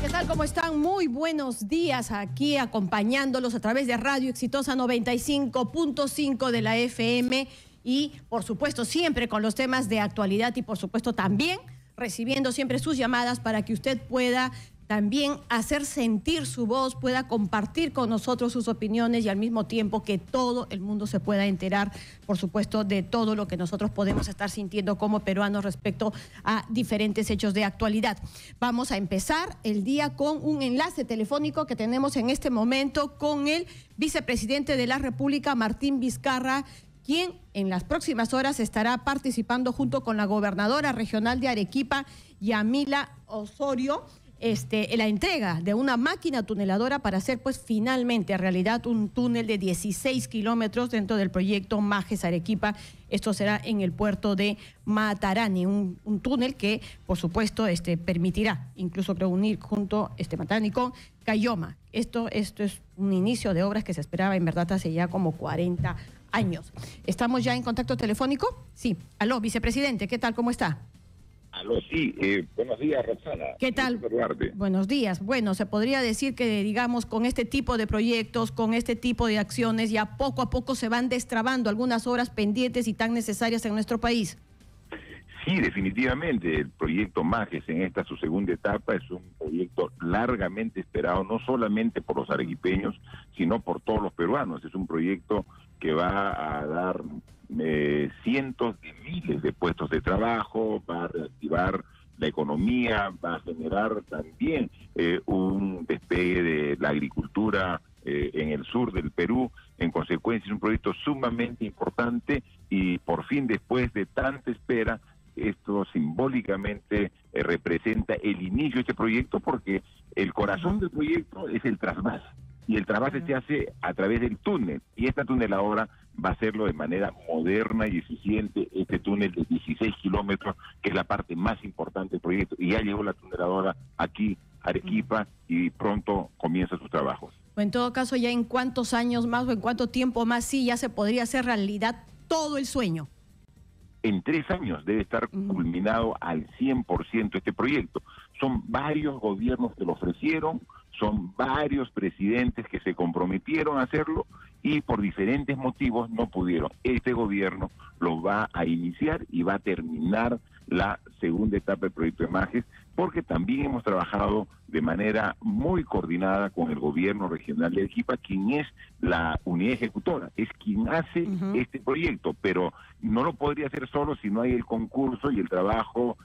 ¿Qué tal? ¿Cómo están? Muy buenos días, aquí acompañándolos a través de Radio Exitosa 95.5 de la FM y, por supuesto, siempre con los temas de actualidad y, por supuesto, también recibiendo siempre sus llamadas para que usted pueda también hacer sentir su voz, pueda compartir con nosotros sus opiniones y al mismo tiempo que todo el mundo se pueda enterar, por supuesto, de todo lo que nosotros podemos estar sintiendo como peruanos respecto a diferentes hechos de actualidad. Vamos a empezar el día con un enlace telefónico que tenemos en este momento con el vicepresidente de la República, Martín Vizcarra, quien en las próximas horas estará participando junto con la gobernadora regional de Arequipa, Yamila Osorio, en la entrega de una máquina tuneladora para hacer pues finalmente realidad un túnel de 16 kilómetros dentro del proyecto Majes Arequipa. Esto será en el puerto de Matarani, un túnel que por supuesto permitirá incluso reunir junto Matarani con Cayoma. Esto es un inicio de obras que se esperaba en verdad hace ya como 40 años. ¿Estamos ya en contacto telefónico? Sí. Aló, vicepresidente, ¿qué tal? ¿Cómo está? Aló, sí. Buenos días, Roxana. ¿Qué tal? Buenos días. Bueno, se podría decir que, digamos, con este tipo de proyectos, con este tipo de acciones, ya poco a poco se van destrabando algunas obras pendientes y tan necesarias en nuestro país. Sí, definitivamente. El proyecto Majes en esta su segunda etapa es un proyecto largamente esperado, no solamente por los arequipeños, sino por todos los peruanos. Es un proyecto que va a dar cientos de miles de puestos de trabajo, va a reactivar la economía, va a generar también un despegue de la agricultura en el sur del Perú. En consecuencia, es un proyecto sumamente importante y por fin, después de tanta espera, esto simbólicamente representa el inicio de este proyecto, porque el corazón del proyecto es el trasvase. Y el trasvase se hace a través del túnel, y esta tuneladora va a hacerlo de manera moderna y eficiente, este túnel de 16 kilómetros, que es la parte más importante del proyecto, y ya llegó la tuneladora aquí, Arequipa, y pronto comienza sus trabajos. En todo caso, ¿ya en cuántos años más o en cuánto tiempo más sí ya se podría hacer realidad todo el sueño? En 3 años debe estar culminado al 100% este proyecto. Son varios gobiernos que lo ofrecieron, son varios presidentes que se comprometieron a hacerlo y por diferentes motivos no pudieron. Este gobierno lo va a iniciar y va a terminar la segunda etapa del proyecto de Majes, porque también hemos trabajado de manera muy coordinada con el gobierno regional de Arequipa, quien es la unidad ejecutora, es quien hace este proyecto, pero no lo podría hacer solo si no hay el concurso y el trabajo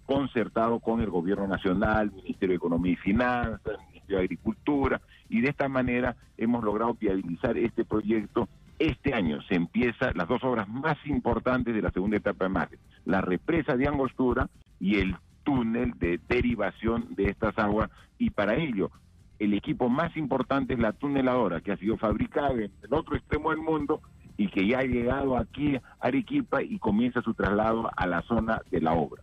concertado con el gobierno nacional, Ministerio de Economía y Finanzas, Ministerio de Agricultura, y de esta manera hemos logrado viabilizar este proyecto. Este año se empieza las 2 obras más importantes de la segunda etapa de Majes, la represa de Angostura y el túnel de derivación de estas aguas, y para ello el equipo más importante es la tuneladora, que ha sido fabricada en el otro extremo del mundo y que ya ha llegado aquí a Arequipa y comienza su traslado a la zona de la obra.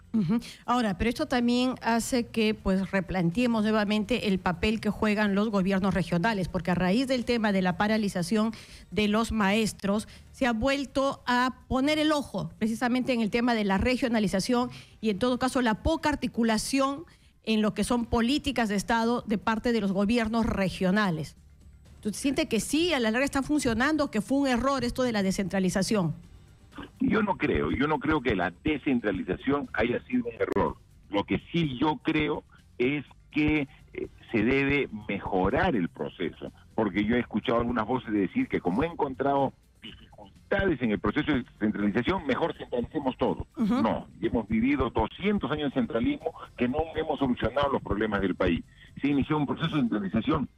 Ahora, pero esto también hace que pues replanteemos nuevamente el papel que juegan los gobiernos regionales, porque a raíz del tema de la paralización de los maestros se ha vuelto a poner el ojo precisamente en el tema de la regionalización y en todo caso la poca articulación en lo que son políticas de Estado de parte de los gobiernos regionales. ¿Tú sientes que sí, a la larga está funcionando, que fue un error esto de la descentralización? Yo no creo que la descentralización haya sido un error. Lo que sí yo creo es que se debe mejorar el proceso, porque yo he escuchado algunas voces de decir que como he encontrado dificultades en el proceso de descentralización, mejor centralicemos todo. No, hemos vivido 200 años de centralismo que no hemos solucionado los problemas del país. Se inició un proceso de centralización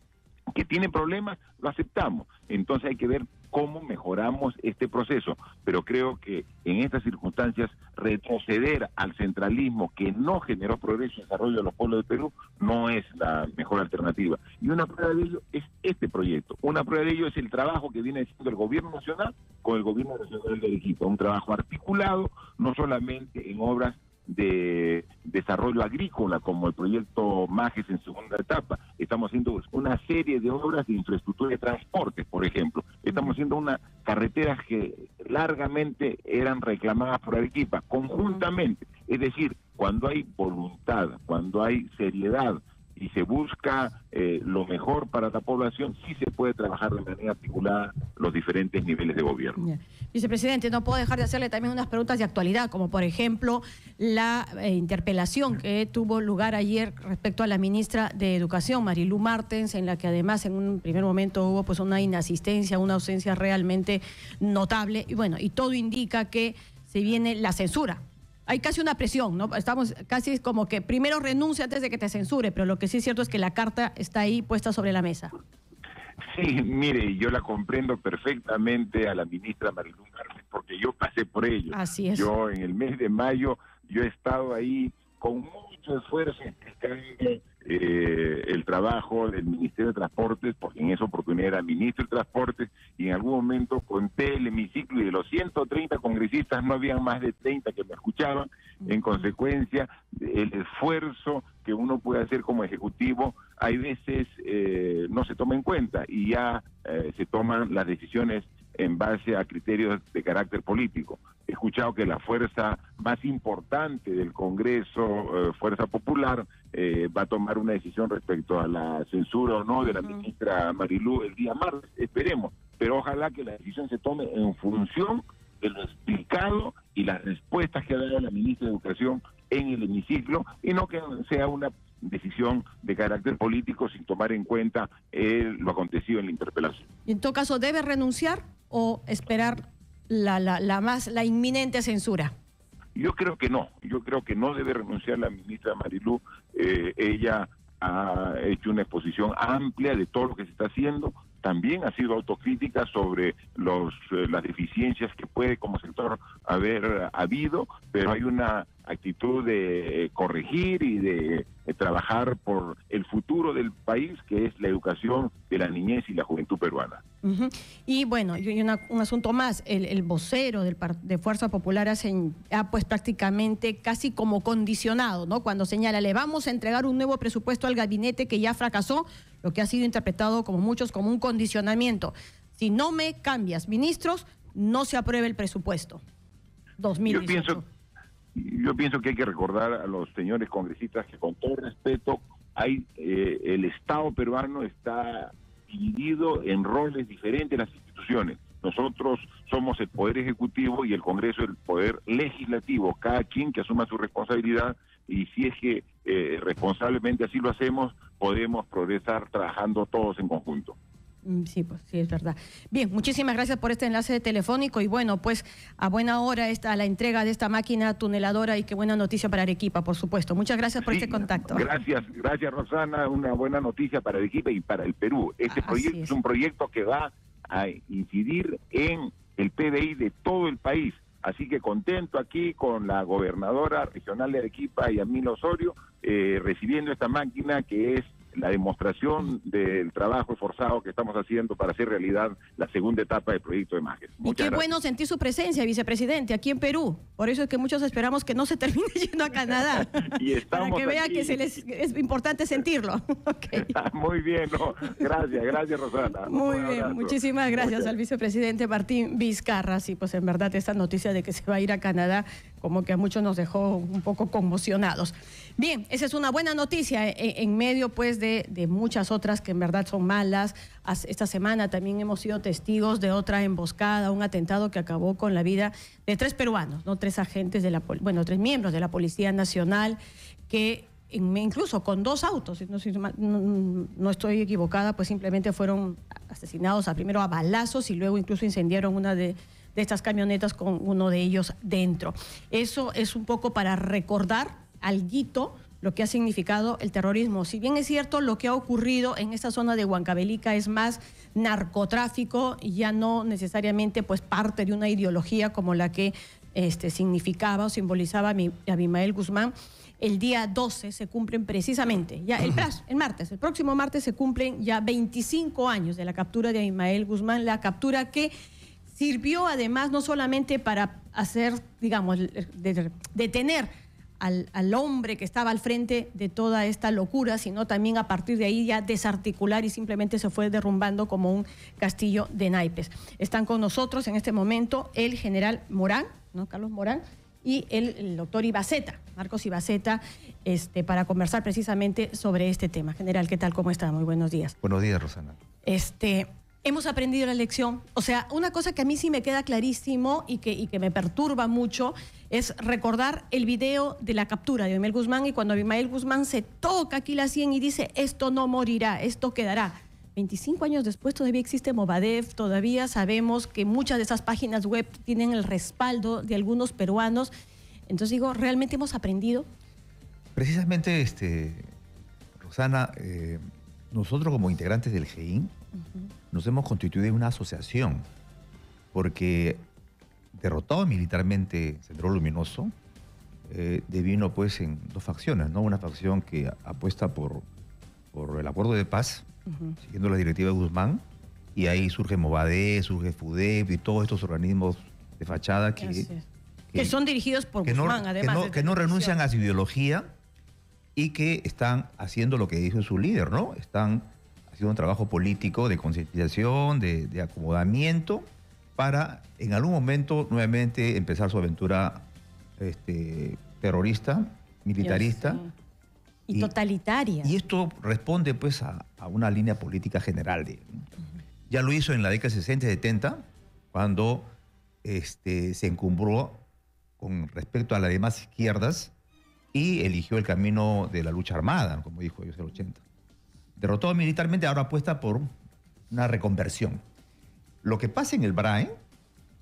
que tiene problemas, lo aceptamos. Entonces hay que ver cómo mejoramos este proceso. Pero creo que en estas circunstancias retroceder al centralismo que no generó progreso y desarrollo de los pueblos del Perú no es la mejor alternativa. Y una prueba de ello es este proyecto. Una prueba de ello es el trabajo que viene haciendo el gobierno nacional con el gobierno regional de Arequipa. Un trabajo articulado, no solamente en obras de desarrollo agrícola, como el proyecto Majes en segunda etapa. Estamos haciendo una serie de obras de infraestructura de transporte, por ejemplo. Estamos haciendo unas carreteras que largamente eran reclamadas por Arequipa, conjuntamente. Es decir, cuando hay voluntad, cuando hay seriedad, y se busca lo mejor para la población, sí se puede trabajar de manera articulada los diferentes niveles de gobierno. Yeah. Vicepresidente, no puedo dejar de hacerle también unas preguntas de actualidad, como por ejemplo la interpelación que tuvo lugar ayer respecto a la ministra de Educación, Marilú Martens, en la que además en un primer momento hubo pues una inasistencia, una ausencia realmente notable, y bueno, y todo indica que se viene la censura. Hay casi una presión, ¿no? Estamos casi como que primero renuncia antes de que te censure, pero lo que sí es cierto es que la carta está ahí puesta sobre la mesa. Sí, mire, yo la comprendo perfectamente a la ministra Marilú Martens, porque yo pasé por ello. Así es. Yo en el mes de mayo, yo he estado ahí con mucho esfuerzo explicando el trabajo del Ministerio de Transportes, porque en esa oportunidad era ministro de Transportes, y en algún momento conté el hemiciclo y de los 130 congresistas no habían más de 30 que me escuchaban. En consecuencia, el esfuerzo que uno puede hacer como ejecutivo, hay veces no se toma en cuenta y ya se toman las decisiones en base a criterios de carácter político. He escuchado que la fuerza más importante del Congreso, Fuerza Popular, va a tomar una decisión respecto a la censura o no de la ministra Marilú el día martes. Esperemos, pero ojalá que la decisión se tome en función de lo explicado y las respuestas que ha dado la ministra de Educación en el hemiciclo, y no que sea una decisión de carácter político sin tomar en cuenta lo acontecido en la interpelación. ¿Y en todo caso debe renunciar o esperar la inminente censura? Yo creo que no debe renunciar la ministra Marilú. Ella ha hecho una exposición amplia de todo lo que se está haciendo. También ha sido autocrítica sobre las deficiencias que puede como sector haber habido, pero hay una actitud de corregir y de trabajar por el futuro del país, que es la educación de la niñez y la juventud peruana. Y bueno, y un asunto más, el vocero de Fuerza Popular ha pues prácticamente casi como condicionado, ¿no? Cuando señala, le vamos a entregar un nuevo presupuesto al gabinete que ya fracasó, lo que ha sido interpretado como muchos como un condicionamiento. Si no me cambias ministros, no se apruebe el presupuesto 2018. Yo pienso que hay que recordar a los señores congresistas que, con todo respeto, el Estado peruano está dividido en roles diferentes en las instituciones. Nosotros somos el Poder Ejecutivo y el Congreso el Poder Legislativo, cada quien que asuma su responsabilidad, y si es que responsablemente así lo hacemos, podemos progresar trabajando todos en conjunto. Sí, pues sí, es verdad. Bien, muchísimas gracias por este enlace telefónico y bueno, pues a buena hora está la entrega de esta máquina tuneladora y qué buena noticia para Arequipa, por supuesto. Muchas gracias por este contacto. Gracias Rosana, una buena noticia para Arequipa y para el Perú. Este proyecto es un proyecto que va a incidir en el PBI de todo el país. Así que contento aquí con la gobernadora regional de Arequipa, Yamil Osorio, recibiendo esta máquina que es la demostración del trabajo esforzado que estamos haciendo para hacer realidad la segunda etapa del proyecto de Majes. Y qué bueno sentir su presencia, vicepresidente, aquí en Perú. Por eso es que muchos esperamos que no se termine yendo a Canadá. Y para que vea aquí. Que es importante sentirlo. Okay. Muy bien, no. Gracias Rosana. Muy bien, muchísimas gracias al vicepresidente Martín Vizcarra. Sí, pues en verdad esta noticia de que se va a ir a Canadá como que a muchos nos dejó un poco conmocionados. Bien, esa es una buena noticia en medio pues de muchas otras que en verdad son malas. Esta semana también hemos sido testigos de otra emboscada, un atentado que acabó con la vida de 3 peruanos, ¿no? 3 agentes de 3 miembros de la Policía Nacional que incluso con 2 autos, no estoy equivocada, pues simplemente fueron asesinados primero a balazos y luego incluso incendiaron una de estas camionetas con uno de ellos dentro. Eso es un poco para recordar alguito lo que ha significado el terrorismo. Si bien es cierto, lo que ha ocurrido en esta zona de Huancavelica es más narcotráfico y ya no necesariamente pues parte de una ideología como la que significaba o simbolizaba a Abimael Guzmán. El día 12 se cumplen precisamente, ya el próximo martes se cumplen ya 25 años de la captura de Abimael Guzmán, la captura que sirvió además no solamente para hacer, digamos, detener al hombre que estaba al frente de toda esta locura, sino también a partir de ahí ya desarticular y simplemente se fue derrumbando como un castillo de naipes. Están con nosotros en este momento el general Morán, ¿no? Carlos Morán, y el doctor Ibaceta, Marcos Ibaceta, para conversar precisamente sobre este tema. General, ¿qué tal? ¿Cómo está? Muy buenos días. Buenos días, Rosana. Hemos aprendido la lección. O sea, una cosa que a mí sí me queda clarísimo y que me perturba mucho es recordar el video de la captura de Abimael Guzmán, y cuando Abimael Guzmán se toca aquí la sien y dice, esto no morirá, esto quedará. 25 años después todavía existe Movadef, todavía sabemos que muchas de esas páginas web tienen el respaldo de algunos peruanos. Entonces digo, ¿realmente hemos aprendido? Precisamente, Rosana, nosotros como integrantes del GEIN nos hemos constituido una asociación porque derrotado militarmente Sendero Luminoso, devino pues en dos facciones, ¿no? Una facción que apuesta por el acuerdo de paz, siguiendo la directiva de Guzmán, y ahí surge Movadef, surge FUDEP y todos estos organismos de fachada que son dirigidos por Guzmán, además. Que no renuncian a su ideología y que están haciendo lo que dijo su líder, ¿no? Están haciendo un trabajo político de concientización, de acomodamiento, para en algún momento nuevamente empezar su aventura terrorista, militarista. Y totalitaria. Y esto responde pues a una línea política general. Ya lo hizo en la década de 60 y 70, cuando se encumbró con respecto a las demás izquierdas y eligió el camino de la lucha armada, como dijo ellos en el 80. Derrotado militarmente, ahora apuesta por una reconversión. Lo que pasa en el BRAE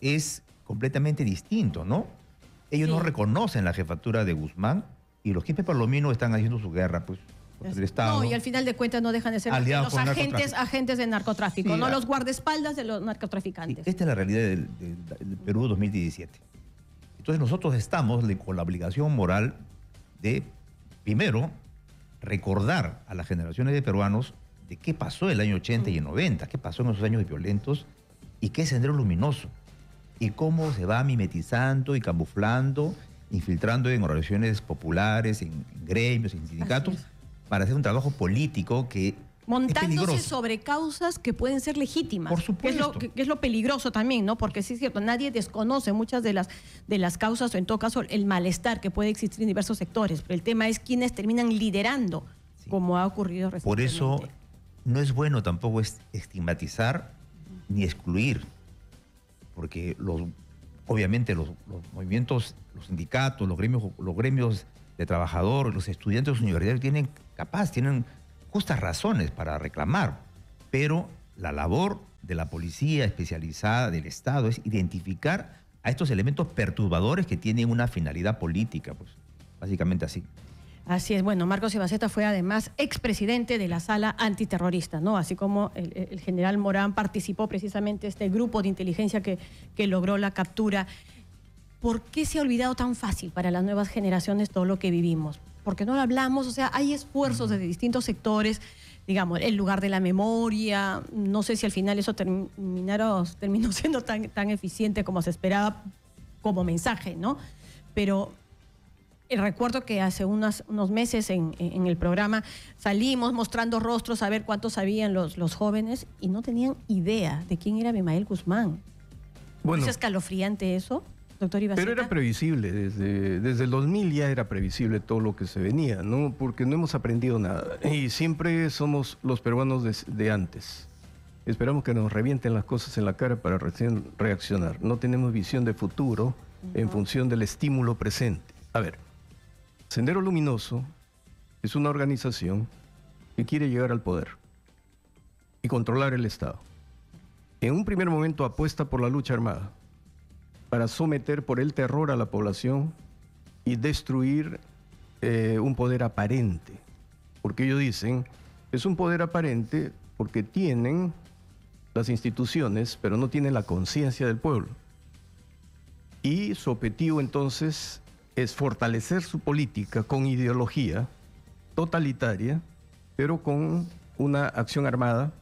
es completamente distinto, ¿no? Ellos no reconocen la jefatura de Guzmán y los jefes palominos están haciendo su guerra, pues, contra el Estado. No, y al final de cuentas no dejan de ser los agentes de narcotráfico, no los guardaespaldas de los narcotraficantes. Sí, esta es la realidad del Perú 2017. Entonces nosotros estamos con la obligación moral de, primero, recordar a las generaciones de peruanos de qué pasó el año 80 y el 90, qué pasó en esos años violentos y qué es Sendero Luminoso y cómo se va mimetizando y camuflando, infiltrando en organizaciones populares, en gremios, en sindicatos, para hacer un trabajo político que montándose sobre causas que pueden ser legítimas. Por supuesto. Que es lo peligroso también, ¿no? Porque sí es cierto, nadie desconoce muchas de las causas, o en todo caso el malestar que puede existir en diversos sectores. Pero el tema es quiénes terminan liderando, como ha ocurrido recientemente. Por eso no es bueno tampoco estigmatizar ni excluir, porque obviamente los movimientos, los sindicatos, los gremios de trabajadores, los estudiantes de las universidades tienen justas razones para reclamar, pero la labor de la policía especializada del Estado es identificar a estos elementos perturbadores que tienen una finalidad política, pues básicamente así. Así es. Bueno, Marcos Ibaceta fue además expresidente de la Sala Antiterrorista, ¿no? Así como el general Morán participó precisamente este grupo de inteligencia que logró la captura. ¿Por qué se ha olvidado tan fácil para las nuevas generaciones todo lo que vivimos? Porque no lo hablamos, o sea, hay esfuerzos desde distintos sectores, digamos, el lugar de la memoria, no sé si al final eso terminó siendo tan eficiente como se esperaba como mensaje, ¿no? Pero recuerdo que hace unos meses en el programa salimos mostrando rostros a ver cuántos sabían los jóvenes y no tenían idea de quién era Abimael Guzmán. Bueno, ¿Es escalofriante eso, doctor Ibaceta? pero era previsible, desde el 2000 ya era previsible todo lo que se venía, ¿no? Porque no hemos aprendido nada y siempre somos los peruanos de antes. Esperamos que nos revienten las cosas en la cara para recién reaccionar. No tenemos visión de futuro en función del estímulo presente. A ver, Sendero Luminoso es una organización que quiere llegar al poder y controlar el Estado. En un primer momento apuesta por la lucha armada para someter por el terror a la población y destruir un poder aparente. Porque ellos dicen, es un poder aparente porque tienen las instituciones, pero no tienen la conciencia del pueblo. Y su objetivo entonces es fortalecer su política con ideología totalitaria, pero con una acción armada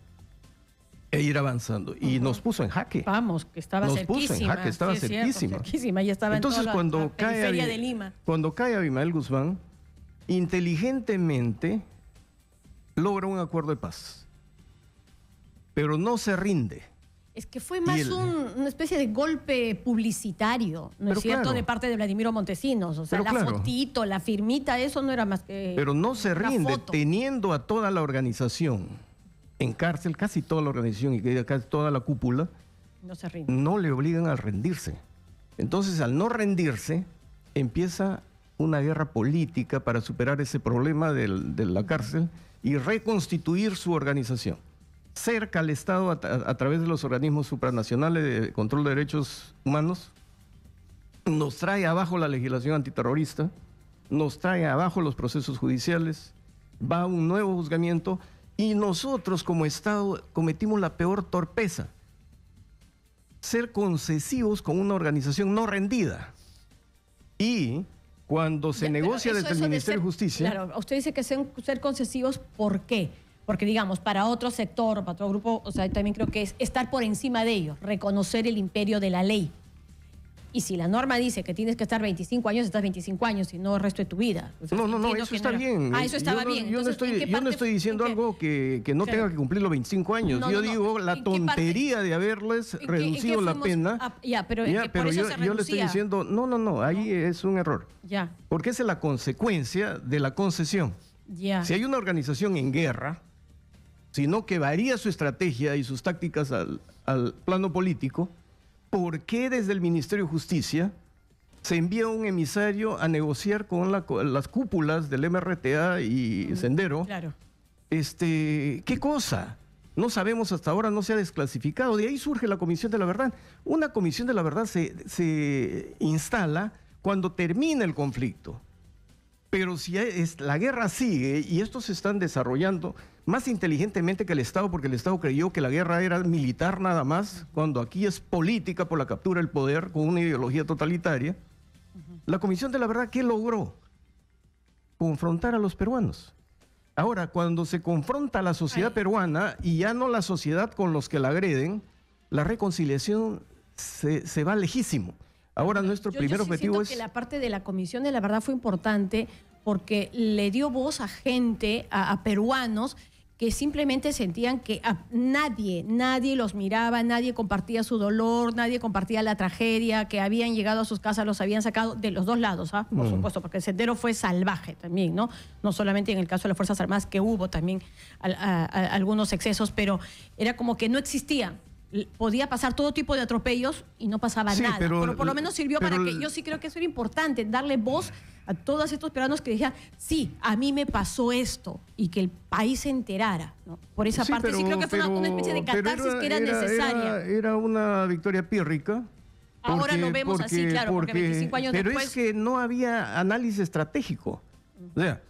E ir avanzando. Y nos puso en jaque. Vamos, que estaba Nos cerquísima. puso en jaque, estaba Sí, es cierto, cerquísima. cerquísima. Ya estaba Entonces, en toda la periferia de Lima. cuando cae Abimael Guzmán, inteligentemente logra un acuerdo de paz. Pero no se rinde. Es que fue más una especie de golpe publicitario, ¿no es cierto?, claro, de parte de Vladimiro Montesinos. O sea, la fotito, la firmita, eso no era más que pero no se rinde, foto. teniendo a toda la organización en cárcel, casi toda la organización y casi toda la cúpula, No se rinde. no le obligan a rendirse. Entonces, al no rendirse, empieza una guerra política para superar ese problema de la cárcel y reconstituir su organización. Cerca al Estado a través de los organismos supranacionales de control de derechos humanos, nos trae abajo la legislación antiterrorista, nos trae abajo los procesos judiciales, va a un nuevo juzgamiento y nosotros como Estado cometimos la peor torpeza: ser concesivos con una organización no rendida. Y cuando se negocia desde el Ministerio de Justicia... Claro, usted dice que ser concesivos, ¿por qué? Porque, digamos, para otro sector, para otro grupo, o sea, también creo que es estar por encima de ellos, reconocer el imperio de la ley. Y si la norma dice que tienes que estar 25 años, estás 25 años y no el resto de tu vida. O sea, No, eso está bien. Ah, eso estaba bien. Yo no estoy diciendo algo que no tenga que cumplir los 25 años. Yo digo la tontería de haberles reducido la pena. Pero yo le estoy diciendo, no, ahí es un error. Ya. Porque esa es la consecuencia de la concesión. Ya. Si hay una organización en guerra, sino que varía su estrategia y sus tácticas al plano político, ¿por qué desde el Ministerio de Justicia se envía un emisario a negociar con las cúpulas del MRTA y Sendero? Claro. ¿Qué cosa? No sabemos hasta ahora, no se ha desclasificado. De ahí surge la Comisión de la Verdad. Una Comisión de la Verdad se instala cuando termina el conflicto. Pero si la guerra sigue y estos se están desarrollando más inteligentemente que el Estado, porque el Estado creyó que la guerra era militar nada más, cuando aquí es política por la captura del poder con una ideología totalitaria. La Comisión de la Verdad, ¿qué logró? Confrontar a los peruanos. Ahora, cuando se confronta a la sociedad peruana y ya no la sociedad con los que la agreden, la reconciliación se va lejísimo. Ahora nuestro primer objetivo es... que la parte de la Comisión de la Verdad fue importante porque le dio voz a gente, a peruanos, que simplemente sentían que nadie los miraba, nadie compartía su dolor, nadie compartía la tragedia, que habían llegado a sus casas, los habían sacado de los dos lados, por supuesto, porque el Sendero fue salvaje también, ¿no? No solamente en el caso de las Fuerzas Armadas, que hubo también algunos excesos, pero era como que no existía. Podía pasar todo tipo de atropellos y no pasaba nada. Pero por lo menos sirvió para que... Yo sí creo que eso era importante, darle voz a todos estos peruanos que dijeran, sí, a mí me pasó esto, y que el país se enterara, ¿no? Por esa parte sí creo que fue una especie de catarsis que era necesaria. Era una victoria pírrica. Ahora lo vemos así, claro, porque 25 años pero después... Pero es que no había análisis estratégico. O sea,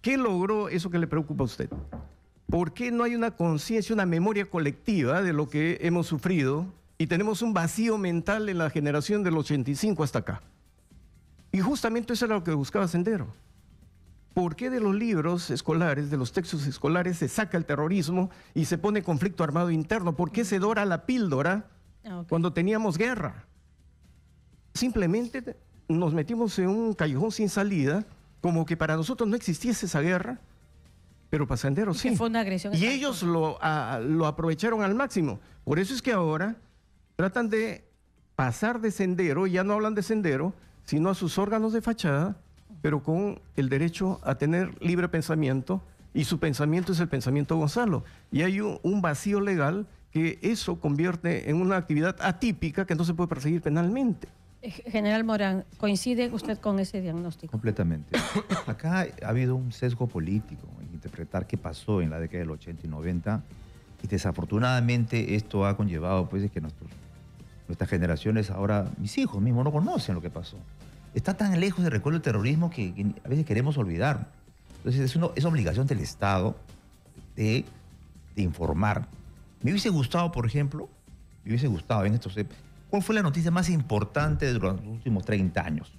¿qué logró eso que le preocupa a usted? ¿Por qué no hay una conciencia, una memoria colectiva de lo que hemos sufrido y tenemos un vacío mental en la generación del 85 hasta acá? Y justamente eso era lo que buscaba Sendero. ¿Por qué de los libros escolares, de los textos escolares, se saca el terrorismo y se pone conflicto armado interno? ¿Por qué se dora la píldora cuando teníamos guerra? Simplemente nos metimos en un callejón sin salida, como que para nosotros no existiese esa guerra. Pero para Sendero sí. Fue una agresión. Y ellos lo aprovecharon al máximo. Por eso es que ahora tratan de pasar de Sendero, ya no hablan de Sendero, sino a sus órganos de fachada, pero con el derecho a tener libre pensamiento, y su pensamiento es el pensamiento Gonzalo. Y hay un vacío legal que eso convierte en una actividad atípica que no se puede perseguir penalmente. General Morán, ¿coincide usted con ese diagnóstico? Completamente. Acá ha habido un sesgo político en interpretar qué pasó en la década del 80 y 90, y desafortunadamente esto ha conllevado pues que nuestras generaciones ahora, mis hijos mismos no conocen lo que pasó. Está tan lejos de recuerdo el terrorismo que a veces queremos olvidar. Entonces es obligación del Estado de informar. Me hubiese gustado, por ejemplo, ¿cuál fue la noticia más importante de los últimos 30 años?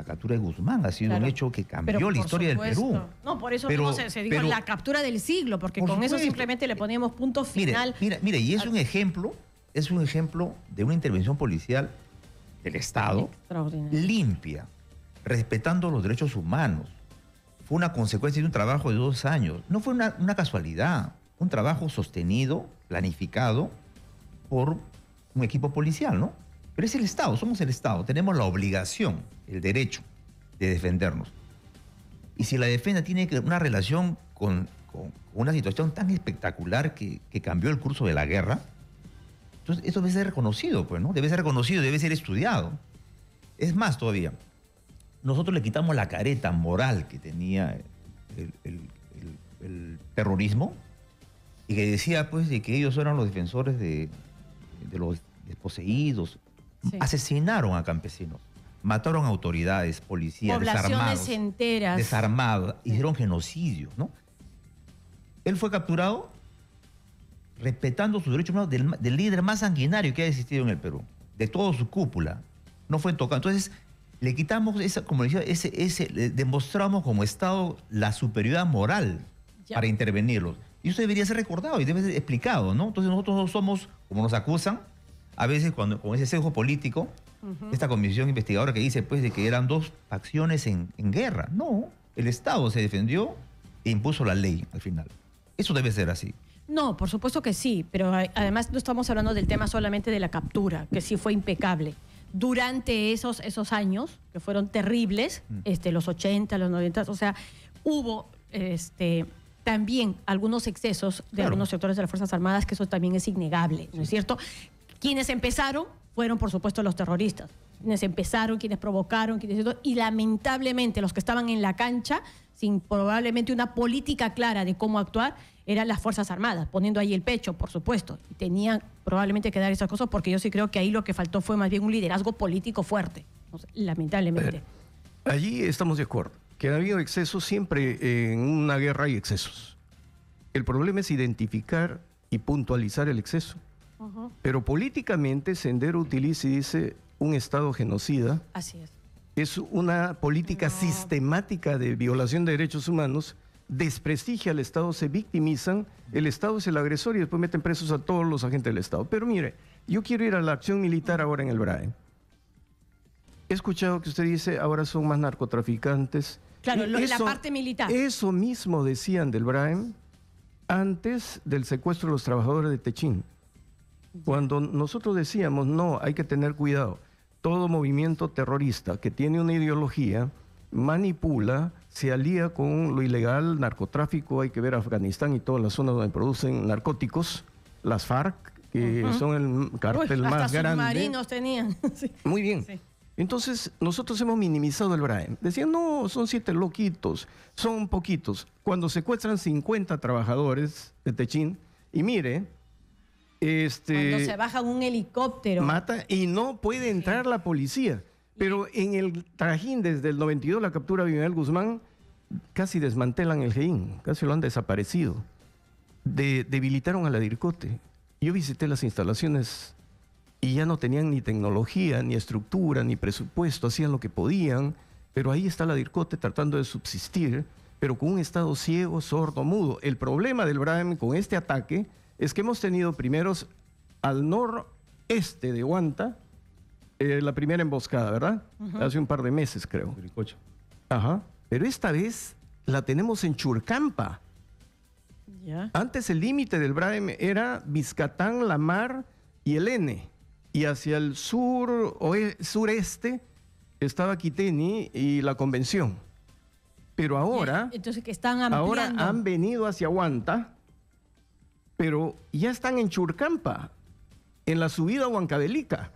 la captura de Guzmán ha sido Claro. un hecho que cambió Pero la por historia del supuesto. Perú. No, por eso Pero- mismo se dijo pero- la captura del siglo, porque Por con eso supuesto. simplemente le poníamos punto final. Mire, y es un ejemplo de una intervención policial del Estado Extraordinario. limpia, respetando los derechos humanos. Fue una consecuencia de un trabajo de 2 años. No fue una casualidad, un trabajo sostenido, planificado por un equipo policial, ¿no? Pero es el Estado, somos el Estado, tenemos la obligación, el derecho de defendernos. Y si la defensa tiene una relación con una situación tan espectacular que cambió el curso de la guerra, entonces eso debe ser reconocido, pues, ¿no? Debe ser reconocido, debe ser estudiado. Es más todavía, nosotros le quitamos la careta moral que tenía el terrorismo y que decía, pues, de que ellos eran los defensores de los desposeídos. Sí. Asesinaron a campesinos, mataron a autoridades, policías, Poblaciones enteras. desarmados, hicieron genocidio, ¿no? Él fue capturado respetando sus derechos humanos del líder más sanguinario que ha existido en el Perú, de toda su cúpula. No fue tocado. Entonces, le quitamos esa, como decía, le demostramos como Estado la superioridad moral Ya. para intervenirlos. Y eso debería ser recordado y debe ser explicado, ¿no? Entonces nosotros no somos, como nos acusan, a veces con ese sesgo político, esta comisión investigadora que dice pues de que eran 2 facciones en guerra. No, el Estado se defendió e impuso la ley al final. Eso debe ser así. No, por supuesto que sí, pero además no estamos hablando del tema solamente de la captura, que sí fue impecable. Durante esos años, que fueron terribles, los 80, los 90, o sea, hubo también algunos excesos de Claro. algunos sectores de las Fuerzas Armadas, que eso también es innegable, ¿no es cierto? Quienes empezaron fueron, por supuesto, los terroristas. Quienes empezaron, quienes provocaron, y lamentablemente los que estaban en la cancha, sin probablemente una política clara de cómo actuar, eran las Fuerzas Armadas, poniendo ahí el pecho, por supuesto. Y tenían probablemente que dar esas cosas porque yo sí creo que ahí lo que faltó fue más bien un liderazgo político fuerte, o sea, lamentablemente. Allí estamos de acuerdo, que ha habido excesos, siempre en una guerra hay excesos. El problema es identificar y puntualizar el exceso. Pero políticamente Sendero utiliza y dice un Estado genocida. Así es. Es una política No. sistemática de violación de derechos humanos, desprestigia al Estado, se victimizan, el Estado es el agresor y después meten presos a todos los agentes del Estado. Pero mire, yo quiero ir a la acción militar ahora en el BRAE. He escuchado que usted dice, ahora son más narcotraficantes. Claro, Y la parte militar. Eso mismo decían del BRAE antes del secuestro de los trabajadores de Techín. Cuando nosotros decíamos, no, hay que tener cuidado, todo movimiento terrorista que tiene una ideología manipula, se alía con lo ilegal, narcotráfico, hay que ver Afganistán y todas las zonas donde producen narcóticos, las FARC, que son el cártel Uy, más hasta grande. submarinos tenían. Sí. Muy bien. Sí. Entonces, nosotros hemos minimizado el BRAE. Decían, no, son 7 loquitos, son poquitos. Cuando secuestran 50 trabajadores de Techín, y mire, Cuando se baja un helicóptero. mata y no puede entrar la policía. Pero en el trajín desde el 92, la captura de Miguel Guzmán, casi desmantelan el GEIN, casi lo han desaparecido. Debilitaron a la DIRCOTE. Yo visité las instalaciones y ya no tenían ni tecnología, ni estructura, ni presupuesto, hacían lo que podían, pero ahí está la DIRCOTE tratando de subsistir, pero con un Estado ciego, sordo, mudo. El problema del BRAEM con este ataque es que hemos tenido primeros al noreste de Huanta, la primera emboscada, ¿verdad? Hace un par de meses, creo. Ajá. Pero esta vez la tenemos en Churcampa. Ya. Antes el límite del BRAEM era Vizcatán, La Mar y el N. Y hacia el sureste estaba Quiteni y la Convención. Pero ahora, Entonces que están ampliando. ahora han venido hacia Huanta, pero ya están en Churcampa, en la subida a Huancavelica.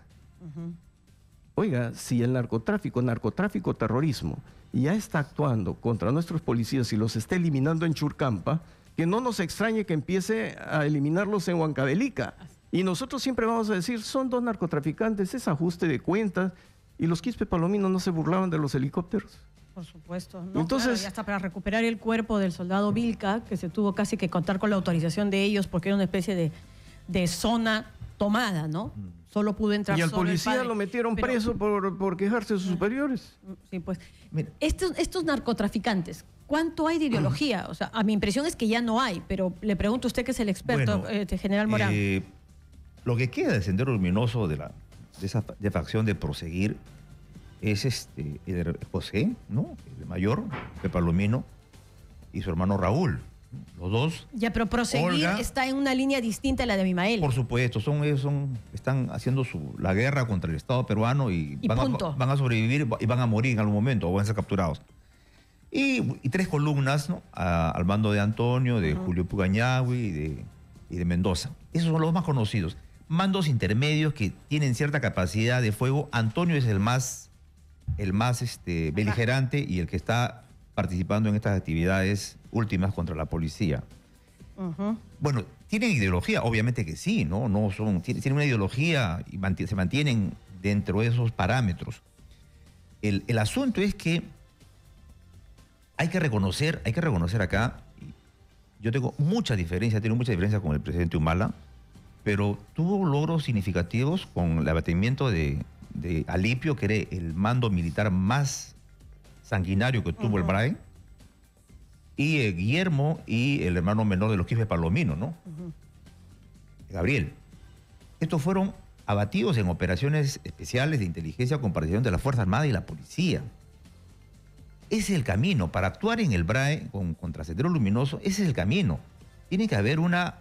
Oiga, si el narcotráfico, terrorismo, ya está actuando contra nuestros policías y los está eliminando en Churcampa, que no nos extrañe que empiece a eliminarlos en Huancavelica. Y nosotros siempre vamos a decir, son 2 narcotraficantes, es ajuste de cuentas. Y los Quispe Palominos no se burlaban de los helicópteros. Por supuesto. No, Entonces- claro, y hasta para recuperar el cuerpo del soldado Vilca, que se tuvo casi que contar con la autorización de ellos porque era una especie de zona tomada, ¿no? solo pudo entrar Y al solo el policía padre. lo metieron Pero- preso por quejarse de sus superiores. Sí, pues. Mira. Estos narcotraficantes, ¿cuánto hay de ideología? O sea, a mi impresión es que ya no hay, pero le pregunto a usted que es el experto, Bueno, general Morán. Lo que queda del Sendero Luminoso de esa facción de Proseguir es el José, ¿no? El mayor, de Palomino, y su hermano Raúl. Los dos, Ya, pero Proseguir Olga, está en una línea distinta a la de Abimael. por supuesto, están haciendo la guerra contra el Estado peruano y Y punto. van a sobrevivir y van a morir en algún momento o van a ser capturados. Y tres columnas, ¿no? Al mando de Antonio, de Julio Pugañahui y de Mendoza. Esos son los más conocidos. Mandos intermedios que tienen cierta capacidad de fuego. Antonio es el más beligerante y el que está participando en estas actividades últimas contra la policía. Ujú. Bueno, ¿tienen ideología? Obviamente que sí, ¿no? Tienen una ideología y se mantienen dentro de esos parámetros. El asunto es que hay que reconocer acá, yo tengo mucha diferencia con el presidente Humala, pero tuvo logros significativos con el abatimiento de Alipio, que era el mando militar más sanguinario que tuvo el BRAE, y Guillermo y el hermano menor de los Quispe Palomino, ¿no? Gabriel. Estos fueron abatidos en operaciones especiales de inteligencia con participación de la Fuerza Armada y la policía. Ese es el camino. Para actuar en el BRAE contra Sendero Luminoso, ese es el camino. Tiene que haber una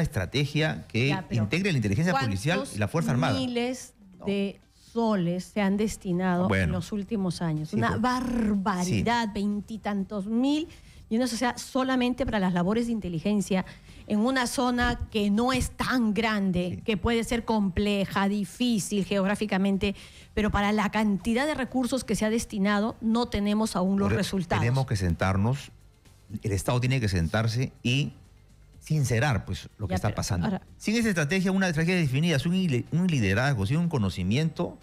estrategia que Ya, pero integre la inteligencia policial y la Fuerza Armada. Miles de soles se han destinado en Bueno. los últimos años. Sí, Una pues. barbaridad, 20 y tantos mil millones, o sea, solamente para las labores de inteligencia en una zona que no es tan grande, Sí. que puede ser compleja, difícil geográficamente, pero para la cantidad de recursos que se ha destinado, no tenemos aún los Por- resultados. Tenemos que sentarnos, el Estado tiene que sentarse y sincerar pues lo que Ya, está pero pasando. ahora- Sin esa estrategia, una estrategia definida, sin un liderazgo, sin un conocimiento,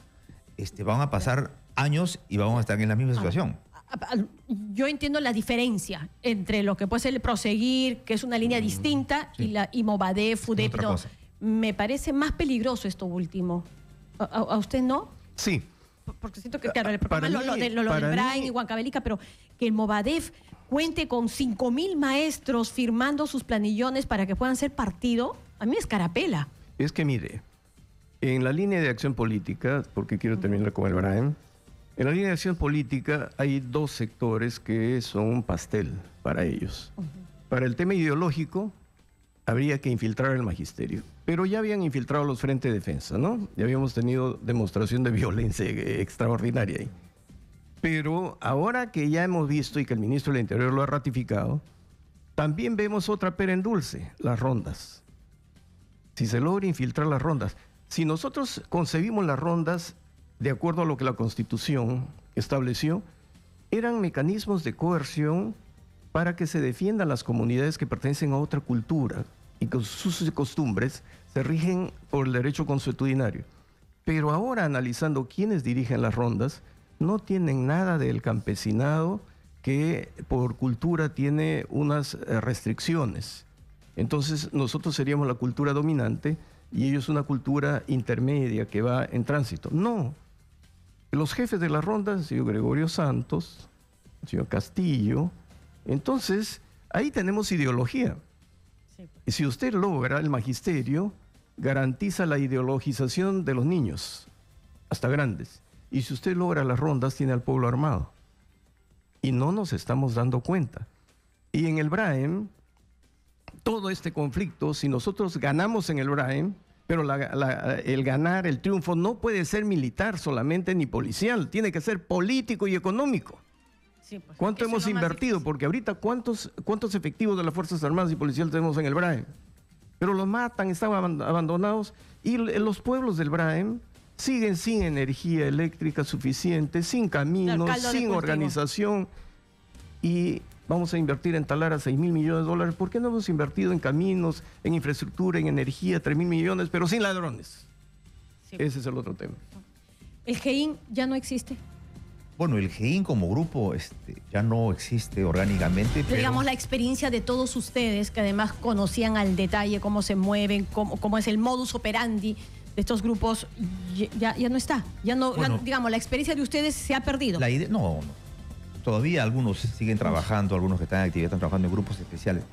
van a pasar años y vamos a estar en la misma situación. Yo entiendo la diferencia entre lo que puede ser el Proseguir, que es una línea distinta, sí. y Movadef, FUDEP. otra No, cosa. me parece más peligroso esto último. ¿A usted no? Sí. Porque siento que, claro, el problema para es lo mí- del para Brain mí- y Huancavelica, pero que el Movadef cuente con 5.000 maestros firmando sus planillones para que puedan ser partido, a mí me escarapela. Es que mire, en la línea de acción política, porque quiero terminar con el Brian, en la línea de acción política hay dos sectores que son un pastel para ellos. Para el tema ideológico, habría que infiltrar el magisterio. Pero ya habían infiltrado los frentes de defensa, ¿no? Ya habíamos tenido demostración de violencia extraordinaria ahí. Pero ahora que ya hemos visto y que el ministro del Interior lo ha ratificado, también vemos otra pera en dulce, las rondas. Si se logra infiltrar las rondas. Si nosotros concebimos las rondas de acuerdo a lo que la Constitución estableció, eran mecanismos de coerción para que se defiendan las comunidades que pertenecen a otra cultura y que sus costumbres se rigen por el derecho consuetudinario. Pero ahora, analizando quiénes dirigen las rondas, no tienen nada del campesinado que por cultura tiene unas restricciones. Entonces nosotros seríamos la cultura dominante y ellos una cultura intermedia que va en tránsito. No. Los jefes de las rondas, el señor Gregorio Santos, el señor Castillo. Entonces, ahí tenemos ideología. Y si usted logra el magisterio, garantiza la ideologización de los niños, hasta grandes. Y si usted logra las rondas, tiene al pueblo armado. Y no nos estamos dando cuenta. Y en el BRAEM, todo este conflicto, si nosotros ganamos en el BRAEM, pero el ganar, el triunfo, no puede ser militar solamente ni policial, tiene que ser político y económico. Sí, pues, ¿Cuánto eso es hemos lo más invertido? difícil. Porque ahorita, ¿cuántos efectivos de las Fuerzas Armadas y Policiales tenemos en el BRAEM? Pero los matan, están abandonados, y los pueblos del BRAEM siguen sin energía eléctrica suficiente, sin caminos, caldo de sin cultivo. organización, y vamos a invertir en Talara $6.000 millones. ¿Por qué no hemos invertido en caminos, en infraestructura, en energía, 3.000 millones, pero sin ladrones? Sí. Ese es el otro tema. ¿El GEIN ya no existe? Bueno, el GEIN como grupo ya no existe orgánicamente, pero Digamos, la experiencia de todos ustedes, que además conocían al detalle cómo se mueven, cómo es el modus operandi estos grupos ya no está. Ya no, Bueno, digamos, la experiencia de ustedes se ha perdido. La idea, no. Todavía algunos siguen trabajando, algunos que están en actividad están trabajando en grupos especiales.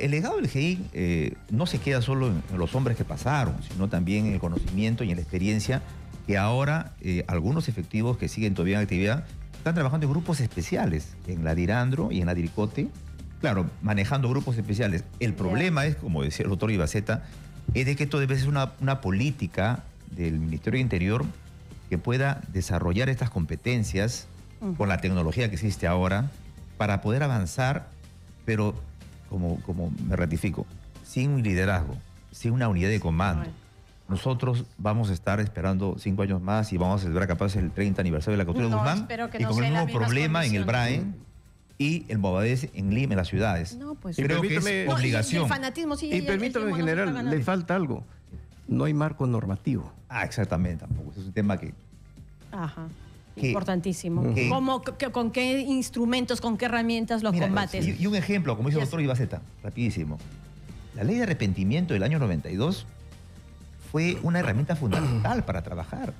El legado del GI no se queda solo en los hombres que pasaron, sino también en el conocimiento y en la experiencia que ahora algunos efectivos que siguen todavía en actividad están trabajando en grupos especiales, en la Dirandro y en la Diricote, claro, manejando grupos especiales. El problema es, como decía el doctor Ibaceta, es de que esto debe ser una política del Ministerio de Interior que pueda desarrollar estas competencias con la tecnología que existe ahora para poder avanzar, pero como me ratifico, sin un liderazgo, sin una unidad de comando. Nosotros vamos a estar esperando 5 años más y vamos a celebrar capaz el 30 aniversario de la captura de Guzmán y con el mismo problema en el BRAE y el Bobadés en Lima, en las ciudades. No, pues, creo que es obligación. Y el fanatismo, sí, Y permítame, general, le falta algo. No hay marco normativo. Exactamente, tampoco. Es un tema que... Ajá. Importantísimo. ¿Con qué instrumentos, con qué herramientas los combates? Y un ejemplo, como dice el doctor Ibaceta, rapidísimo. La ley de arrepentimiento del año 92 fue una herramienta fundamental para trabajar.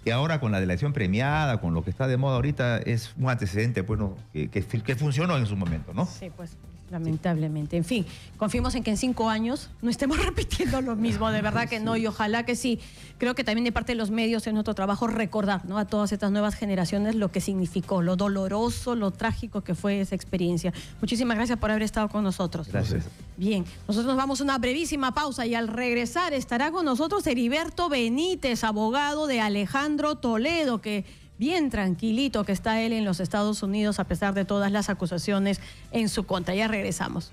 Y ahora con la delación premiada, con lo que está de moda ahorita, es un antecedente bueno, que funcionó en su momento, ¿no? Sí, pues lamentablemente. En fin, confiemos en que en 5 años no estemos repitiendo lo mismo, de verdad que no, y ojalá que sí. Creo que también de parte de los medios es nuestro trabajo recordar, ¿no?, a todas estas nuevas generaciones lo que significó, lo doloroso, lo trágico que fue esa experiencia. Muchísimas gracias por haber estado con nosotros. Gracias. Bien, nosotros nos vamos a una brevísima pausa y al regresar estará con nosotros Heriberto Benítez, abogado de Alejandro Toledo, que bien tranquilito que está él en los Estados Unidos a pesar de todas las acusaciones en su contra. Ya regresamos.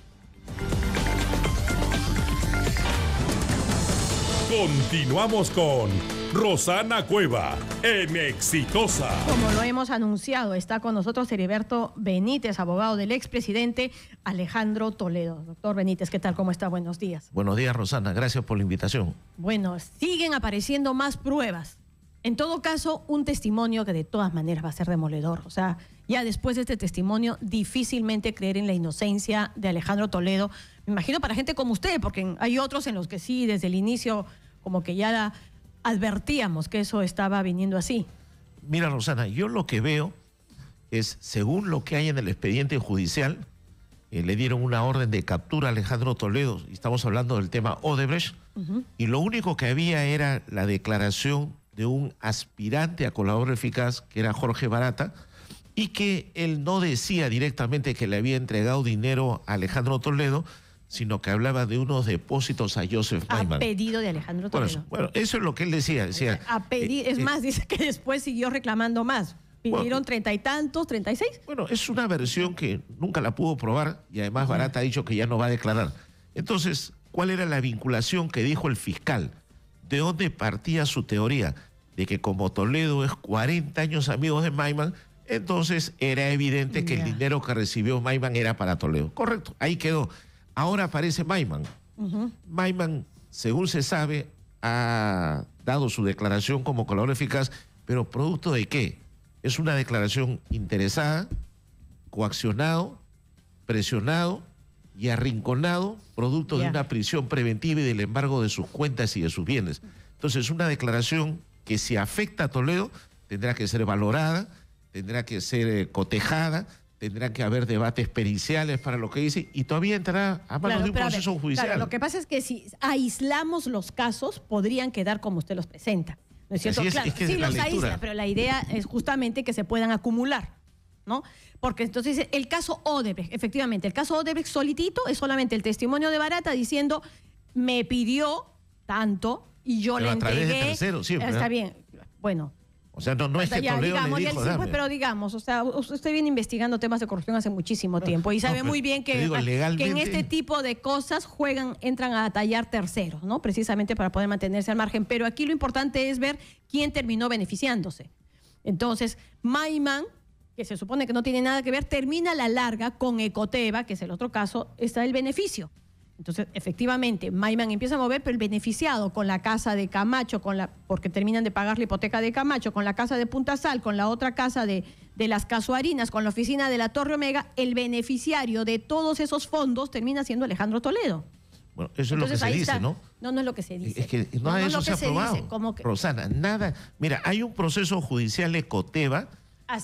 Continuamos con Rosana Cueva en Exitosa. Como lo hemos anunciado, está con nosotros Heriberto Benítez, abogado del expresidente Alejandro Toledo. Doctor Benítez, ¿qué tal? ¿Cómo está? Buenos días. Buenos días, Rosana. Gracias por la invitación. Bueno, siguen apareciendo más pruebas. En todo caso, un testimonio que de todas maneras va a ser demoledor. O sea, ya después de este testimonio, difícilmente creer en la inocencia de Alejandro Toledo. Me imagino para gente como usted, porque hay otros en los que sí, desde el inicio, como que ya advertíamos que eso estaba viniendo así. Mira, Rosana, yo lo que veo es, según lo que hay en el expediente judicial, le dieron una orden de captura a Alejandro Toledo, y estamos hablando del tema Odebrecht, y lo único que había era la declaración de un aspirante a colaborador eficaz, que era Jorge Barata, y que él no decía directamente que le había entregado dinero a Alejandro Toledo, sino que hablaba de unos depósitos a Joseph Maiman. A pedido de Alejandro Toledo. Bueno, eso es lo que él decía. Es más, dice que después siguió reclamando más. Pidieron 30 y tantos, 36. Bueno, es una versión que nunca la pudo probar y además Barata ha dicho que ya no va a declarar. Entonces, ¿cuál era la vinculación que dijo el fiscal? ¿De dónde partía su teoría? De que como Toledo es 40 años amigo de Maiman, entonces era evidente que el dinero que recibió Maiman era para Toledo. Correcto, ahí quedó. Ahora aparece Maiman. Maiman, según se sabe, ha dado su declaración como colaborador eficaz, pero ¿producto de qué? Es una declaración interesada, coaccionado, presionado y arrinconado, producto de una prisión preventiva y del embargo de sus cuentas y de sus bienes. Entonces, una declaración que si afecta a Toledo tendrá que ser valorada, tendrá que ser cotejada, tendrá que haber debates periciales para lo que dice y todavía entrará a manos de un proceso judicial. Claro, lo que pasa es que si aislamos los casos, podrían quedar como usted los presenta. ¿No es cierto? Claro, sí, los aísla, pero la idea es justamente que se puedan acumular, ¿no? Porque entonces el caso Odebrecht, efectivamente, el caso Odebrecht solitito es solamente el testimonio de Barata diciendo, me pidió tanto y yo le entregué. A través de terceros, siempre. Está bien, bueno. O sea, no es que Toledo digamos, le dijo, sí, pues, pero digamos, o sea, usted viene investigando temas de corrupción hace muchísimo tiempo y sabe muy bien que en este tipo de cosas entran a tallar terceros, ¿no? Precisamente para poder mantenerse al margen. Pero aquí lo importante es ver quién terminó beneficiándose. Entonces, Maiman, que se supone que no tiene nada que ver, termina a la larga con Ecoteva, que es el otro caso, está el beneficio. Entonces, efectivamente, Maiman empieza a mover, pero el beneficiado con la casa de Camacho, porque terminan de pagar la hipoteca de Camacho, con la casa de Punta Sal, con la otra casa de las Casuarinas, con la oficina de la Torre Omega, el beneficiario de todos esos fondos termina siendo Alejandro Toledo. Bueno, eso Entonces, es lo que se ahí dice, está. ¿no? No, no es lo que se dice. Es que nada de eso se ha aprobado. Dice, Rosana, nada. Mira, hay un proceso judicial Ecoteva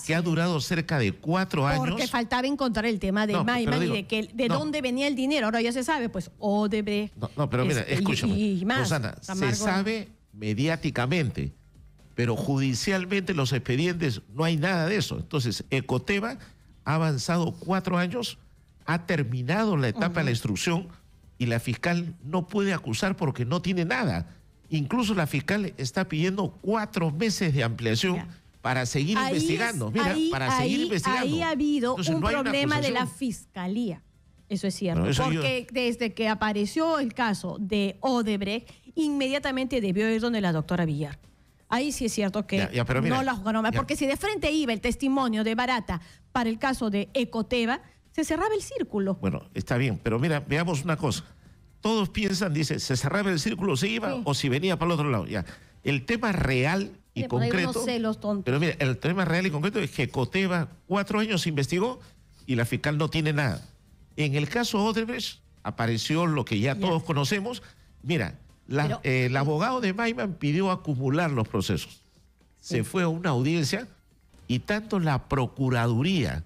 que ha durado cerca de 4 años. Porque faltaba encontrar el tema de Maiman y de dónde venía el dinero. Ahora ya se sabe, pues Odebrecht. No, pero mira, escúchame. Y más, Rosana, Camargo. se sabe mediáticamente, pero judicialmente los expedientes no hay nada de eso. Entonces, Ecoteva ha avanzado 4 años, ha terminado la etapa de la instrucción y la fiscal no puede acusar porque no tiene nada. Incluso la fiscal está pidiendo 4 meses de ampliación para seguir investigando. Mira, para seguir investigando. Ahí ha habido Entonces, un no hay una problema de la acusación. fiscalía. Eso es cierto. Bueno, eso porque desde que apareció el caso de Odebrecht, inmediatamente debió ir donde la doctora Villar. Ahí sí es cierto que pero mira, no la jugaron mal. Porque si de frente iba el testimonio de Barata para el caso de Ecoteva, se cerraba el círculo. Bueno, está bien, pero mira, veamos una cosa. Todos piensan, dice, se cerraba el círculo, se iba o si venía para el otro lado. Ya. El tema real y concreto. Unos celos tontos. Pero mira, el tema real y concreto es que Ecoteva 4 años investigó y la fiscal no tiene nada. En el caso Odebrecht apareció lo que ya todos conocemos. Mira, el abogado de Maiman pidió acumular los procesos. Se fue a una audiencia y tanto la Procuraduría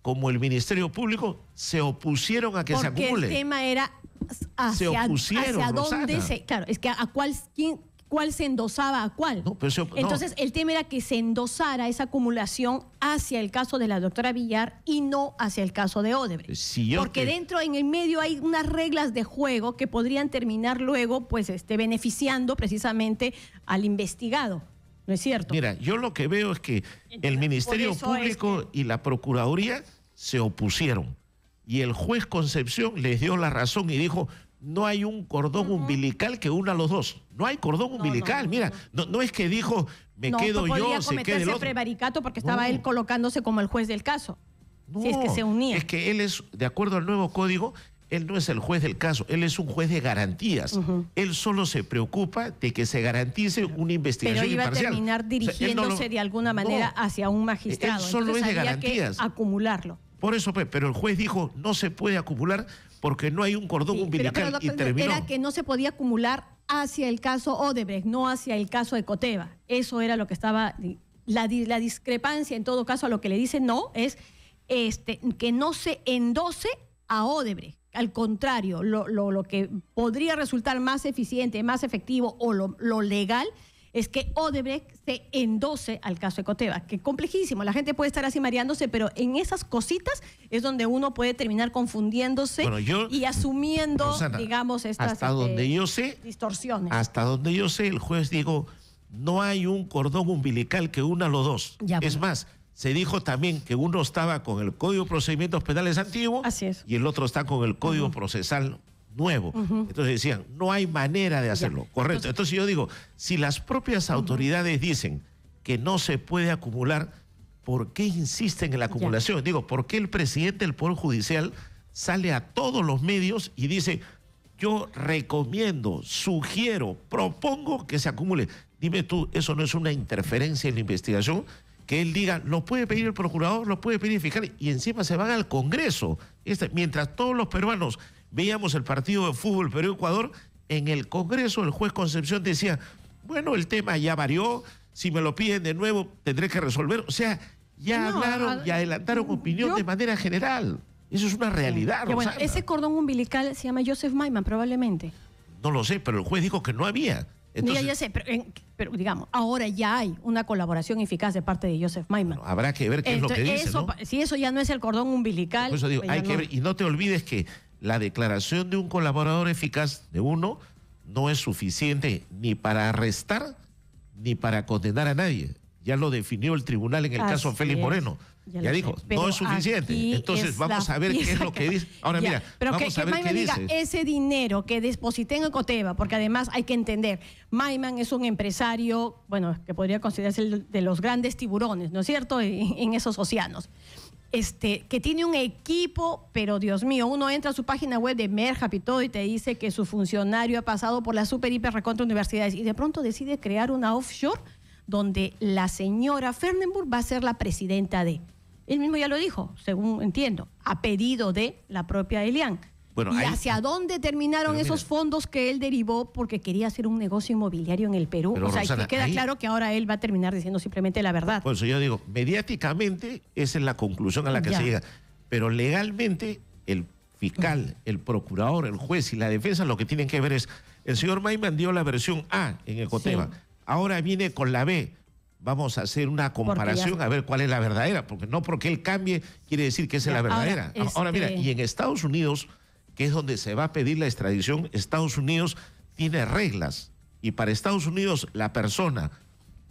como el Ministerio Público se opusieron a que se acumule. Porque el tema era hacia dónde se... Claro, es que a cuál se endosaba a cuál. No, pero Entonces, el tema era que se endosara esa acumulación hacia el caso de la doctora Villar y no hacia el caso de Odebrecht. Porque dentro, en el medio, hay unas reglas de juego que podrían terminar luego, pues, beneficiando precisamente al investigado. ¿No es cierto? Mira, yo lo que veo es que el Ministerio Público y la Procuraduría se opusieron. Y el juez Concepción les dio la razón y dijo, no hay un cordón umbilical que una a los dos. No hay cordón umbilical. Mira, no es que dijo, me quedo yo, se quede el otro. Prevaricato porque estaba él colocándose como el juez del caso. Si es que se unía. Es que él es, de acuerdo al nuevo código, él no es el juez del caso, él es un juez de garantías. Él solo se preocupa de que se garantice una investigación imparcial. Pero iba a terminar dirigiéndose de alguna manera hacia un magistrado. Él solo es de había garantías. Que acumularlo. Por eso, pero el juez dijo, no se puede acumular porque no hay un cordón umbilical y terminó. Era que no se podía acumular hacia el caso Odebrecht, no hacia el caso Ecoteva. Eso era lo que estaba... La discrepancia, en todo caso, a lo que le dice no, es que no se endose a Odebrecht. Al contrario, lo que podría resultar más eficiente, más efectivo o lo legal es que Odebrecht se endose al caso Ecoteva, que es complejísimo. La gente puede estar así mareándose, pero en esas cositas es donde uno puede terminar confundiéndose y asumiendo, Rosana, digamos, estas hasta donde yo sé, distorsiones. Hasta donde yo sé, el juez dijo, no hay un cordón umbilical que una a los dos. Es más, se dijo también que uno estaba con el Código de Procedimientos Penales antiguo y el otro está con el Código Procesal nuevo. Entonces decían, no hay manera de hacerlo. Correcto. Entonces yo digo, si las propias autoridades dicen que no se puede acumular, ¿por qué insisten en la acumulación? Digo, ¿por qué el presidente del Poder Judicial sale a todos los medios y dice, yo recomiendo, sugiero, propongo que se acumule? Dime tú, ¿eso no es una interferencia en la investigación? Que él diga, lo puede pedir el procurador, lo puede pedir el fiscal, y encima se van al Congreso. Mientras todos los peruanos veíamos el partido de fútbol Perú-Ecuador, en el Congreso el juez Concepción decía, bueno, el tema ya varió, si me lo piden de nuevo tendré que resolver. O sea, ya hablaron y adelantaron opinión de manera general. Eso es una realidad, bueno, ese cordón umbilical se llama Joseph Maiman, probablemente. No lo sé, pero el juez dijo que no había. Entonces, ya sé, pero digamos, ahora ya hay una colaboración eficaz de parte de Joseph Maiman. Bueno, habrá que ver qué es lo que dice, ¿no? Si eso ya no es el cordón umbilical... Por eso digo, hay que ver, y no te olvides que la declaración de un colaborador eficaz de uno no es suficiente ni para arrestar ni para condenar a nadie. Ya lo definió el tribunal en el caso Félix Moreno. Ya dijo, no es suficiente. Entonces vamos a ver qué es lo que dice. Ahora mira, vamos a ver qué dice. Ese dinero que deposité en Ecoteva, porque además hay que entender, Maiman es un empresario, bueno, que podría considerarse de los grandes tiburones, ¿no es cierto?, en esos océanos. Que tiene un equipo, pero Dios mío, uno entra a su página web de Merjap y todo y te dice que su funcionario ha pasado por las super, hiper, recontra universidades y de pronto decide crear una offshore donde la señora Fernenburg va a ser la presidenta de... Él mismo ya lo dijo, según entiendo, a pedido de la propia Elian. Bueno, ¿Y ahí- hacia dónde terminaron Pero esos mira. fondos que él derivó porque quería hacer un negocio inmobiliario en el Perú? Pero, O sea, Rosana, que queda ahí- claro que ahora él va a terminar diciendo simplemente la verdad. Por eso yo digo, mediáticamente esa es la conclusión a la que Ya. se llega. Pero legalmente el fiscal, el procurador, el juez y la defensa lo que tienen que ver es, el señor Mayman dio la versión A en Ecoteva, Sí. ahora viene con la B. Vamos a hacer una comparación a ver cuál es la verdadera, porque no porque él cambie quiere decir que esa es Ya, la verdadera. ahora, Ahora mira, este- y en Estados Unidos, que es donde se va a pedir la extradición, Estados Unidos tiene reglas. Y para Estados Unidos, la persona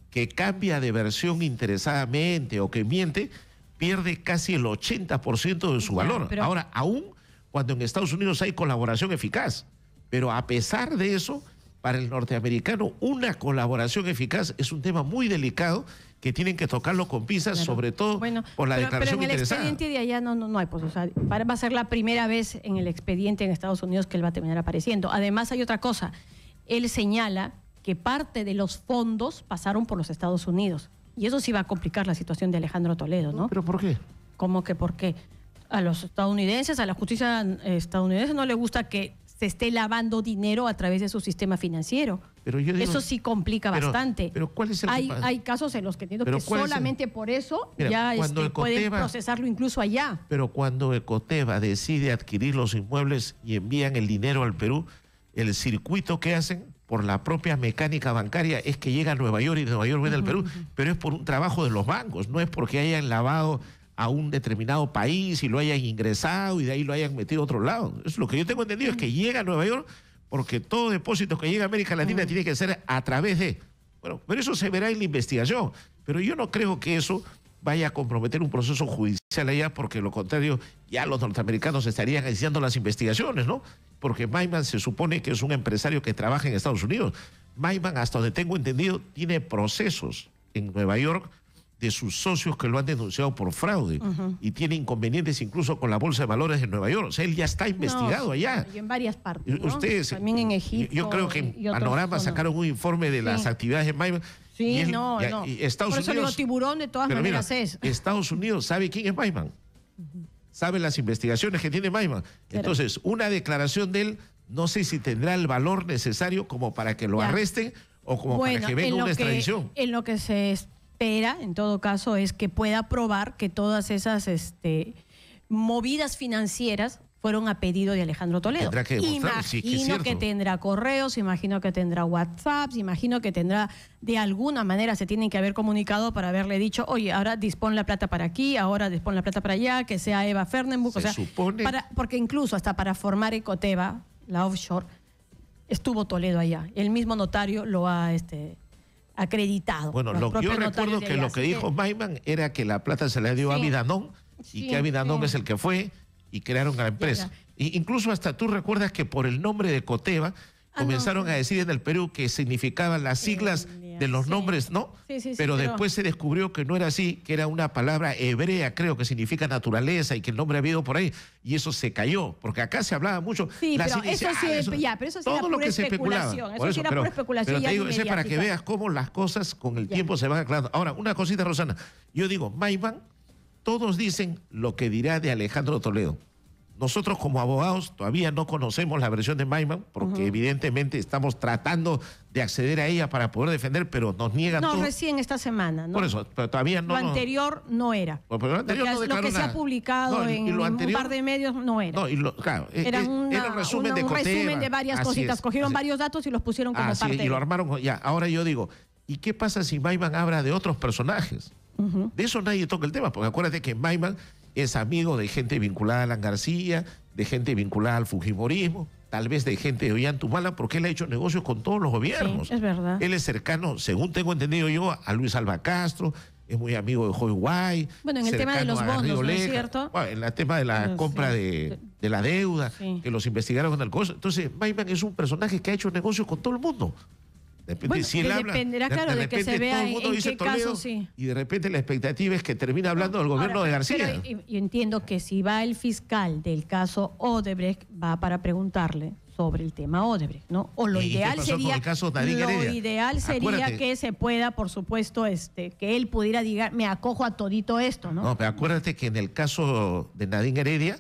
que cambia de versión interesadamente o que miente, pierde casi el 80% de su Ya, valor. pero- Ahora, aún cuando en Estados Unidos hay colaboración eficaz, pero a pesar de eso, para el norteamericano, una colaboración eficaz es un tema muy delicado que tienen que tocarlo con pinzas, Claro. sobre todo Bueno, por la pero declaración en el interesada. expediente de allá no hay, pues, o sea, va a ser la primera vez en el expediente en Estados Unidos que él va a terminar apareciendo. Además, hay otra cosa. Él señala que parte de los fondos pasaron por los Estados Unidos. Y eso sí va a complicar la situación de Alejandro Toledo, ¿no? ¿Pero por qué? ¿Cómo que por qué? A los estadounidenses, a la justicia estadounidense no le gusta que se esté lavando dinero a través de su sistema financiero. Pero yo digo- eso sí complica pero- bastante. pero ¿cuál es el hay, que pasa? hay casos en los que entiendo Pero que ¿cuál es el- solamente por eso Mira, ya cuando pueden Ecoteva- procesarlo incluso allá. Pero cuando Ecoteva decide adquirir los inmuebles y envían el dinero al Perú, el circuito que hacen por la propia mecánica bancaria es que llega a Nueva York y de Nueva York viene al Perú, pero es por un trabajo de los bancos, no es porque hayan lavado a un determinado país y lo hayan ingresado y de ahí lo hayan metido a otro lado. Es lo que yo tengo entendido, es que llega a Nueva York porque todo depósito que llega a América Latina tiene que ser a través de... Bueno, pero eso se verá en la investigación, pero yo no creo que eso vaya a comprometer un proceso judicial allá, porque lo contrario, ya los norteamericanos estarían iniciando las investigaciones, ¿no? Porque Mayman se supone que es un empresario que trabaja en Estados Unidos. Mayman, hasta donde tengo entendido, tiene procesos en Nueva York de sus socios que lo han denunciado por fraude y tiene inconvenientes incluso con la Bolsa de Valores de Nueva York. O sea, él ya está investigado No, allá. Y en varias partes, ¿no? Ustedes, También en Egipto. yo creo que y en otros Panorama zonas. sacaron un informe de las Sí. actividades de Mayman. Sí, y él- no. y Estados Por eso Unidos, digo, tiburón de todas pero mira, maneras es. Estados Unidos sabe quién es Mayman. Sabe las investigaciones que tiene Mayman. Entonces, una declaración de él, no sé si tendrá el valor necesario como para que lo Ya. arresten o como para que venga una extradición. En lo que se espera, en todo caso, es que pueda probar que todas esas movidas financieras fueron a pedido de Alejandro Toledo. Tendrá que demostrarlo, sí, que es Imagino cierto. que tendrá correos, imagino que tendrá WhatsApps, imagino que tendrá, de alguna manera se tienen que haber comunicado para haberle dicho, oye, ahora dispón la plata para aquí, ahora dispón la plata para allá, que sea Eva Fernenbuch. Se O sea, supone- porque incluso hasta para formar Ecoteva, la offshore, estuvo Toledo allá. El mismo notario lo ha acreditado. Bueno, los lo que yo propios recuerdo notarios de que allá. lo que Así dijo Mayman era que la plata se la dio a Sí. Avidanón Sí, y que Avidanón sí. es el que fue y crearon la empresa. Incluso hasta tú recuerdas que por el nombre de Ecoteva comenzaron a decir en el Perú que significaban las siglas de los sí. nombres, ¿no? Sí, sí, sí, pero pero- después se descubrió que no era así, que era una palabra hebrea, creo que significa naturaleza y que el nombre había ido por ahí. Y eso se cayó, porque acá se hablaba mucho. Sí, las pero eso sí, iniciales, pero eso sí todo era lo pura que se especulaba. especulación. Por Eso sí era pura especulación pero ya te digo, eso es para que mediática. veas cómo las cosas con el Ya. tiempo se van aclarando. Ahora, una cosita, Rosana. Yo digo, Mayman, todos dicen lo que dirá de Alejandro Toledo. Nosotros como abogados todavía no conocemos la versión de Mayman porque evidentemente estamos tratando de acceder a ella para poder defender, pero nos niegan No, todo. recién esta semana, ¿no? Por eso, pero todavía no. Lo anterior no era. Pero lo anterior no lo declaró que se ha nada. publicado No, y en lo un anterior- par de medios no era. No, y claro, Era era un resumen de un Ecoteva. resumen de varias Así cositas. es, Cogieron así es. varios datos y los pusieron como Así parte es, y de- lo armaron. Ya, ahora yo digo, ¿y qué pasa si Mayman habla de otros personajes? De eso nadie toca el tema, porque acuérdate que Mayman es amigo de gente vinculada a Alan García, de gente vinculada al fujimorismo, tal vez de gente de Ollantumala, porque él ha hecho negocios con todos los gobiernos. Sí, es verdad. Él es cercano, según tengo entendido yo, a Luis Alba Castro, es muy amigo de Joy Guay. Bueno, en el tema de cercano los a bonos, Río ¿no es Leca. cierto? Bueno, en el tema de la Sí. compra de la deuda, Sí. que los investigaron con el costo. Entonces, Mayman es un personaje que ha hecho negocios con todo el mundo. De repente, Bueno, si él habla, dependerá, claro, de que se repente vea todo el mundo en dice qué caso, Toledo, sí. y de repente la expectativa es que termine hablando del gobierno Ahora, de García. pero yo entiendo que si va el fiscal del caso Odebrecht, va para preguntarle sobre el tema Odebrecht, ¿no? O lo ¿Y qué ideal pasó con sería, el caso Nadine lo Heredia? ideal sería Acuérdate. que se pueda, por supuesto, que él pudiera decir, me acojo a todito esto, ¿no? No, pero acuérdate que en el caso de Nadine Heredia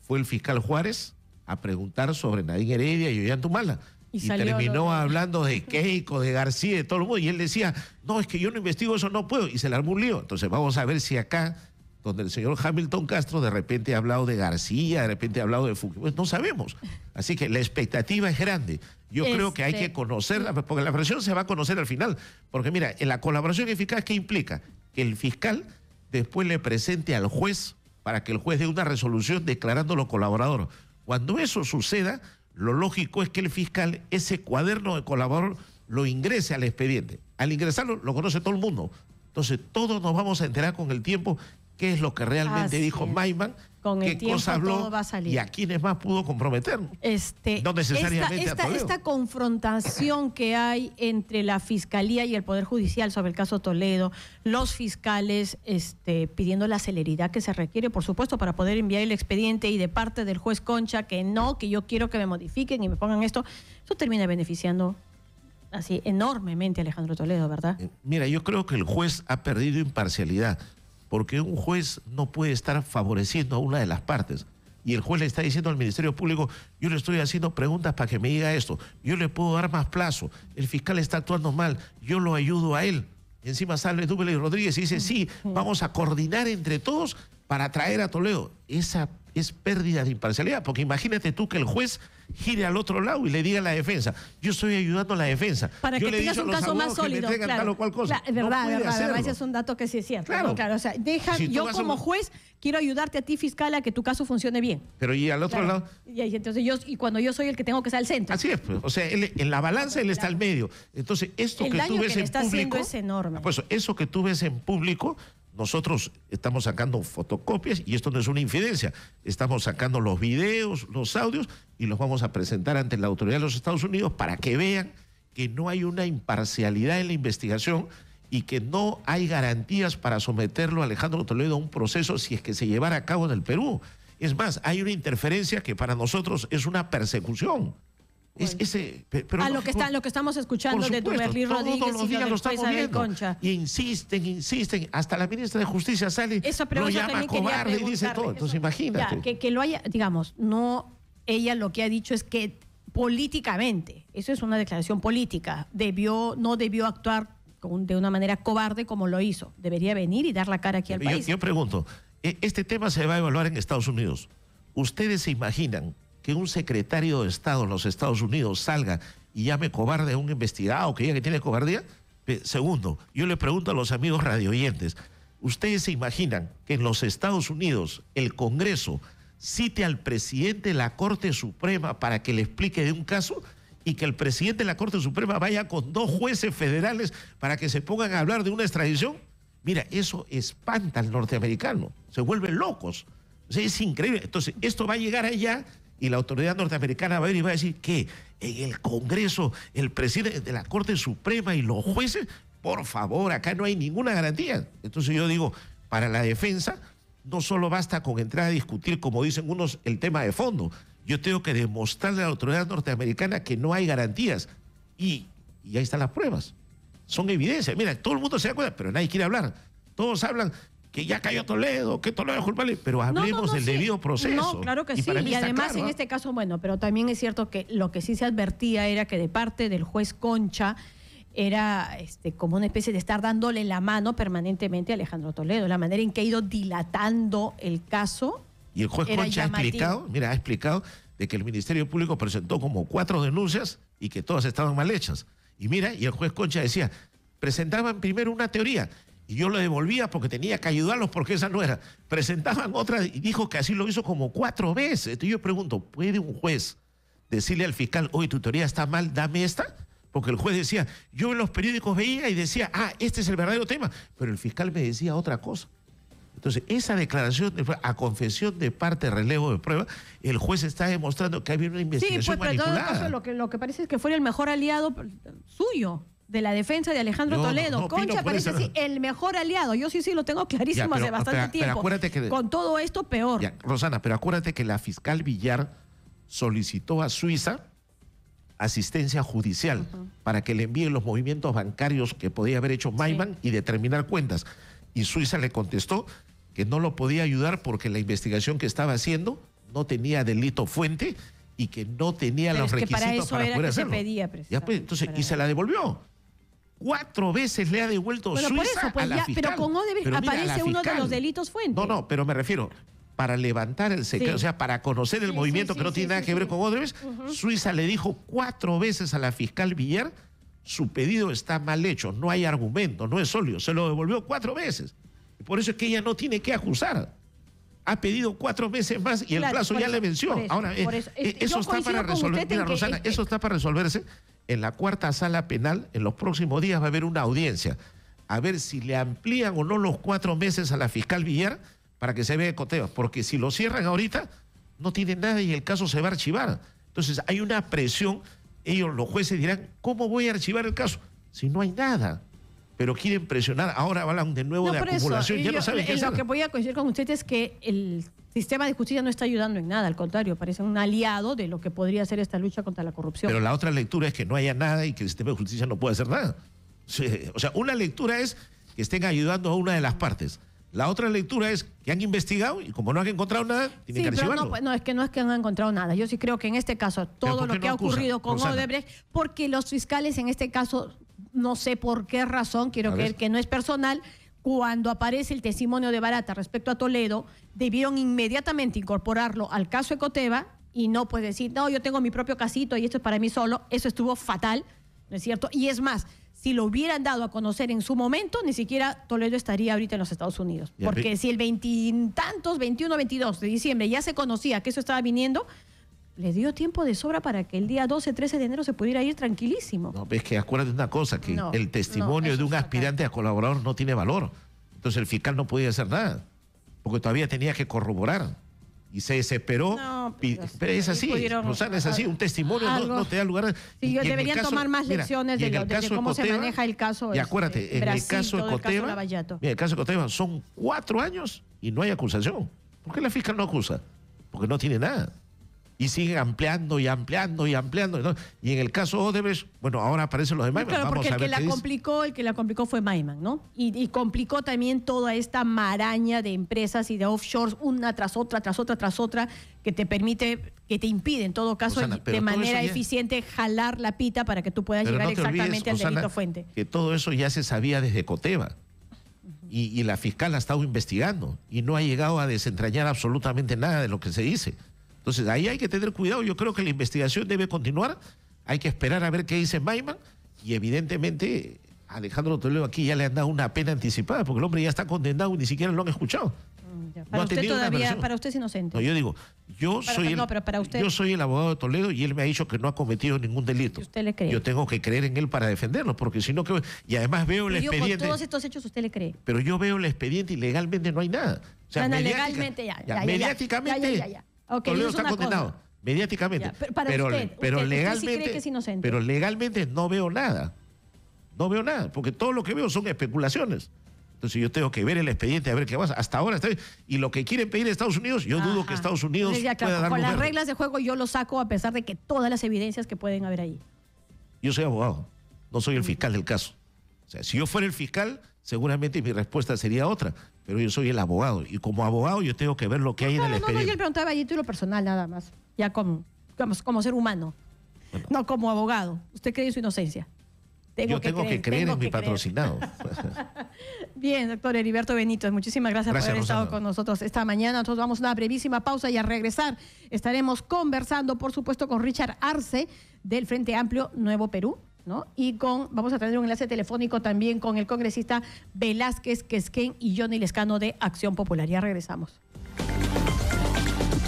fue el fiscal Juárez a preguntar sobre Nadine Heredia y Ollantumala. Y terminó hablando de Keiko, de García, de todo el mundo. Y él decía, no, es que yo no investigo eso, no puedo. Y se le armó un lío. Entonces vamos a ver si acá, donde el señor Hamilton Castro de repente ha hablado de García, de repente ha hablado de Fujimori, pues no sabemos. Así que la expectativa es grande. Yo creo que hay que conocerla, porque la versión se va a conocer al final. Porque mira, en la colaboración eficaz, ¿qué implica? Que el fiscal después le presente al juez para que el juez dé una resolución declarándolo colaborador. Cuando eso suceda, lo lógico es que el fiscal ese cuaderno de colaborador lo ingrese al expediente. Al ingresarlo, lo conoce todo el mundo. Entonces, todos nos vamos a enterar con el tiempo qué es lo que realmente dijo Maiman, qué cosa habló y a quiénes más pudo comprometer. No necesariamente a Toledo. Esta confrontación que hay entre la Fiscalía y el Poder Judicial sobre el caso Toledo, los fiscales pidiendo la celeridad que se requiere, por supuesto, para poder enviar el expediente, y de parte del juez Concha que no, que yo quiero que me modifiquen y me pongan esto, eso termina beneficiando así enormemente a Alejandro Toledo, ¿verdad? Mira, yo creo que el juez ha perdido imparcialidad, porque un juez no puede estar favoreciendo a una de las partes. Y el juez le está diciendo al Ministerio Público, yo le estoy haciendo preguntas para que me diga esto, yo le puedo dar más plazo, el fiscal está actuando mal, yo lo ayudo a él. Y encima sale Dúbel y Rodríguez y dice, sí, vamos a coordinar entre todos para traer a Toledo. Esa es pérdida de imparcialidad, porque imagínate tú que el juez gire al otro lado y le diga a la defensa, yo estoy ayudando a la defensa. Para yo que tengas un caso más sólido. Claro, tal o cual cosa. Verdad, ese es un dato que sí es cierto. Claro. O sea, yo como juez quiero ayudarte a ti, fiscal, a que tu caso funcione bien. Pero y al otro lado. Entonces cuando yo soy el que tengo que estar al centro. Así es, pues. O sea, en la balanza él está al medio. Entonces, esto que tú ves en público es enorme. Pues eso que tú ves en público, nosotros estamos sacando fotocopias y esto no es una infidencia. Estamos sacando los videos, los audios y los vamos a presentar ante la autoridad de los Estados Unidos para que vean que no hay una imparcialidad en la investigación y que no hay garantías para someterlo a Alejandro Toledo a un proceso si es que se llevara a cabo en el Perú. Es más, hay una interferencia que para nosotros es una persecución. Bueno, pero lo que estamos escuchando de Duberly Rodríguez todos los días lo estamos viendo. Concha. Y insisten, hasta la ministra de Justicia sale, lo llama cobarde y dice todo. Entonces imagínate. Ya, que lo haya, digamos, no, ella lo que ha dicho es que políticamente, eso es una declaración política, no debió actuar de una manera cobarde como lo hizo. Debería venir y dar la cara aquí al país. Yo pregunto, este tema se va a evaluar en Estados Unidos. ¿Ustedes se imaginan que un secretario de Estado en los Estados Unidos salga y llame cobarde a un investigado que diga que tiene cobardía? Segundo, yo le pregunto a los amigos radioyentes, ¿ustedes se imaginan que en los Estados Unidos el Congreso cite al presidente de la Corte Suprema para que le explique de un caso y que el presidente de la Corte Suprema vaya con 2 jueces federales para que se pongan a hablar de una extradición? Mira, eso espanta al norteamericano, se vuelven locos. O sea, es increíble. Entonces, esto va a llegar allá y la autoridad norteamericana va a ver y va a decir que en el Congreso, el presidente de la Corte Suprema y los jueces, por favor, acá no hay ninguna garantía. Entonces yo digo, para la defensa no solo basta con entrar a discutir, como dicen unos, el tema de fondo. Yo tengo que demostrarle a la autoridad norteamericana que no hay garantías. Y ahí están las pruebas. Son evidencias. Mira, todo el mundo se da cuenta, pero nadie quiere hablar. Todos hablan que ya cayó Toledo, que Toledo es culpable, pero hablemos del debido proceso. No, claro que sí. Y además claro, en este caso, bueno, pero también es cierto que lo que sí se advertía era que de parte del juez Concha era como una especie de estar dándole la mano permanentemente a Alejandro Toledo, la manera en que ha ido dilatando el caso. Y el juez Concha ha explicado de que el Ministerio Público presentó como 4 denuncias y que todas estaban mal hechas. Y mira, y el juez Concha decía, presentaban primero una teoría y yo lo devolvía porque tenía que ayudarlos porque esa no era. Presentaban otra y dijo que así lo hizo como 4 veces. Entonces yo pregunto, ¿puede un juez decirle al fiscal, oye, tu teoría está mal, dame esta? Porque el juez decía, yo en los periódicos veía y decía, este es el verdadero tema, pero el fiscal me decía otra cosa. Entonces, esa declaración a confesión de parte, relevo de prueba, el juez está demostrando que había una investigación manipulada. Sí, pues, pero en todo caso, lo que parece es que fue el mejor aliado suyo de la de Alejandro Toledo. Concha parece así, el mejor aliado. Yo sí lo tengo clarísimo hace bastante tiempo. Pero acuérdate que, con todo esto, peor. Ya, Rosana, pero acuérdate que la fiscal Villar solicitó a Suiza asistencia judicial para que le envíen los movimientos bancarios que podía haber hecho Maiman y determinar cuentas. Y Suiza le contestó que no lo podía ayudar porque la investigación que estaba haciendo no tenía delito fuente y que no tenía Pero los es que requisitos para eso para era poder que se hacerlo. pedía, Ya, pues, precisamente, entonces, para y se la devolvió. 4 veces le ha devuelto Bueno, por Suiza eso, pues a la ya, fiscal. pero con Odebrecht Pero mira, aparece la uno de fiscal- los delitos fuente. No, pero me refiero, para levantar el secreto, Sí. o sea, para conocer el Sí, movimiento sí, que no sí, tiene sí, nada sí, que ver sí. con Odebrecht, Suiza le dijo 4 veces a la fiscal Villar, su pedido está mal hecho, no hay argumento, no es sólido, se lo devolvió 4 veces. Y por eso es que ella no tiene que acusar. Ha pedido 4 meses más y el Claro, plazo por ya eso, le venció. por eso, Ahora, por eso. eso Yo está coincido para con resolver. usted en Mira, que Rosana, eso está para resolverse. En la 4ª sala penal, en los próximos días va a haber una audiencia. A ver si le amplían o no los 4 meses a la fiscal Villar para que se vea coteo. Porque si lo cierran ahorita, no tienen nada y el caso se va a archivar. Entonces hay una presión. Ellos, los jueces, dirán, ¿cómo voy a archivar el caso? Si no hay nada. Pero quieren presionar. Ahora hablan de nuevo de por eso, acumulación. Ya no saben qué hacer. Lo que voy a coincidir con usted es que el sistema de justicia no está ayudando en nada, al contrario, parece un aliado de lo que podría ser esta lucha contra la corrupción. Pero la otra lectura es que no haya nada y que el sistema de justicia no puede hacer nada. Sí, o sea, una lectura es que estén ayudando a una de las partes. La otra lectura es que han investigado y como no han encontrado nada, tienen Sí, que pero archivarlo. no es que no han encontrado nada. Yo sí creo que en este caso todo ¿por qué lo que no ha acusan, ocurrido con Rosana? Odebrecht, porque los fiscales en este caso, no sé por qué razón, quiero A creer ver. que no es personal, cuando aparece el testimonio de Barata respecto a Toledo, debieron inmediatamente incorporarlo al caso Ecoteva y no pues decir, no, yo tengo mi propio casito y esto es para mí solo. Eso estuvo fatal, ¿no es cierto? Y es más, si lo hubieran dado a conocer en su momento, ni siquiera Toledo estaría ahorita en los Estados Unidos. Ya, Porque si el 21, 22 de diciembre ya se conocía que eso estaba viniendo, le dio tiempo de sobra para que el día 12, 13 de enero se pudiera ir tranquilísimo. No, es que acuérdate de una cosa, que No, el testimonio no, de un eso es aspirante a colaborador no tiene valor. Entonces el fiscal no podía hacer nada, porque todavía tenía que corroborar. Y se desesperó. No, Pero es ahí así, pudieron- Rosana, es así. Un testimonio no te da lugar. Sí, Y en el deberían caso- tomar más mira, lecciones y de, en el de caso cómo se Ecoteva, maneja el caso. Y acuérdate, en Brasil, el caso todo el caso Ecoteva, Lavallato. mira, el caso Ecoteva son 4 años y no hay acusación. ¿Por qué la fiscal no acusa? Porque no tiene nada. Y siguen ampliando y ampliando y ampliando, ¿no? Y en el caso Odebrecht, bueno, ahora aparecen los demás. Claro, Vamos porque a el que ver la qué dice. complicó fue Maiman, ¿no? Y complicó también toda esta maraña de empresas y de offshores, una tras otra, que te permite, que te impide en todo caso Rosana, pero de todo manera eso ya- eficiente jalar la pita para que tú puedas Pero llegar no te olvides, exactamente al Rosana, delito fuente. que todo eso ya se sabía desde Coteva. Y la fiscal ha estado investigando y no ha llegado a desentrañar absolutamente nada de lo que se dice. Entonces, ahí hay que tener cuidado. Yo creo que la investigación debe continuar. Hay que esperar a ver qué dice Maiman. Y evidentemente, a Alejandro Toledo aquí ya le han dado una pena anticipada, porque el hombre ya está condenado y ni siquiera lo han escuchado. Ya. no Para ha usted tenido una todavía, versión. para usted es inocente. No, yo digo, pero yo soy el abogado de Toledo y él me ha dicho que no ha cometido ningún delito. ¿Y usted le cree? Yo tengo que creer en él para defenderlo, porque si no, y además veo el Pero digo, con expediente. todos estos hechos usted le cree. Pero yo veo el expediente y legalmente no hay nada. O sea, No, mediática- legalmente ya. mediáticamente, Ya. Ok, Toledo eso es está una condenado. cosa. Mediáticamente. Ya, pero para usted sí legalmente, cree que es inocente. pero legalmente no veo nada. No veo nada, porque todo lo que veo son especulaciones. Entonces yo tengo que ver el expediente a ver qué pasa. Hasta ahora está bien. Y lo que quieren pedir Estados Unidos, yo dudo que Ajá. Estados Unidos Entonces, ya, claro, pueda dar con luz las verde. reglas de juego yo lo saco a pesar de que todas las evidencias que pueden haber ahí. Yo soy abogado, no soy el fiscal del caso. O sea, si yo fuera el fiscal, seguramente mi respuesta sería otra. Pero yo soy el abogado. Y como abogado yo tengo que ver lo que hay en el No, yo expediente. le preguntaba a título personal nada más, ya como ser humano, no como abogado. ¿Usted cree en su inocencia? Yo tengo que creer en mi patrocinado. Bien, doctor Heriberto Benítez, muchísimas gracias por Gracias, haber estado Rosana. con nosotros esta mañana. Nosotros vamos a una brevísima pausa y al regresar estaremos conversando, por supuesto, con Richard Arce del Frente Amplio Nuevo Perú, ¿no? Y vamos a tener un enlace telefónico también con el congresista Velázquez Quesquén y Johnny Lescano de Acción Popular. Ya regresamos.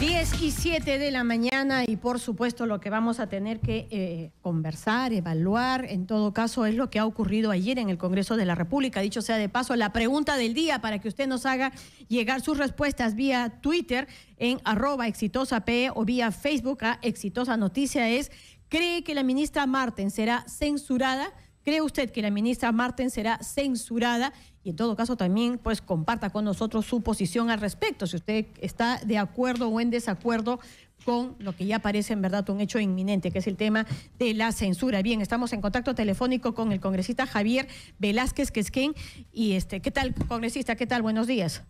10:07 de la mañana y por supuesto lo que vamos a tener que conversar, evaluar, en todo caso es lo que ha ocurrido ayer en el Congreso de la República. Dicho sea de paso, la pregunta del día para que usted nos haga llegar sus respuestas vía Twitter en @exitosape o vía Facebook a Exitosa Noticia es: ¿cree que la ministra Martens será censurada? ¿Cree usted que la ministra Martens será censurada? Y en todo caso también pues comparta con nosotros su posición al respecto, si usted está de acuerdo o en desacuerdo con lo que ya parece en verdad un hecho inminente, que es el tema de la censura. Bien, estamos en contacto telefónico con el congresista Javier Velázquez Quesquén. Y ¿qué tal, congresista? ¿Qué tal? Buenos días.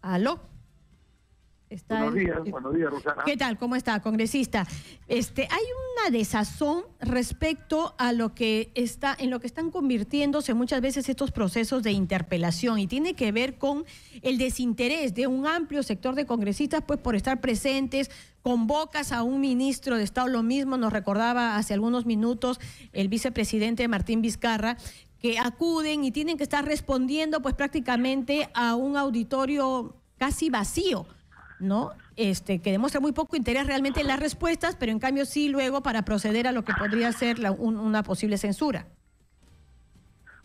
¿Aló? Está buenos días, Rosana. ¿Qué tal? ¿Cómo está, congresista? Hay una desazón respecto a lo que en lo que están convirtiéndose muchas veces estos procesos de interpelación, y tiene que ver con el desinterés de un amplio sector de congresistas pues por estar presentes. Convocas a un ministro de Estado, lo mismo nos recordaba hace algunos minutos el vicepresidente Martín Vizcarra, que acuden y tienen que estar respondiendo pues prácticamente a un auditorio casi vacío, ¿no? Que demuestra muy poco interés realmente en las respuestas, pero en cambio sí luego para proceder a lo que podría ser una posible censura.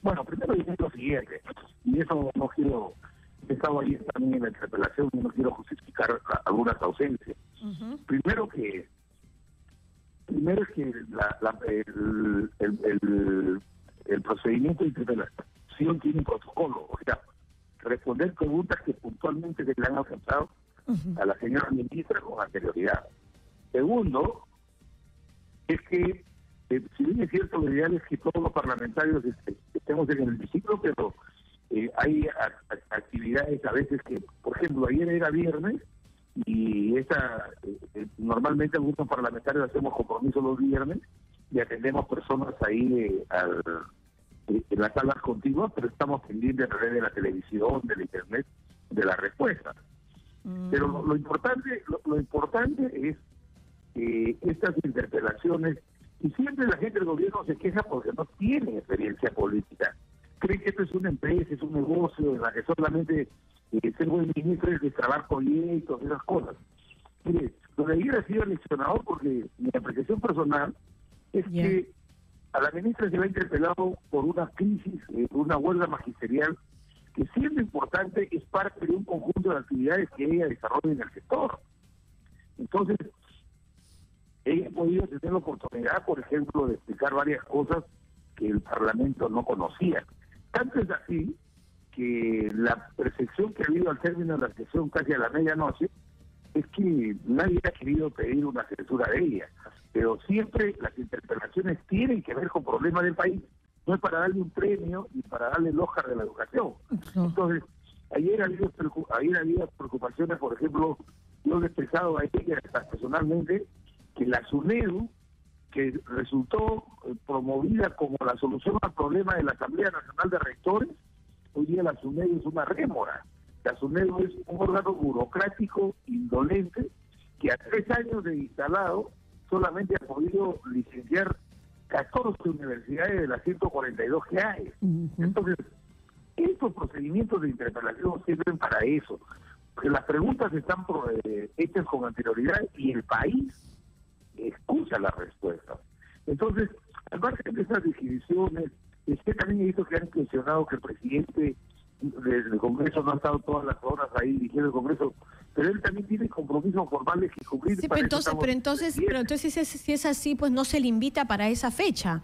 Bueno, primero decir lo siguiente, y eso no quiero, he estado ahí también en la interpelación y no quiero justificar algunas ausencias. Primero es que el procedimiento de interpelación tiene un protocolo, o sea, responder preguntas que puntualmente se le han alcanzado a la señora ministra con anterioridad. Segundo, es que si bien es cierto, lo ideal es que todos los parlamentarios estemos en el hemiciclo, pero hay actividades a veces que, por ejemplo, ayer era viernes y normalmente algunos parlamentarios hacemos compromisos los viernes y atendemos personas ahí en las salas contiguas, pero estamos pendientes a través de la televisión, de la internet, de la respuesta. Pero lo importante es estas interpelaciones, y siempre la gente del gobierno se queja porque no tiene experiencia política. Creen que esto es una empresa, es un negocio en la que solamente ser buen ministro es destrabar proyectos, esas cosas. Mire, lo de ayer ha sido leccionador porque mi apreciación personal es que a la ministra se le ha interpelado por una crisis, una huelga magisterial, que siendo importante es parte de un conjunto de actividades que ella desarrolla en el sector. Entonces, ella ha podido tener la oportunidad, por ejemplo, de explicar varias cosas que el Parlamento no conocía. Tanto es así que la percepción que ha habido al término de la sesión casi a la medianoche es que nadie ha querido pedir una censura de ella, pero siempre las interpelaciones tienen que ver con problemas del país, no es para darle un premio ni para darle el Oscar de la educación. Entonces, ayer había preocupaciones, por ejemplo, yo he expresado a ella personalmente que la SUNEDU, que resultó promovida como la solución al problema de la Asamblea Nacional de Rectores, hoy día la SUNEDU es una rémora. La SUNEDU es un órgano burocrático indolente que a 3 años de instalado solamente ha podido licenciar 14 universidades de las 142 que hay. Entonces, estos procedimientos de interpelación sirven para eso, porque las preguntas están hechas con anterioridad y el país escucha las respuestas. Entonces, al margen de esas definiciones, también he visto que han cuestionado que el presidente del Congreso no ha estado todas las horas ahí dirigiendo el Congreso, pero él también tiene compromisos formales que cumplir. Sí, pero entonces si es así, pues no se le invita para esa fecha.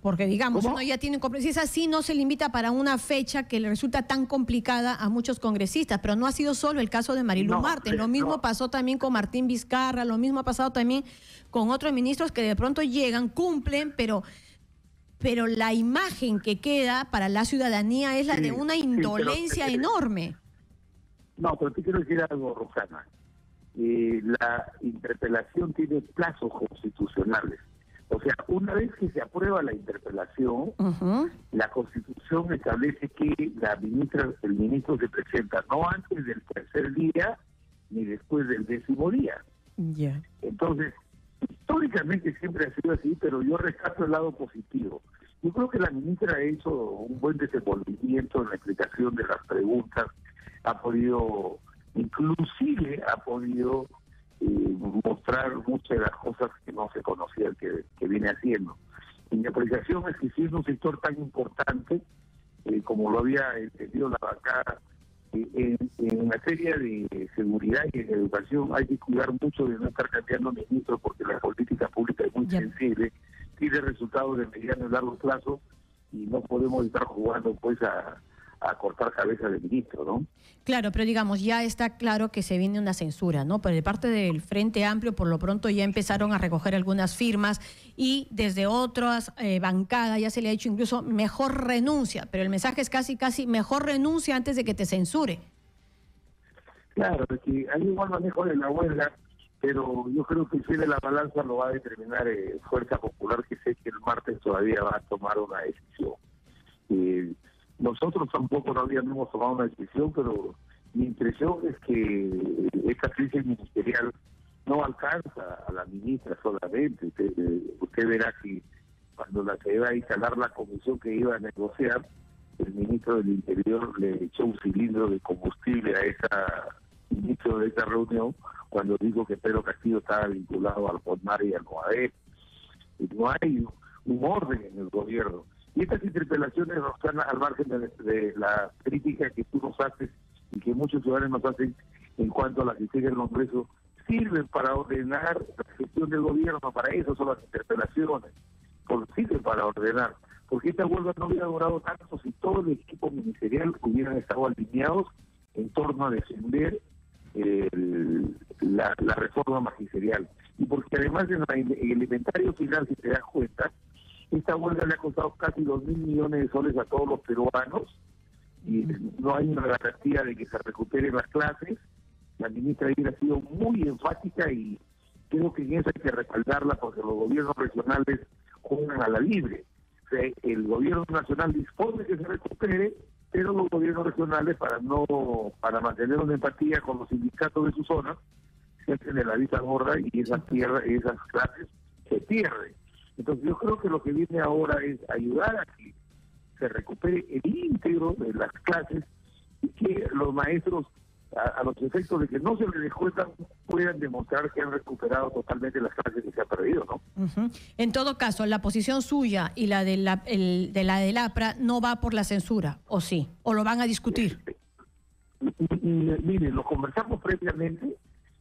Porque digamos, uno ya tiene compromiso. Si es así, no se le invita para una fecha que le resulta tan complicada a muchos congresistas. Pero no ha sido solo el caso de Marilu Marten. Lo mismo pasó también con Martín Vizcarra, lo mismo ha pasado también con otros ministros que de pronto llegan, cumplen, pero la imagen que queda para la ciudadanía es la de una indolencia enorme. No, pero te quiero decir algo, Rosana. La interpelación tiene plazos constitucionales. O sea, una vez que se aprueba la interpelación, la Constitución establece que el ministro se presenta no antes del 3er día ni después del 10º día. Entonces, históricamente siempre ha sido así, pero yo rescato el lado positivo. Yo creo que la ministra ha hecho un buen desenvolvimiento en la explicación de las preguntas, inclusive ha podido mostrar muchas de las cosas que no se conocían que viene haciendo. Y mi apreciación es que si es un sector tan importante, como lo había entendido la bancada, en materia de seguridad y de educación hay que cuidar mucho de no estar cambiando ministros porque la política pública es muy sensible, tiene resultados de mediano y largo plazo y no podemos estar jugando pues a cortar cabeza de ministro, ¿no? Claro, pero digamos, ya está claro que se viene una censura, ¿no? Pero de parte del Frente Amplio, por lo pronto ya empezaron a recoger algunas firmas y desde otras bancadas ya se le ha dicho incluso mejor renuncia, pero el mensaje es casi mejor renuncia antes de que te censure. Claro, es que hay igual manejo de la huelga, pero yo creo que el fin de la balanza lo va a determinar Fuerza Popular, que sé que el martes todavía va a tomar una decisión. Nosotros tampoco no hemos tomado una decisión, pero mi impresión es que esta crisis ministerial no alcanza a la ministra solamente. Usted verá que cuando se iba a instalar la comisión que iba a negociar, el ministro del Interior le echó un cilindro de combustible a esa ministro de esa reunión cuando dijo que Pedro Castillo estaba vinculado al FONMAR y al MOADEP. No hay un orden en el gobierno. Y estas interpelaciones, Roxana, al margen de la crítica que tú nos haces y que muchos ciudadanos nos hacen en cuanto a la que sigue el Congreso, sirven para ordenar la gestión del gobierno. Para eso son las interpelaciones, sirven para ordenar. Porque esta huelga no hubiera durado tanto si todo el equipo ministerial hubieran estado alineados en torno a defender la reforma magisterial. Y porque además en el inventario final, si te das cuenta, esta huelga le ha costado casi 2.000 millones de soles a todos los peruanos y no hay una garantía de que se recuperen las clases. La ministra hubiera sido muy enfática y creo que en eso hay que respaldarla porque los gobiernos regionales juegan a la libre. O sea, el gobierno nacional dispone que se recupere, pero los gobiernos regionales, para mantener una empatía con los sindicatos de su zona, se hacen de la vista gorda y esas clases se pierden. Entonces yo creo que lo que viene ahora es ayudar a que se recupere el íntegro de las clases y que los maestros, a los efectos de que no se les descuentan, puedan demostrar que han recuperado totalmente las clases que se han perdido, ¿no? En todo caso, la posición suya y la del APRA no va por la censura, ¿o sí? ¿O lo van a discutir? Mire, lo conversamos previamente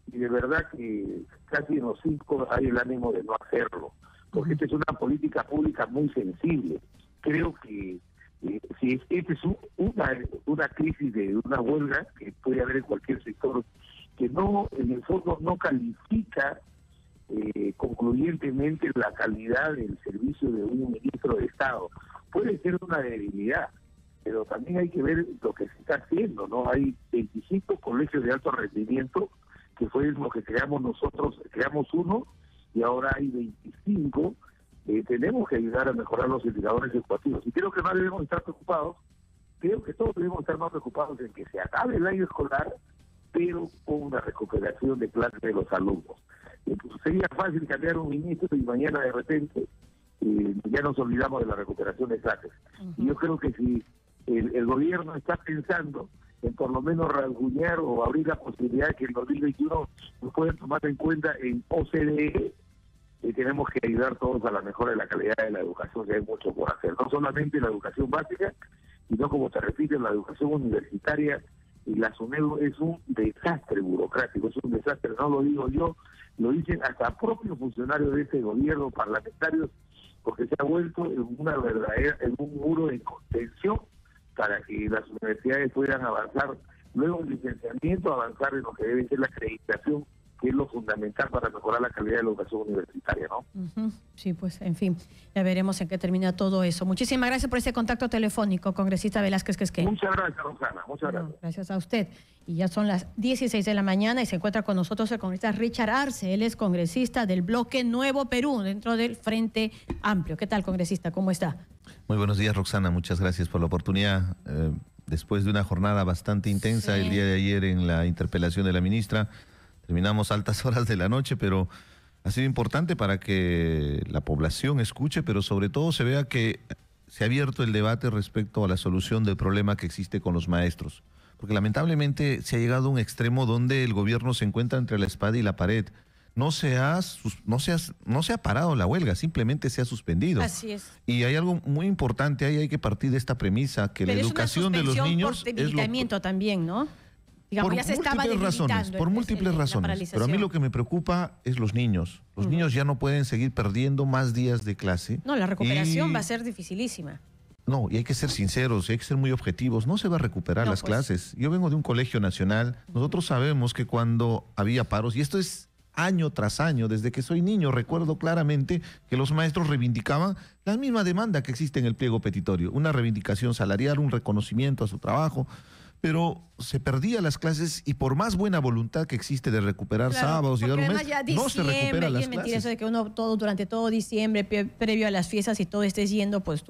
y de verdad que casi en los 5 hay el ánimo de no hacerlo, porque esta es una política pública muy sensible. Creo que si esta es una crisis de una huelga que puede haber en cualquier sector, que no, en el fondo no califica concluyentemente la calidad del servicio de un ministro de Estado. Puede ser una debilidad, pero también hay que ver lo que se está haciendo, ¿no? Hay 25 colegios de alto rendimiento, que fue lo que creamos nosotros, creamos uno, y ahora hay 25. Tenemos que ayudar a mejorar los indicadores educativos. Y creo que no debemos estar preocupados, creo que todos debemos estar más preocupados en que se acabe el año escolar, pero con una recuperación de clases de los alumnos. Sería fácil cambiar un ministro y mañana de repente ya nos olvidamos de la recuperación de clases. Y yo creo que si el gobierno está pensando en por lo menos rasguñar o abrir la posibilidad de que en 2021 nos puedan tomar en cuenta en OCDE, tenemos que ayudar todos a la mejora de la calidad de la educación, que hay mucho por hacer. No solamente la educación básica, sino como se repite, la educación universitaria. Y la SUNEDU es un desastre burocrático, es un desastre, no lo digo yo, lo dicen hasta propios funcionarios de este gobierno, parlamentarios, porque se ha vuelto en un muro de contención para que las universidades puedan avanzar, luego el licenciamiento, avanzar en lo que debe ser la acreditación, que es lo fundamental para mejorar la calidad de la educación universitaria, ¿no? Sí, pues, en fin, ya veremos en qué termina todo eso. Muchísimas gracias por ese contacto telefónico, congresista Velázquez Quezquén. Muchas gracias, Roxana, muchas gracias. Gracias a usted. Y ya son las 16 de la mañana y se encuentra con nosotros el congresista Richard Arce. Él es congresista del bloque Nuevo Perú, dentro del Frente Amplio. ¿Qué tal, congresista? ¿Cómo está? Muy buenos días, Roxana. Muchas gracias por la oportunidad. Después de una jornada bastante intensa el día de ayer en la interpelación de la ministra, terminamos a altas horas de la noche, pero ha sido importante para que la población escuche, pero sobre todo se vea que se ha abierto el debate respecto a la solución del problema que existe con los maestros. Porque lamentablemente se ha llegado a un extremo donde el gobierno se encuentra entre la espada y la pared. No se ha parado la huelga, simplemente se ha suspendido. Así es. Y hay algo muy importante, ahí hay que partir de esta premisa, que la educación de los niños... Por debilitamiento también, ¿no? Digamos, ya se estaba por múltiples razones. Pero a mí lo que me preocupa es los niños. Los niños ya no pueden seguir perdiendo más días de clase. No, la recuperación va a ser dificilísima. No, y hay que ser sinceros, hay que ser muy objetivos. No se va a recuperar las clases. Yo vengo de un colegio nacional. Nosotros sabemos que cuando había paros, y esto es año tras año, desde que soy niño, recuerdo claramente que los maestros reivindicaban la misma demanda que existe en el pliego petitorio. Una reivindicación salarial, un reconocimiento a su trabajo. pero se perdía las clases y por más buena voluntad que existe de recuperar sábados, llegar un mes, no se recupera las clases. Es mentira eso de que uno durante todo diciembre, previo a las fiestas y todo estés yendo, pues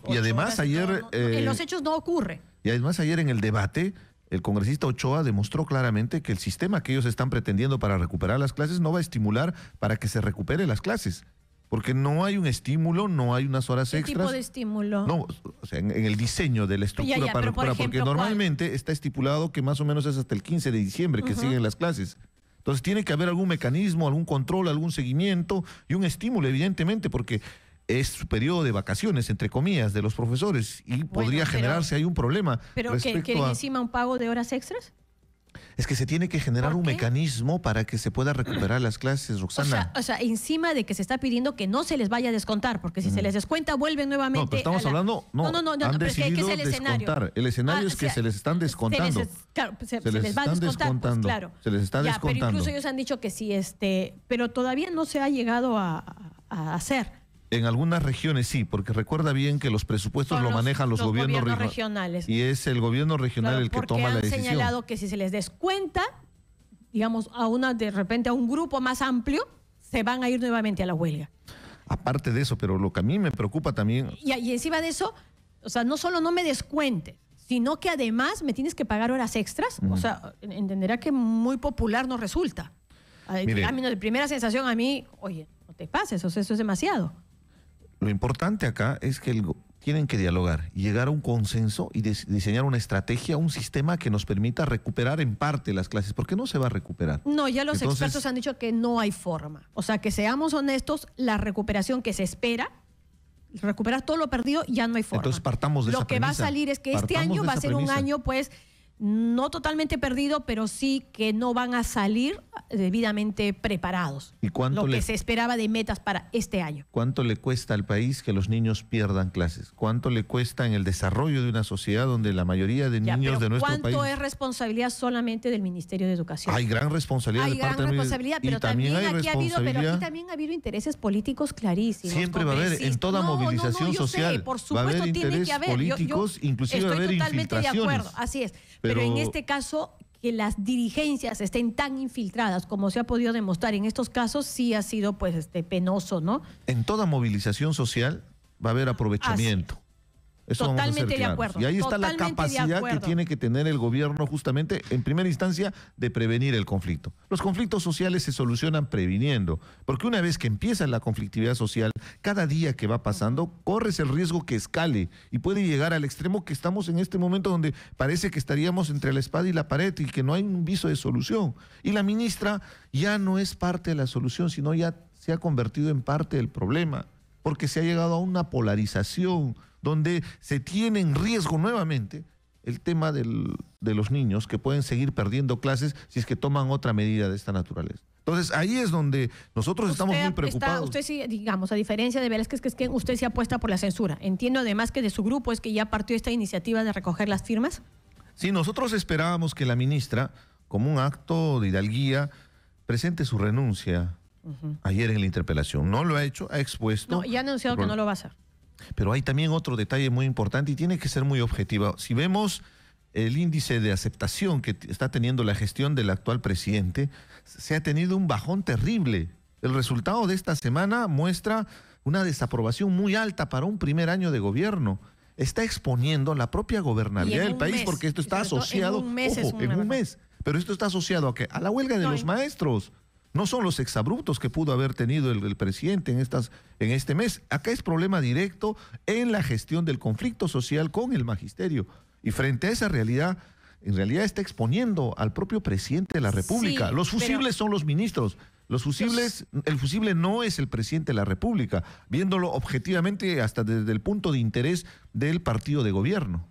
y además ayer... en los hechos no ocurre. Y además ayer en el debate, el congresista Ochoa demostró claramente que el sistema que ellos están pretendiendo para recuperar las clases no va a estimular para que se recupere las clases. Porque no hay un estímulo, no hay unas horas extras. ¿Qué tipo de estímulo? No, o sea, en el diseño de la estructura para recuperar, porque normalmente está estipulado que más o menos es hasta el 15 de diciembre que siguen las clases. Entonces tiene que haber algún mecanismo, algún control, algún seguimiento y un estímulo, evidentemente, porque es su periodo de vacaciones, entre comillas, de los profesores y podría generarse ahí un problema. ¿Pero que encima un pago de horas extras? Es que se tiene que generar un mecanismo para que se pueda recuperar las clases, Roxana. O sea, encima de que se está pidiendo que no se les vaya a descontar, porque si se les descuenta, vuelven nuevamente. No, pero estamos hablando. No, han decidido descontar. El escenario es que se les están descontando. Se les va a descontar, pues, claro. Se les está descontando. Pero incluso ellos han dicho que sí, pero todavía no se ha llegado a hacer. En algunas regiones sí, porque recuerda bien que los presupuestos lo manejan los gobiernos regionales. Y es el gobierno regional el que toma la decisión. Porque han señalado que si se les descuenta, digamos, de repente a un grupo más amplio, se van a ir nuevamente a la huelga. Aparte de eso, pero lo que a mí me preocupa también... Y encima de eso, o sea, no solo no me descuentes, sino que además me tienes que pagar horas extras. O sea, entenderá que muy popular no resulta. Mire, a mí, de primera sensación, a mí, oye, no te pases, o sea, eso es demasiado. Lo importante acá es que tienen que dialogar y llegar a un consenso y diseñar una estrategia, un sistema que nos permita recuperar en parte las clases, porque no se va a recuperar. No, ya los expertos han dicho que no hay forma. O sea, que seamos honestos, la recuperación que se espera, recuperar todo lo perdido, ya no hay forma. Entonces partamos de esa premisa. Lo que va a salir es que este año va a ser un año, pues, no totalmente perdido, pero sí que no van a salir debidamente preparados. ¿Y cuánto lo que se esperaba de metas para este año? ¿Cuánto le cuesta al país que los niños pierdan clases? ¿Cuánto le cuesta en el desarrollo de una sociedad donde la mayoría de niños de nuestro país... ¿Cuánto es responsabilidad solamente del Ministerio de Educación? Hay gran responsabilidad de parte del responsabilidad, pero también aquí ha habido intereses políticos clarísimos. Siempre va a haber, en toda movilización social, por supuesto, va a haber intereses políticos, inclusive va a haber infiltraciones. Estoy totalmente de acuerdo, así es. Pero en este caso, que las dirigencias estén tan infiltradas como se ha podido demostrar en estos casos, sí ha sido pues penoso, ¿no? En toda movilización social va a haber aprovechamiento. Eso totalmente de acuerdo. Y ahí está la capacidad que tiene que tener el gobierno justamente, en primera instancia, de prevenir el conflicto. Los conflictos sociales se solucionan previniendo, porque una vez que empieza la conflictividad social, cada día que va pasando, corres el riesgo que escale y puede llegar al extremo que estamos en este momento donde parece que estaríamos entre la espada y la pared y que no hay un viso de solución. Y la ministra ya no es parte de la solución, sino ya se ha convertido en parte del problema, porque se ha llegado a una polarización donde se tiene en riesgo nuevamente el tema de los niños que pueden seguir perdiendo clases si es que toman otra medida de esta naturaleza. Entonces, ahí es donde nosotros estamos muy preocupados. Usted sí, digamos, a diferencia de Velázquez, que es que usted sí apuesta por la censura. Entiendo además que de su grupo es que ya partió esta iniciativa de recoger las firmas. Sí, nosotros esperábamos que la ministra, como un acto de hidalguía, presente su renuncia ayer en la interpelación. No lo ha hecho, ha expuesto. No, ya ha anunciado que no lo va a hacer. Pero hay también otro detalle muy importante y tiene que ser muy objetiva. Si vemos el índice de aceptación que está teniendo la gestión del actual presidente, se ha tenido un bajón terrible. El resultado de esta semana muestra una desaprobación muy alta para un primer año de gobierno. Está exponiendo la propia gobernabilidad del país porque esto está asociado, en un mes, pero esto está asociado a ¿qué? A la huelga de los maestros. No son los exabruptos que pudo haber tenido el presidente en este mes. Acá es problema directo en la gestión del conflicto social con el magisterio. Y frente a esa realidad, en realidad está exponiendo al propio presidente de la República. Sí, los fusibles son los ministros. El fusible no es el presidente de la República, viéndolo objetivamente hasta desde el punto de interés del partido de gobierno.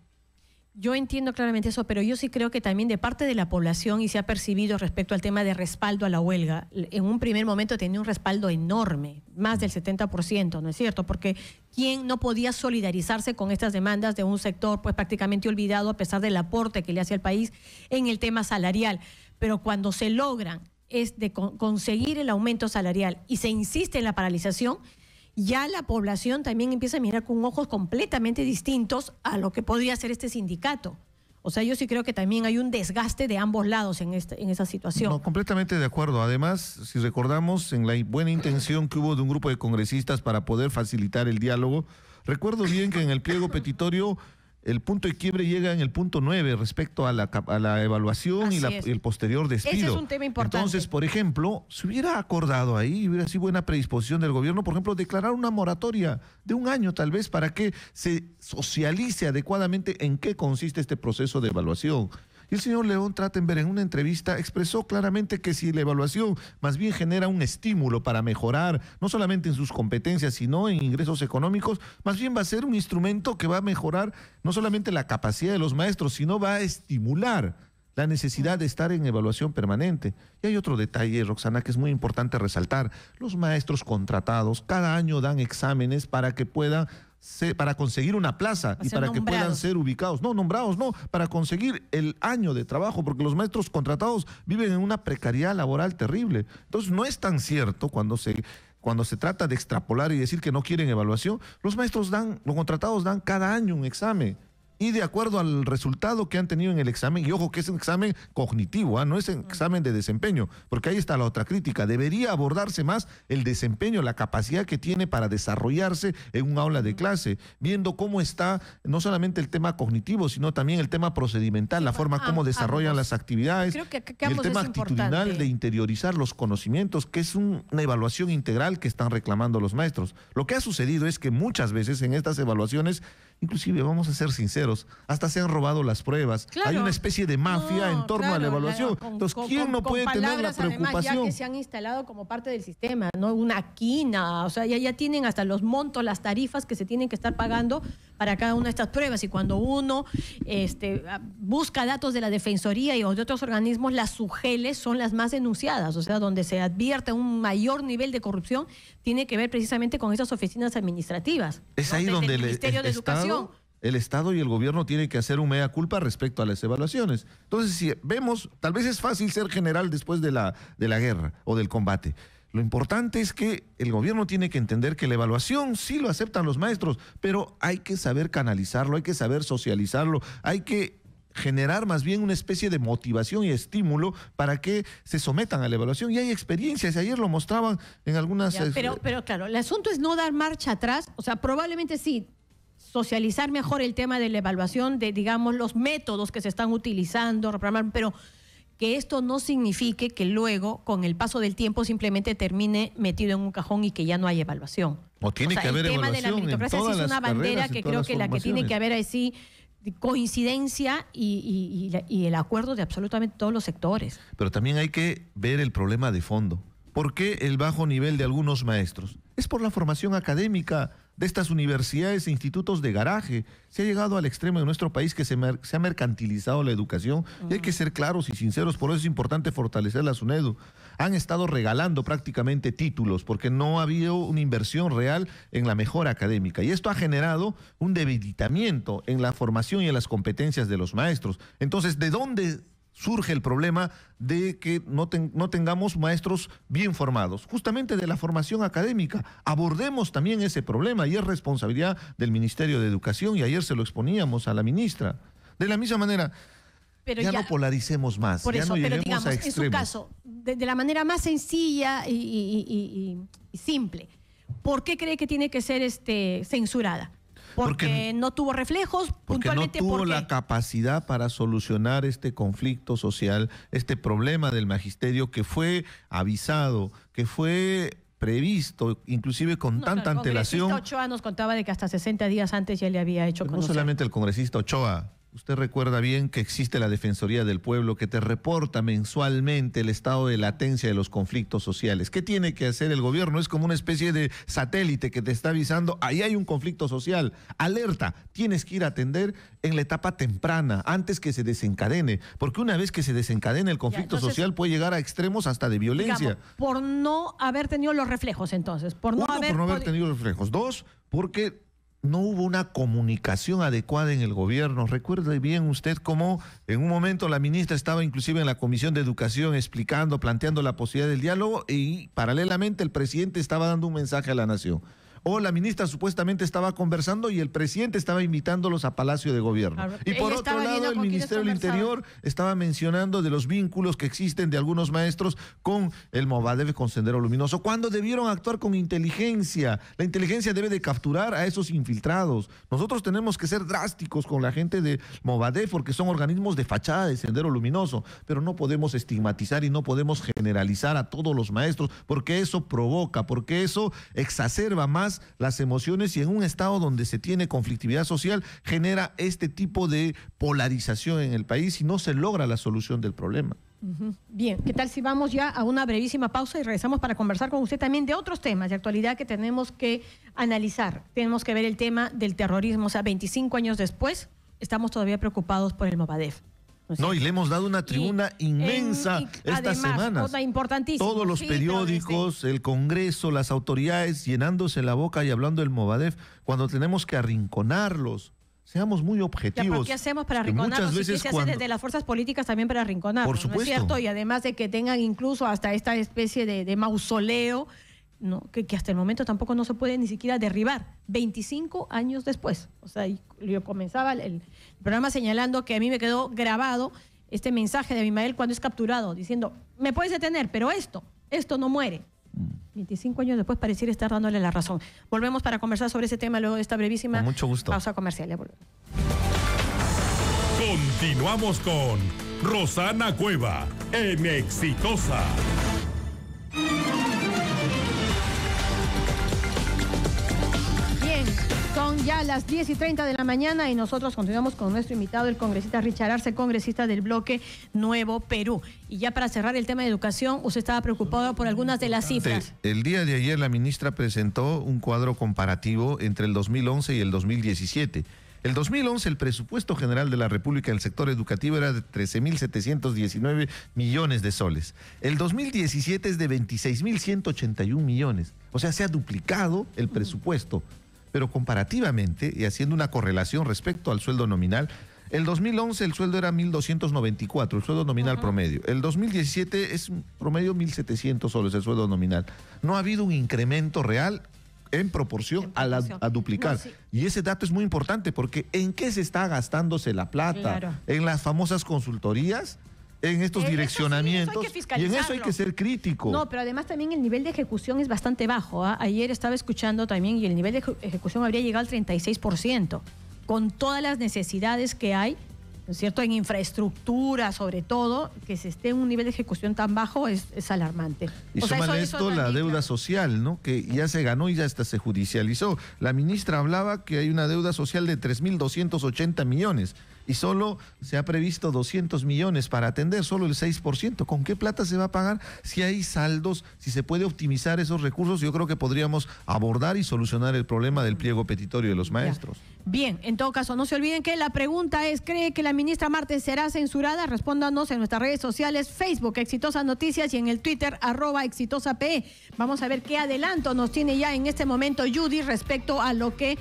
Yo entiendo claramente eso, pero yo sí creo que también de parte de la población, y se ha percibido respecto al tema de respaldo a la huelga, en un primer momento tenía un respaldo enorme, más del 70%, ¿no es cierto? Porque ¿quién no podía solidarizarse con estas demandas de un sector pues prácticamente olvidado a pesar del aporte que le hace al país en el tema salarial? Pero cuando se logran conseguir el aumento salarial y se insiste en la paralización, ya la población también empieza a mirar con ojos completamente distintos a lo que podría ser este sindicato. O sea, yo sí creo que también hay un desgaste de ambos lados en esa situación. No, completamente de acuerdo. Además, si recordamos en la buena intención que hubo de un grupo de congresistas para poder facilitar el diálogo, recuerdo bien que en el pliego petitorio el punto de quiebre llega en el punto 9 respecto a la evaluación y el posterior despido. Ese es un tema importante. Entonces, por ejemplo, se hubiera acordado ahí, hubiera sido buena predisposición del gobierno, por ejemplo, declarar una moratoria de 1 año tal vez para que se socialice adecuadamente en qué consiste este proceso de evaluación. Y el señor León Trattenberg en una entrevista expresó claramente que si la evaluación más bien genera un estímulo para mejorar, no solamente en sus competencias, sino en ingresos económicos, más bien va a ser un instrumento que va a mejorar no solamente la capacidad de los maestros, sino va a estimular la necesidad de estar en evaluación permanente. Y hay otro detalle, Roxana, que es muy importante resaltar. Los maestros contratados cada año dan exámenes para que puedan para conseguir una plaza y para que puedan ser ubicados. No, nombrados, no, para conseguir el año de trabajo, porque los maestros contratados viven en una precariedad laboral terrible. Entonces, no es tan cierto cuando se trata de extrapolar y decir que no quieren evaluación. Los contratados dan cada año un examen. Y de acuerdo al resultado que han tenido en el examen, y ojo que es un examen cognitivo, no es un examen de desempeño, porque ahí está la otra crítica, debería abordarse más el desempeño, la capacidad que tiene para desarrollarse en un aula de clase, viendo cómo está no solamente el tema cognitivo, sino también el tema procedimental, la forma como desarrollan las actividades, creo que y el tema actitudinal importante de interiorizar los conocimientos, que es una evaluación integral que están reclamando los maestros. Lo que ha sucedido es que muchas veces en estas evaluaciones, inclusive, vamos a ser sinceros, hasta se han robado las pruebas. Claro. Hay una especie de mafia en torno a la evaluación. Entonces, ¿quién no puede tener la preocupación? Además, ya que se han instalado como parte del sistema, ¿no? Una quina, o sea, ya tienen hasta los montos, las tarifas que se tienen que estar pagando para cada una de estas pruebas. Y cuando uno busca datos de la Defensoría y de otros organismos, las SUGELES son las más denunciadas, o sea, donde se advierte un mayor nivel de corrupción, tiene que ver precisamente con esas oficinas administrativas. Es ahí donde el Ministerio de Educación. El Estado y el gobierno tienen que hacer un mea culpa respecto a las evaluaciones. Entonces, si vemos, tal vez es fácil ser general después de la guerra o del combate. Lo importante es que el gobierno tiene que entender que la evaluación sí lo aceptan los maestros, pero hay que saber canalizarlo, hay que saber socializarlo, hay que generar más bien una especie de motivación y estímulo para que se sometan a la evaluación. Y hay experiencias, ayer lo mostraban en algunas... Pero claro, el asunto es no dar marcha atrás, o sea, probablemente sí, socializar mejor el tema de la evaluación, de, digamos, los métodos que se están utilizando, pero que esto no signifique que luego, con el paso del tiempo, simplemente termine metido en un cajón y que ya no hay evaluación. O tiene que haber evaluación. El tema de la meritocracia sí es una bandera que creo que la que tiene que haber así coincidencia y el acuerdo de absolutamente todos los sectores. Pero también hay que ver el problema de fondo. ¿Por qué el bajo nivel de algunos maestros? Es por la formación académica de estas universidades e institutos de garaje. Se ha llegado al extremo en nuestro país que se ha mercantilizado la educación y hay que ser claros y sinceros, por eso es importante fortalecer la SUNEDU. Han estado regalando prácticamente títulos porque no ha habido una inversión real en la mejora académica y esto ha generado un debilitamiento en la formación y en las competencias de los maestros. Entonces, ¿de dónde surge el problema de que no tengamos maestros bien formados? Justamente de la formación académica. Abordemos también ese problema y es responsabilidad del Ministerio de Educación y ayer se lo exponíamos a la ministra. De la misma manera, ya no polaricemos más, por ya eso, no lleguemos digamos, a extremos. En su caso, de la manera más sencilla y simple, ¿por qué cree que tiene que ser censurada? Porque no tuvo reflejos, porque puntualmente no tuvo la capacidad para solucionar este conflicto social, este problema del magisterio que fue avisado, que fue previsto, inclusive con tanta antelación. El congresista Ochoa nos contaba de que hasta 60 días antes ya le había hecho conocer. No solamente el congresista Ochoa. Usted recuerda bien que existe la Defensoría del Pueblo que te reporta mensualmente el estado de latencia de los conflictos sociales. ¿Qué tiene que hacer el gobierno? Es como una especie de satélite que te está avisando, ahí hay un conflicto social. Alerta, tienes que ir a atender en la etapa temprana, antes que se desencadene. Porque una vez que se desencadene el conflicto social puede llegar a extremos hasta de violencia. Digamos, por no haber tenido los reflejos entonces. Por no haber tenido los reflejos. Dos, porque no hubo una comunicación adecuada en el gobierno. Recuerde bien usted cómo en un momento la ministra estaba inclusive en la Comisión de Educación explicando, planteando la posibilidad del diálogo y paralelamente el presidente estaba dando un mensaje a la nación. o la ministra supuestamente estaba conversando y el presidente estaba invitándolos a Palacio de Gobierno. Claro, Y por ella otro estaba lado, viendo el con quiénes Ministerio del conversaban. Interior estaba mencionando de los vínculos que existen de algunos maestros con el Movadef, con Sendero Luminoso, cuando debieron actuar con inteligencia. La inteligencia debe de capturar a esos infiltrados. Nosotros tenemos que ser drásticos con la gente de Movadef porque son organismos de fachada de Sendero Luminoso, pero no podemos estigmatizar y no podemos generalizar a todos los maestros porque eso provoca, porque eso exacerba más las emociones y en un estado donde se tiene conflictividad social genera este tipo de polarización en el país y no se logra la solución del problema. Bien, ¿qué tal si vamos ya a una brevísima pausa y regresamos para conversar con usted también de otros temas de actualidad que tenemos que analizar? Tenemos que ver el tema del terrorismo, o sea, 25 años después estamos todavía preocupados por el Movadef. No, y le hemos dado una tribuna inmensa estas además, semanas. otra importantísima. Todos los periódicos, el Congreso, las autoridades llenándose la boca y hablando del Movadef cuando tenemos que arrinconarlos. Seamos muy objetivos. ¿Pero qué hacemos para arrinconarlos? Muchas ¿Y veces qué se hace desde las fuerzas políticas también para arrinconarlos? Por supuesto. ¿No es cierto? Y además de que tengan incluso hasta esta especie de mausoleo, ¿no? que hasta el momento tampoco no se puede ni siquiera derribar. 25 años después. O sea, yo comenzaba el programa señalando que a mí me quedó grabado este mensaje de Abimael cuando es capturado, diciendo, me puedes detener, pero esto no muere. 25 años después pareciera estar dándole la razón. Volvemos para conversar sobre ese tema luego de esta brevísima Con mucho gusto. pausa comercial. Ya volvemos. Continuamos con Rosana Cueva en Exitosa. Bien, son ya las 10:30 de la mañana y nosotros continuamos con nuestro invitado, el congresista Richard Arce, congresista del bloque Nuevo Perú. Y ya para cerrar el tema de educación, usted estaba preocupado por algunas de las cifras. El día de ayer la ministra presentó un cuadro comparativo entre el 2011 y el 2017. El 2011 el presupuesto general de la República en el sector educativo era de 13.719 millones de soles. El 2017 es de 26.181 millones. O sea, se ha duplicado el presupuesto. Pero comparativamente, y haciendo una correlación respecto al sueldo nominal, el 2011 el sueldo era 1.294, el sueldo nominal promedio. El 2017 es un promedio 1.700 soles el sueldo nominal. No ha habido un incremento real en proporción a duplicar. No, sí. Y ese dato es muy importante porque ¿en qué se está gastándose la plata? Claro. En las famosas consultorías, en estos direccionamientos. eso hay que Y en eso hay fiscalizarlo. que ser crítico. No, pero además también el nivel de ejecución es bastante bajo. Ayer estaba escuchando también y el nivel de ejecución habría llegado al 36%, con todas las necesidades que hay, ¿no es cierto?, en infraestructura, sobre todo, que se esté en un nivel de ejecución tan bajo es alarmante. Y O sea, súmale eso esto la también, deuda claro. social, ¿no? Que ya se ganó y ya hasta se judicializó. La ministra hablaba que hay una deuda social de 3.280 millones y solo se ha previsto 200 millones para atender, solo el 6%. ¿Con qué plata se va a pagar? Si hay saldos, si se puede optimizar esos recursos, yo creo que podríamos abordar y solucionar el problema del pliego petitorio de los maestros. Bien, en todo caso, no se olviden que la pregunta es, ¿cree que la ministra Martes será censurada? Respóndanos en nuestras redes sociales, Facebook, Exitosa Noticias, y en el Twitter, @ExitosaPE. Vamos a ver qué adelanto nos tiene ya en este momento Judy respecto a lo que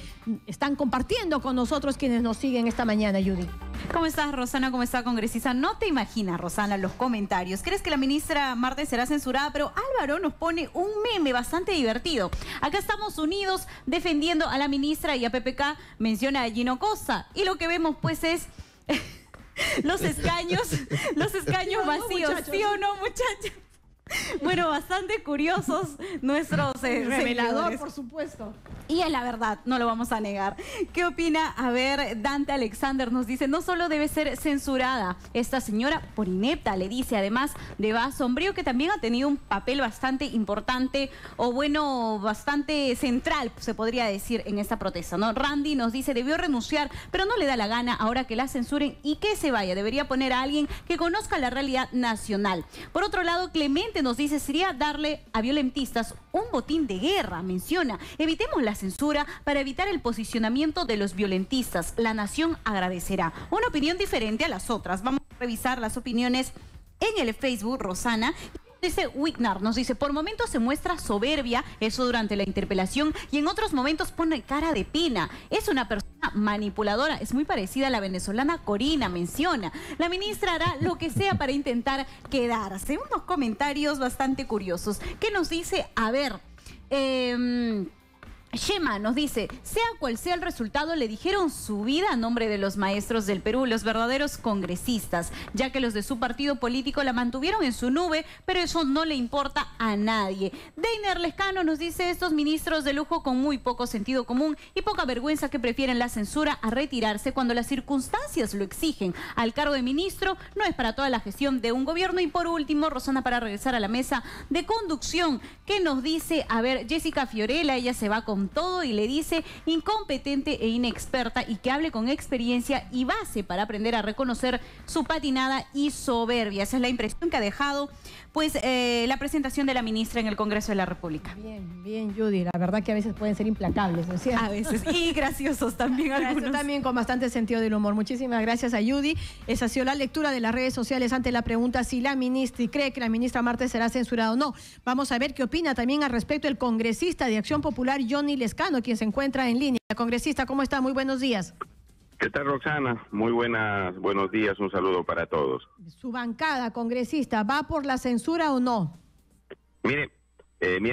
están compartiendo con nosotros quienes nos siguen esta mañana, Judy. ¿Cómo estás, Rosana? ¿Cómo está, congresista? No te imaginas, Rosana, los comentarios. ¿Crees que la ministra Martes será censurada? Pero Álvaro nos pone un meme bastante divertido. Acá estamos unidos defendiendo a la ministra y a PPK menciona a Gino Costa. Y lo que vemos, pues, es los escaños vacíos. muchachos. ¿Sí o no, muchachos? Bueno, bastante curiosos nuestros Revelador, seguidores. por supuesto. Y es la verdad, no lo vamos a negar. ¿Qué opina? A ver, Dante Alexander nos dice, no solo debe ser censurada esta señora por inepta, le dice, además de Eva Sombrío, que también ha tenido un papel bastante importante, o bueno, bastante central, se podría decir, en esta protesta, ¿no? Randy nos dice, debió renunciar, pero no le da la gana ahora que la censuren y que se vaya. Debería poner a alguien que conozca la realidad nacional. Por otro lado, Clemente nos dice, sería darle a violentistas un botín de guerra, menciona. Evitemos la censura para evitar el posicionamiento de los violentistas. La nación agradecerá. Una opinión diferente a las otras. Vamos a revisar las opiniones en el Facebook, Rosana. Dice Wignar, nos dice, por momentos se muestra soberbia, eso durante la interpelación, y en otros momentos pone cara de pena. Es una persona manipuladora, es muy parecida a la venezolana Corina, menciona. La ministra hará lo que sea para intentar quedarse. Unos comentarios bastante curiosos. ¿Qué nos dice? A ver, Shema nos dice, sea cual sea el resultado, le dijeron su vida a nombre de los maestros del Perú, los verdaderos congresistas, ya que los de su partido político la mantuvieron en su nube, pero eso no le importa a nadie. Deiner Lescano nos dice, estos ministros de lujo con muy poco sentido común y poca vergüenza que prefieren la censura a retirarse cuando las circunstancias lo exigen. Al cargo de ministro no es para toda la gestión de un gobierno. Y por último, Rosana, para regresar a la mesa de conducción, que nos dice, a ver, Jessica Fiorella, ella se va con todo y le dice incompetente e inexperta, y que hable con experiencia y base para aprender a reconocer su patinada y soberbia. Esa es la impresión que ha dejado pues la presentación de la ministra en el Congreso de la República. Bien, bien, Judy. La verdad que a veces pueden ser implacables, ¿no es cierto? A veces. Y graciosos también algunos. También con bastante sentido del humor. Muchísimas gracias a Judy. Esa ha sido la lectura de las redes sociales ante la pregunta si la ministra, y cree que la ministra Martes será censurada o no. Vamos a ver qué opina también al respecto el congresista de Acción Popular, Johnny Lescano, quien se encuentra en línea. Congresista, ¿cómo está? Muy buenos días. ¿Qué tal, Roxana? Muy buenos días, un saludo para todos. Su bancada, congresista, ¿va por la censura o no? Mire,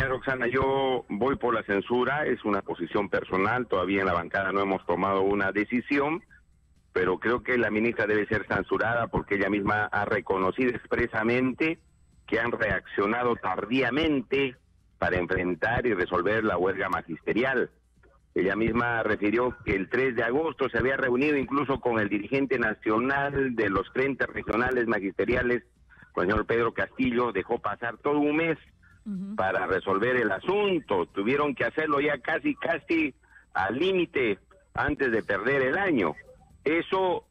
Roxana, yo voy por la censura, es una posición personal, todavía en la bancada no hemos tomado una decisión, pero creo que la ministra debe ser censurada porque ella misma ha reconocido expresamente que han reaccionado tardíamente para enfrentar y resolver la huelga magisterial. Ella misma refirió que el 3 de agosto se había reunido incluso con el dirigente nacional de los frentes regionales magisteriales, con el señor Pedro Castillo. Dejó pasar todo un mes para resolver el asunto. Tuvieron que hacerlo ya casi al límite antes de perder el año. Eso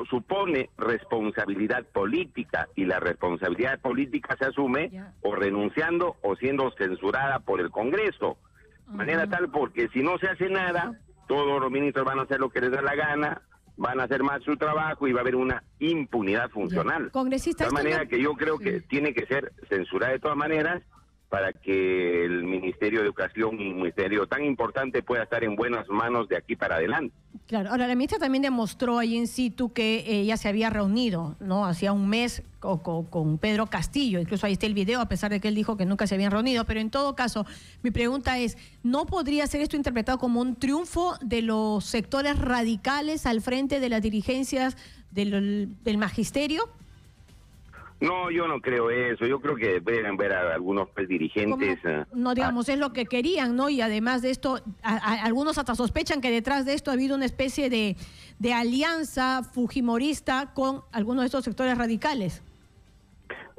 supone responsabilidad política, y la responsabilidad política se asume o renunciando o siendo censurada por el Congreso. De manera tal, porque si no se hace nada, todos los ministros van a hacer lo que les da la gana, van a hacer más su trabajo y va a haber una impunidad funcional. Congresista, de tal manera que yo creo que tiene que ser censurada de todas maneras para que el Ministerio de Educación, un ministerio tan importante, pueda estar en buenas manos de aquí para adelante. Claro, ahora la ministra también demostró ahí in situ que ella se había reunido, ¿no? Hacía un mes con Pedro Castillo, incluso ahí está el video, a pesar de que él dijo que nunca se habían reunido, pero en todo caso, mi pregunta es, ¿no podría ser esto interpretado como un triunfo de los sectores radicales al frente de las dirigencias del magisterio? No, yo no creo eso. Yo creo que deben ver a algunos dirigentes. No, digamos, es lo que querían, ¿no? Y además de esto, algunos hasta sospechan que detrás de esto ha habido una especie de alianza fujimorista con algunos de estos sectores radicales.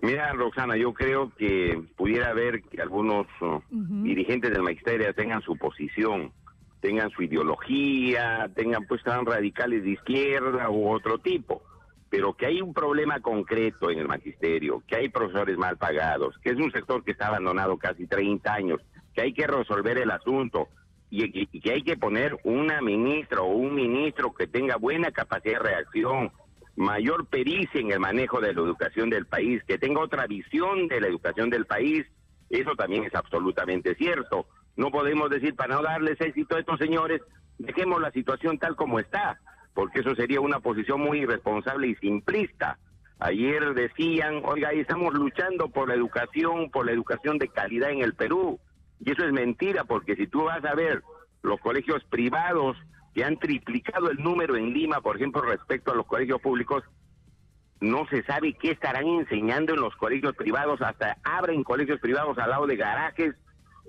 Mira, Roxana, yo creo que pudiera haber que algunos dirigentes del magisterio tengan su posición, tengan su ideología, tengan pues tan radicales de izquierda u otro tipo. Pero que hay un problema concreto en el magisterio, que hay profesores mal pagados, que es un sector que está abandonado casi 30 años, que hay que resolver el asunto y que hay que poner una ministra o un ministro que tenga buena capacidad de reacción, mayor pericia en el manejo de la educación del país, que tenga otra visión de la educación del país. Eso también es absolutamente cierto. No podemos decir, para no darles éxito a estos señores, dejemos la situación tal como está, porque eso sería una posición muy irresponsable y simplista. Ayer decían, oiga, estamos luchando por la educación de calidad en el Perú, y eso es mentira, porque si tú vas a ver los colegios privados que han triplicado el número en Lima, por ejemplo, respecto a los colegios públicos, no se sabe qué estarán enseñando en los colegios privados, hasta abren colegios privados al lado de garajes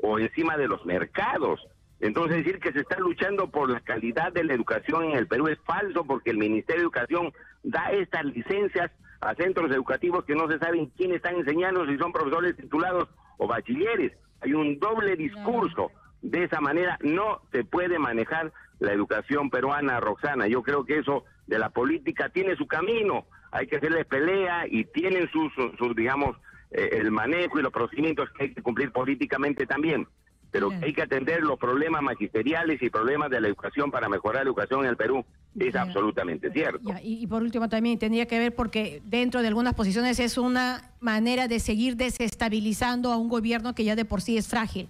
o encima de los mercados. Entonces, decir que se está luchando por la calidad de la educación en el Perú es falso, porque el Ministerio de Educación da estas licencias a centros educativos que no se saben quién están enseñando, si son profesores titulados o bachilleres. Hay un doble discurso. De esa manera no se puede manejar la educación peruana, Roxana. Yo creo que eso de la política tiene su camino. Hay que hacerle pelea y tienen sus digamos, el manejo y los procedimientos que hay que cumplir políticamente también. Pero hay que atender los problemas magisteriales y problemas de la educación para mejorar la educación en el Perú. Es absolutamente cierto. Y por último también tendría que ver, porque dentro de algunas posiciones es una manera de seguir desestabilizando a un gobierno que ya de por sí es frágil.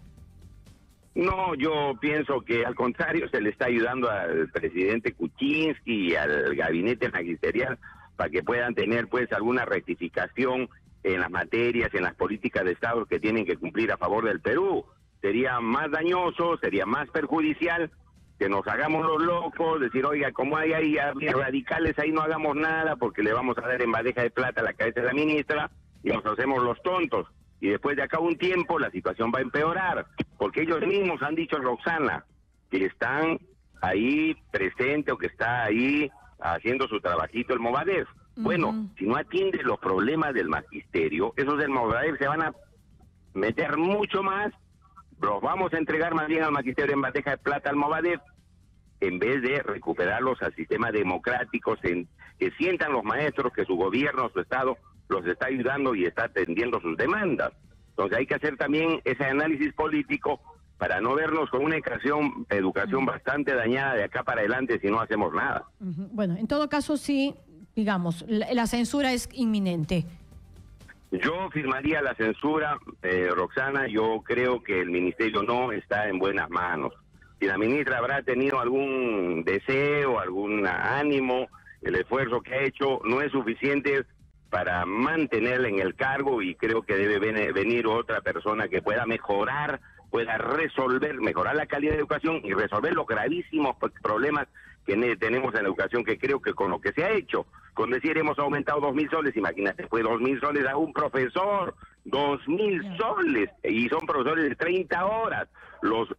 No, yo pienso que al contrario se le está ayudando al presidente Kuczynski y al gabinete magisterial para que puedan tener pues alguna rectificación en las materias, en las políticas de Estado que tienen que cumplir a favor del Perú. sería más dañoso, sería más perjudicial que nos hagamos los locos, decir, oiga, como hay ahí radicales, ahí no hagamos nada porque le vamos a dar en bandeja de plata a la cabeza de la ministra y nos hacemos los tontos. Y después de acá un tiempo la situación va a empeorar, porque ellos mismos han dicho, Roxana, que están ahí presentes o que está ahí haciendo su trabajito el Movadef. Bueno, si no atiende los problemas del magisterio, esos del Movadef se van a meter mucho más, los vamos a entregar más bien al magisterio en bandeja de plata al Movadef, en vez de recuperarlos al sistema democrático, que sientan los maestros que su gobierno, su Estado, los está ayudando y está atendiendo sus demandas. Entonces hay que hacer también ese análisis político para no vernos con una educación bastante dañada de acá para adelante si no hacemos nada. Bueno, en todo caso sí, digamos, la censura es inminente. Yo firmaría la censura, Roxana. Yo creo que el ministerio no está en buenas manos. Si la ministra habrá tenido algún deseo, algún ánimo, el esfuerzo que ha hecho no es suficiente para mantenerla en el cargo, y creo que debe venir otra persona que pueda mejorar, pueda mejorar la calidad de educación y resolver los gravísimos problemas que tenemos en la educación, que creo que con lo que se ha hecho, con decir hemos aumentado 2.000 soles, imagínate, fue 2.000 soles a un profesor, 2.000 soles, y son profesores de 30 horas.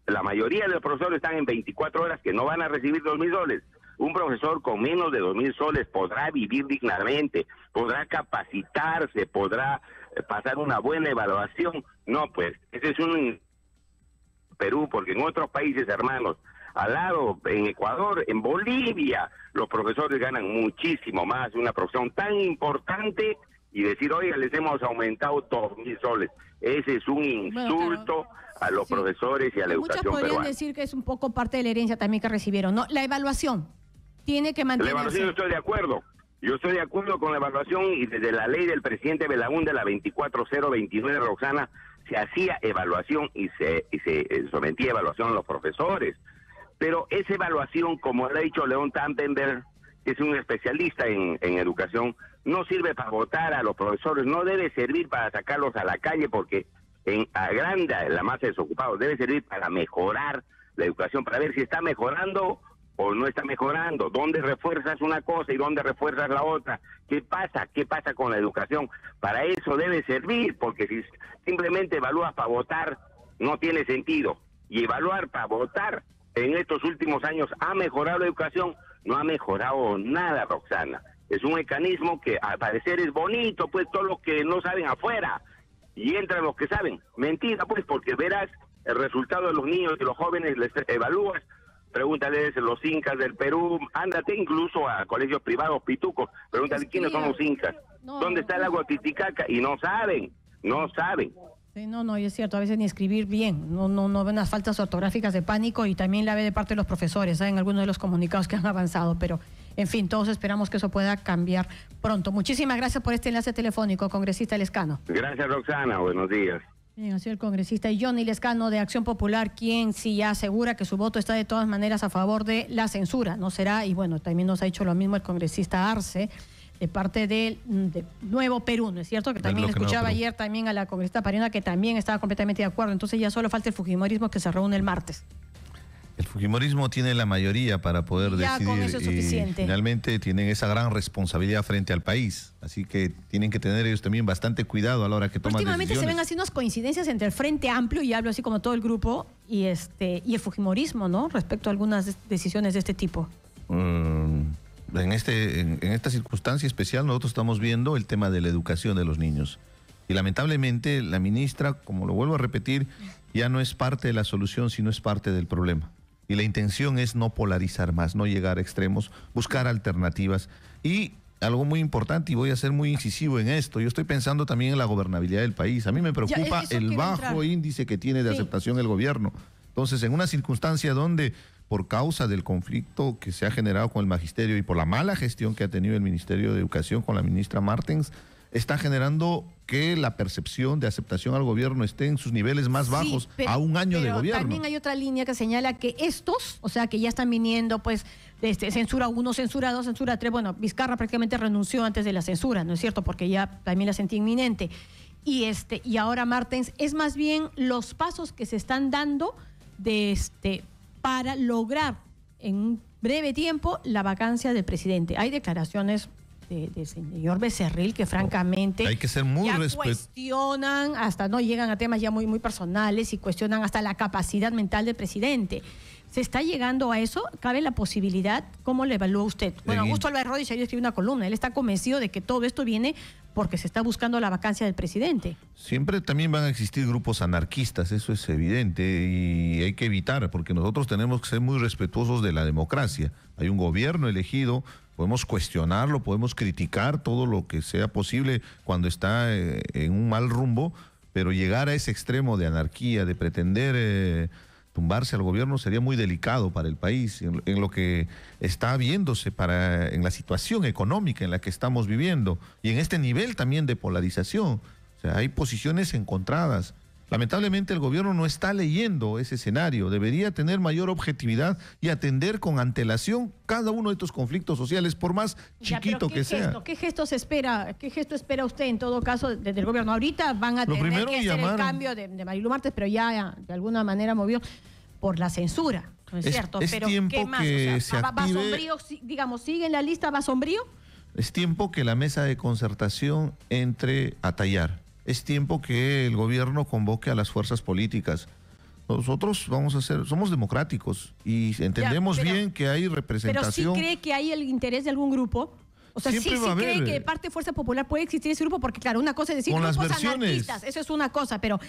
La mayoría de los profesores están en 24 horas que no van a recibir 2.000 soles. Un profesor con menos de 2.000 soles podrá vivir dignamente, podrá capacitarse, podrá pasar una buena evaluación. No, pues, ese es un Perú, porque en otros países, hermanos, al lado, en Ecuador, en Bolivia, los profesores ganan muchísimo más, una profesión tan importante, y decir, oiga, les hemos aumentado 2.000 soles. Ese es un insulto a los profesores y a la educación peruana. Muchos podrían decir que es un poco parte de la herencia también que recibieron, ¿no? La evaluación tiene que mantenerse. La evaluación, yo estoy de acuerdo. Yo estoy de acuerdo con la evaluación, y desde la ley del presidente Belaúnde, la 24029, Roxana, se hacía evaluación y se sometía a evaluación a los profesores. Pero esa evaluación, como le ha dicho León Tampenberg, que es un especialista en educación, no sirve para votar a los profesores, no debe servir para sacarlos a la calle porque agranda la masa de desocupados, debe servir para mejorar la educación, para ver si está mejorando o no está mejorando, dónde refuerzas una cosa y dónde refuerzas la otra, qué pasa con la educación. Para eso debe servir, porque si simplemente evalúas para votar, no tiene sentido. Y evaluar para votar, en estos últimos años, ¿ha mejorado la educación? No ha mejorado nada, Roxana. Es un mecanismo que al parecer es bonito, pues todos los que no saben afuera, y entran los que saben. Mentira, pues, porque verás el resultado de los niños y los jóvenes, les evalúas. Pregúntales los incas del Perú, ándate incluso a colegios privados pitucos, pregúntale quiénes son los incas, dónde está el lago Titicaca, y no saben. Sí, no, y es cierto, a veces ni escribir bien, no ven las faltas ortográficas de pánico, y también la ve de parte de los profesores, en algunos de los comunicados que han avanzado, pero en fin, todos esperamos que eso pueda cambiar pronto. Muchísimas gracias por este enlace telefónico, congresista Lescano. Gracias, Roxana, buenos días. Bien, ha sido el congresista Johnny Lescano de Acción Popular, quien sí ya asegura que su voto está de todas maneras a favor de la censura, no será, y bueno, también nos ha dicho lo mismo el congresista Arce, de parte de Nuevo Perú, ¿no es cierto? Que también escuchaba ayer también a la congresista Pariona, que también estaba completamente de acuerdo. Entonces ya solo falta el fujimorismo, que se reúne el martes. El fujimorismo tiene la mayoría para poder decidir, con eso es suficiente. Y finalmente tienen esa gran responsabilidad frente al país, así que tienen que tener ellos también bastante cuidado a la hora que toman decisiones. Últimamente se ven así unas coincidencias entre el Frente Amplio, y hablo así como todo el grupo, y el fujimorismo, ¿no? Respecto a algunas decisiones de este tipo. En esta circunstancia especial nosotros estamos viendo el tema de la educación de los niños. Y lamentablemente la ministra, como lo vuelvo a repetir, ya no es parte de la solución, sino es parte del problema. Y la intención es no polarizar más, no llegar a extremos, buscar alternativas. Y algo muy importante, y voy a ser muy incisivo en esto, yo estoy pensando también en la gobernabilidad del país. A mí me preocupa el bajo índice que tiene de aceptación el gobierno. Entonces, en una circunstancia donde, por causa del conflicto que se ha generado con el magisterio y por la mala gestión que ha tenido el Ministerio de Educación con la ministra Martens, está generando que la percepción de aceptación al gobierno esté en sus niveles más bajos a un año de gobierno. También hay otra línea que señala que estos, o sea, que ya están viniendo, pues, censura 1, censura 2, censura 3. Bueno, Vizcarra prácticamente renunció antes de la censura, ¿no es cierto? Porque ya también la sentía inminente. y ahora Martens, es más bien los pasos que se están dando para lograr en un breve tiempo la vacancia del presidente. Hay declaraciones de señor Becerril que francamente hay que ser muy cuestionan, hasta no llegan a temas ya muy, muy personales y cuestionan hasta la capacidad mental del presidente. ¿Se está llegando a eso? ¿Cabe la posibilidad? ¿Cómo le evalúa usted? Bueno, Augusto Álvarez Rodríguez ayer escribió una columna. Él está convencido de que todo esto viene porque se está buscando la vacancia del presidente. Siempre también van a existir grupos anarquistas, eso es evidente, y hay que evitar, porque nosotros tenemos que ser muy respetuosos de la democracia. Hay un gobierno elegido, podemos cuestionarlo, podemos criticar todo lo que sea posible cuando está en un mal rumbo, pero llegar a ese extremo de anarquía, de pretender tumbarse al gobierno sería muy delicado para el país, en lo que está viéndose en la situación económica en la que estamos viviendo y en este nivel también de polarización. O sea, hay posiciones encontradas. Lamentablemente el gobierno no está leyendo ese escenario, debería tener mayor objetividad y atender con antelación cada uno de estos conflictos sociales, por más chiquito que sea. ¿Qué gesto espera usted en todo caso desde el gobierno? Ahorita van a tener que hacer el cambio de Marilu Martens, pero ya de alguna manera movió por la censura, ¿no es cierto? Pero ¿qué más? O sea, ¿va sombrío, digamos, sigue en la lista, va sombrío? Es tiempo que la mesa de concertación entre a tallar. Es tiempo que el gobierno convoque a las fuerzas políticas. Nosotros somos democráticos y entendemos bien que hay representación. ¿Pero sí cree que hay el interés de algún grupo? O sea, sí cree que de parte de Fuerza Popular puede existir ese grupo, porque claro, una cosa es decir grupos anarquistas, eso es una cosa, pero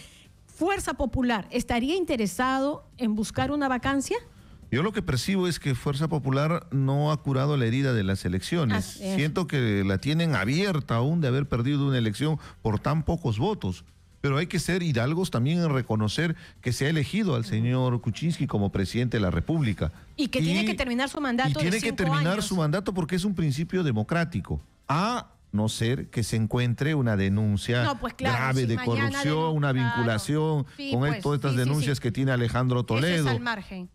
¿Fuerza Popular estaría interesado en buscar una vacancia? Yo lo que percibo es que Fuerza Popular no ha curado la herida de las elecciones. Siento que la tienen abierta aún de haber perdido una elección por tan pocos votos. Pero hay que ser hidalgos también en reconocer que se ha elegido al señor Kuczynski como presidente de la República. Y que tiene que terminar su mandato de 5 años. Y tiene que terminar su mandato porque es un principio democrático. A no ser que se encuentre una denuncia grave de corrupción, una vinculación con todas estas denuncias que tiene Alejandro Toledo. Eso es al margen.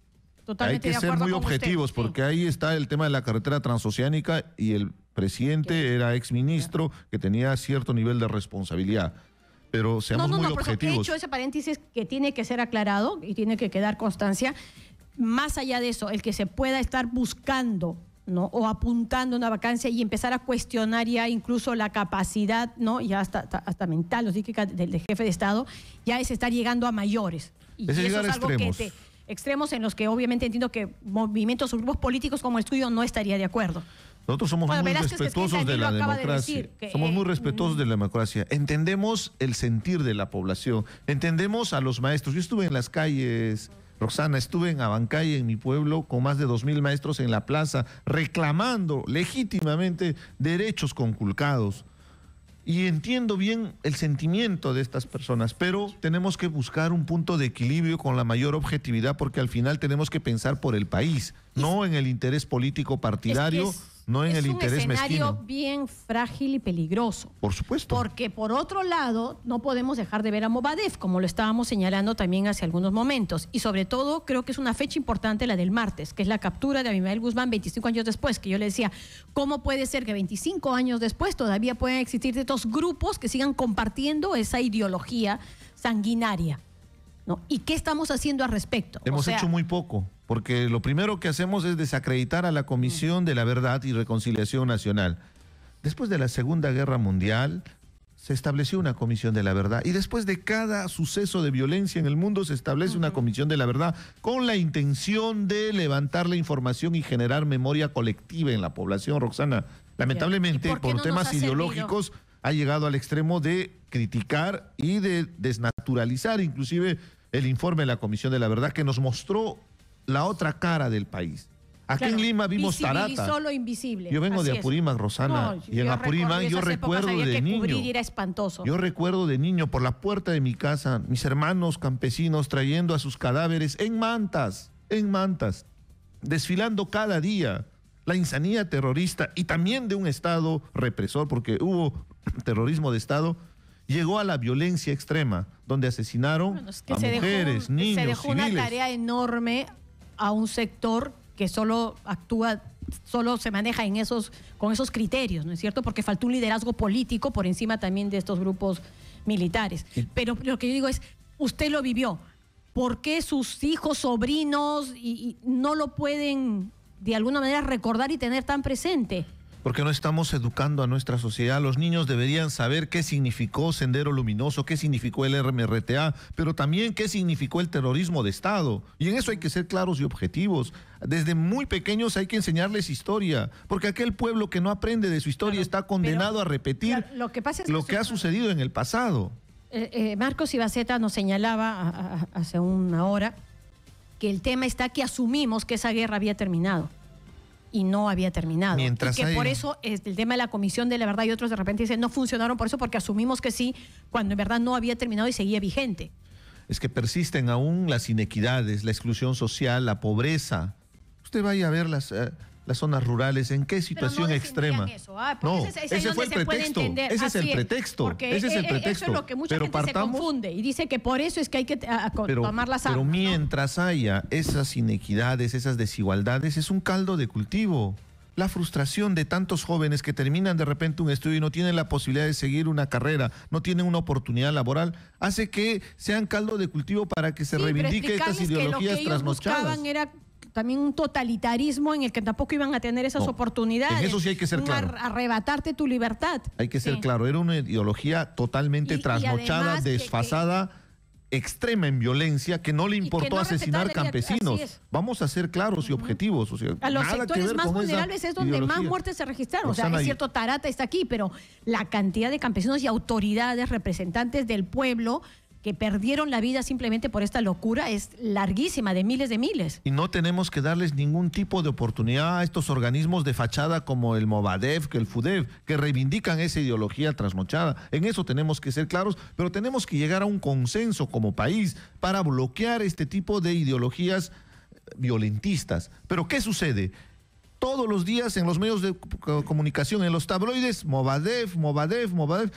Hay que ser muy objetivos porque ahí está el tema de la carretera transoceánica y el presidente era exministro que tenía cierto nivel de responsabilidad. Pero seamos muy objetivos. He hecho ese paréntesis que tiene que ser aclarado y tiene que quedar constancia. Más allá de eso, el que se pueda estar buscando, ¿no?, o apuntando una vacancia y empezar a cuestionar ya incluso la capacidad, ¿no?, ya hasta mental o psíquica del jefe de Estado, ya es estar llegando a mayores. Y eso es algo extremos en los que obviamente entiendo que movimientos o grupos políticos como el suyo no estaría de acuerdo. Nosotros somos muy respetuosos de la democracia. Somos muy respetuosos de la democracia. Entendemos el sentir de la población. Entendemos a los maestros. Yo estuve en las calles, Roxana, estuve en Abancay, en mi pueblo, con más de 2,000 maestros en la plaza, reclamando legítimamente derechos conculcados. Y entiendo bien el sentimiento de estas personas, pero tenemos que buscar un punto de equilibrio con la mayor objetividad, porque al final tenemos que pensar por el país, no en el interés político partidario, no en el interés mezquino. Es un escenario bien frágil y peligroso. Por supuesto. Porque por otro lado, no podemos dejar de ver a Movadef, como lo estábamos señalando también hace algunos momentos. Y sobre todo, creo que es una fecha importante la del martes, que es la captura de Abimael Guzmán 25 años después, que yo le decía, ¿cómo puede ser que 25 años después todavía puedan existir estos grupos que sigan compartiendo esa ideología sanguinaria, ¿no? ¿Y qué estamos haciendo al respecto? Hemos hecho muy poco, porque lo primero que hacemos es desacreditar a la Comisión de la Verdad y Reconciliación Nacional. Después de la Segunda Guerra Mundial se estableció una Comisión de la Verdad y después de cada suceso de violencia en el mundo se establece una Comisión de la Verdad con la intención de levantar la información y generar memoria colectiva en la población, Roxana. Lamentablemente, por temas ideológicos, ha llegado al extremo de criticar y de desnaturalizar inclusive el informe de la Comisión de la Verdad, que nos mostró la otra cara del país. Aquí en Lima vimos Tarata. Lo invisible. Yo vengo de Apurímac, Rosana, y en Apurímac yo recuerdo de niño. Era espantoso. Yo recuerdo de niño por la puerta de mi casa, mis hermanos campesinos trayendo a sus cadáveres en mantas, desfilando cada día. La insanía terrorista y también de un Estado represor, porque hubo terrorismo de Estado, llegó a la violencia extrema, donde asesinaron a mujeres, niños, se dejó civiles. Una tarea enorme a un sector que solo se maneja con esos criterios, ¿no es cierto? Porque faltó un liderazgo político por encima también de estos grupos militares. Pero lo que yo digo es, usted lo vivió. ¿Por qué sus hijos, sobrinos y no lo pueden de alguna manera recordar y tener tan presente? Porque no estamos educando a nuestra sociedad. Los niños deberían saber qué significó Sendero Luminoso, qué significó el MRTA, pero también qué significó el terrorismo de Estado. Y en eso hay que ser claros y objetivos. Desde muy pequeños hay que enseñarles historia, porque aquel pueblo que no aprende de su historia está condenado a repetir lo que pasa es lo que ha sucedido en el pasado. Marcos Ibaceta nos señalaba hace una hora que el tema está que asumimos que esa guerra había terminado. Y no había terminado. Mientras y que por eso el tema de la Comisión de la Verdad y otros de repente dicen no funcionaron por eso, porque asumimos que sí, cuando en verdad no había terminado y seguía vigente. Es que persisten aún las inequidades, la exclusión social, la pobreza. Usted vaya a ver las zonas rurales, en qué situación extrema. Eso, no, ese fue el pretexto. Ese es el pretexto. Ese es el pretexto. Eso es lo que mucha gente se confunde y dice que por eso es que hay que tomar las armas. Pero mientras haya esas inequidades, esas desigualdades, es un caldo de cultivo. La frustración de tantos jóvenes que terminan de repente un estudio y no tienen la posibilidad de seguir una carrera, no tienen una oportunidad laboral, hace que sean caldo de cultivo para que se reivindique estas ideologías que trasnochadas. Era también un totalitarismo en el que tampoco iban a tener esas oportunidades. En eso sí hay que ser claro. Arrebatarte tu libertad. Hay que ser claro, era una ideología totalmente trasnochada, desfasada, extrema en violencia, que no le importó asesinar campesinos. Vamos a ser claros y objetivos. O sea, a los sectores más vulnerables es donde más muertes se registraron. O sea, es cierto, Tarata está aquí, pero la cantidad de campesinos y autoridades, representantes del pueblo, que perdieron la vida simplemente por esta locura es larguísima, de miles de miles. Y no tenemos que darles ningún tipo de oportunidad a estos organismos de fachada como el Movadef, que el FUDEF, que reivindican esa ideología trasnochada. En eso tenemos que ser claros, pero tenemos que llegar a un consenso como país para bloquear este tipo de ideologías violentistas. Pero ¿qué sucede? Todos los días en los medios de comunicación, en los tabloides, Movadef,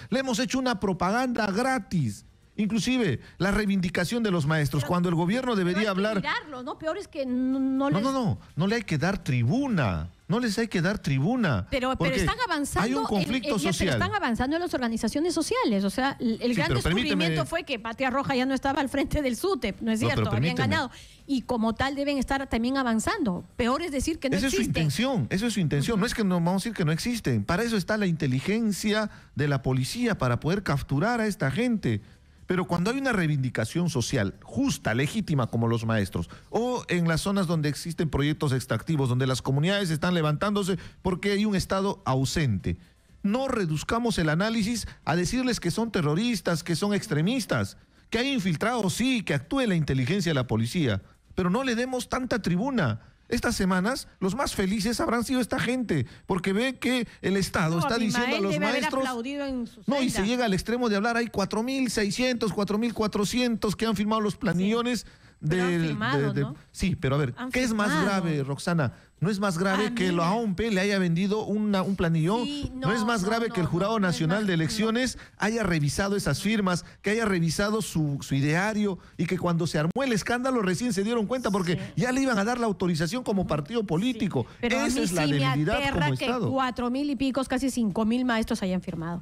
le hemos hecho una propaganda gratis. Inclusive la reivindicación de los maestros, cuando el gobierno debería hablar... ¿no? Peor es que no le hay que dar tribuna. No les hay que dar tribuna. Pero están avanzando. Hay un conflicto social. Pero están avanzando en las organizaciones sociales. O sea, el gran descubrimiento fue que Patria Roja ya no estaba al frente del SUTEP, ¿no es cierto? Habían ganado. Y como tal deben estar también avanzando. Peor es decir que no existen. Eso es su intención. No es que no vamos a decir que no existen. Para eso está la inteligencia de la policía, para poder capturar a esta gente. Pero cuando hay una reivindicación social justa, legítima, como los maestros, o en las zonas donde existen proyectos extractivos, donde las comunidades están levantándose porque hay un Estado ausente, no reduzcamos el análisis a decirles que son terroristas, que son extremistas, que hay infiltrados, sí, que actúe la inteligencia de la policía, pero no le demos tanta tribuna. Estas semanas los más felices habrán sido esta gente, porque ven que el Estado está diciendo a los maestros... Y se llega al extremo de hablar, hay 4.600, 4.400 que han firmado los planillones ¿no? Sí, pero a ver, ¿qué es más grave, Roxana? ¿No es más grave que la OMP le haya vendido un planillón? Sí, ¿No es más grave que el Jurado Nacional de Elecciones haya revisado esas firmas, que haya revisado su ideario y que cuando se armó el escándalo recién se dieron cuenta porque ya le iban a dar la autorización como partido político? Pero esa es la debilidad como Estado. Que 4.000 y pico, casi 5.000 maestros hayan firmado.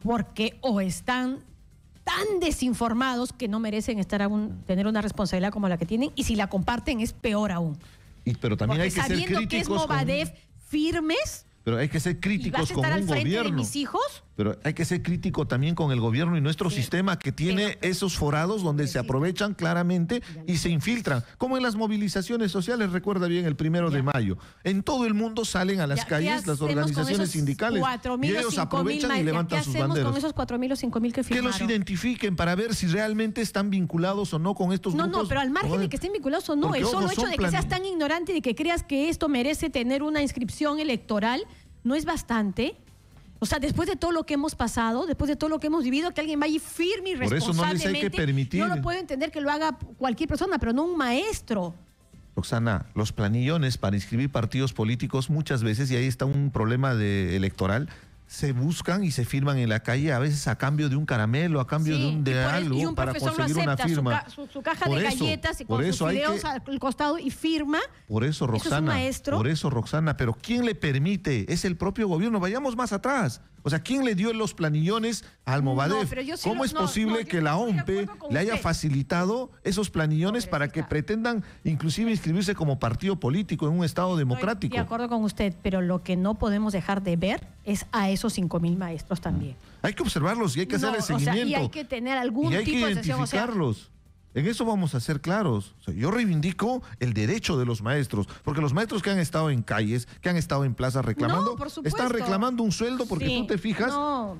Porque o están tan desinformados que no merecen tener una responsabilidad como la que tienen, y si la comparten es peor aún. Pero también hay que ser críticos. Sabiendo que es Movadef, firmes. Pero hay que ser críticos con un gobierno. ¿De mis hijos? Pero hay que ser crítico también con el gobierno y nuestro sistema que tiene esos forados donde se aprovechan claramente y se infiltran. Como en las movilizaciones sociales, recuerda bien, el 1 de mayo. En todo el mundo salen a las calles las organizaciones sindicales y ellos aprovechan y levantan sus banderas. ¿Qué hacemos con esos 4.000 o 5.000 que firmaron? Que los identifiquen para ver si realmente están vinculados o no con estos grupos. No, pero al margen de que estén vinculados o no, el solo hecho de que seas tan ignorante y de que creas que esto merece tener una inscripción electoral no es bastante. O sea, después de todo lo que hemos pasado, después de todo lo que hemos vivido, que alguien vaya y firme y responsablemente. Por eso no les hay que permitir. Yo lo puedo entender que lo haga cualquier persona, pero no un maestro. Roxana, los planillones para inscribir partidos políticos muchas veces, y ahí está un problema electoral, se buscan y se firman en la calle, a veces a cambio de un caramelo, a cambio de algo, para conseguir una firma. Su caja de galletas y con sus fideos al costado y firma. Por eso, Roxana, ¿es un maestro? Por eso, Roxana, pero ¿quién le permite? Es el propio gobierno. Vayamos más atrás. O sea, ¿quién le dio los planillones a Almobadev? ¿Cómo es posible que la OMPE le haya facilitado esos planillones para que pretendan inclusive inscribirse como partido político en un Estado democrático? Estoy de acuerdo con usted, pero lo que no podemos dejar de ver es a esos 5,000 maestros también. Hay que observarlos y hay que hacerle seguimiento. Y hay que tener algún tipo de sesión. Identificarlos. En eso vamos a ser claros. O sea, yo reivindico el derecho de los maestros, porque los maestros que han estado en calles, que han estado en plazas reclamando, están reclamando un sueldo porque tú te fijas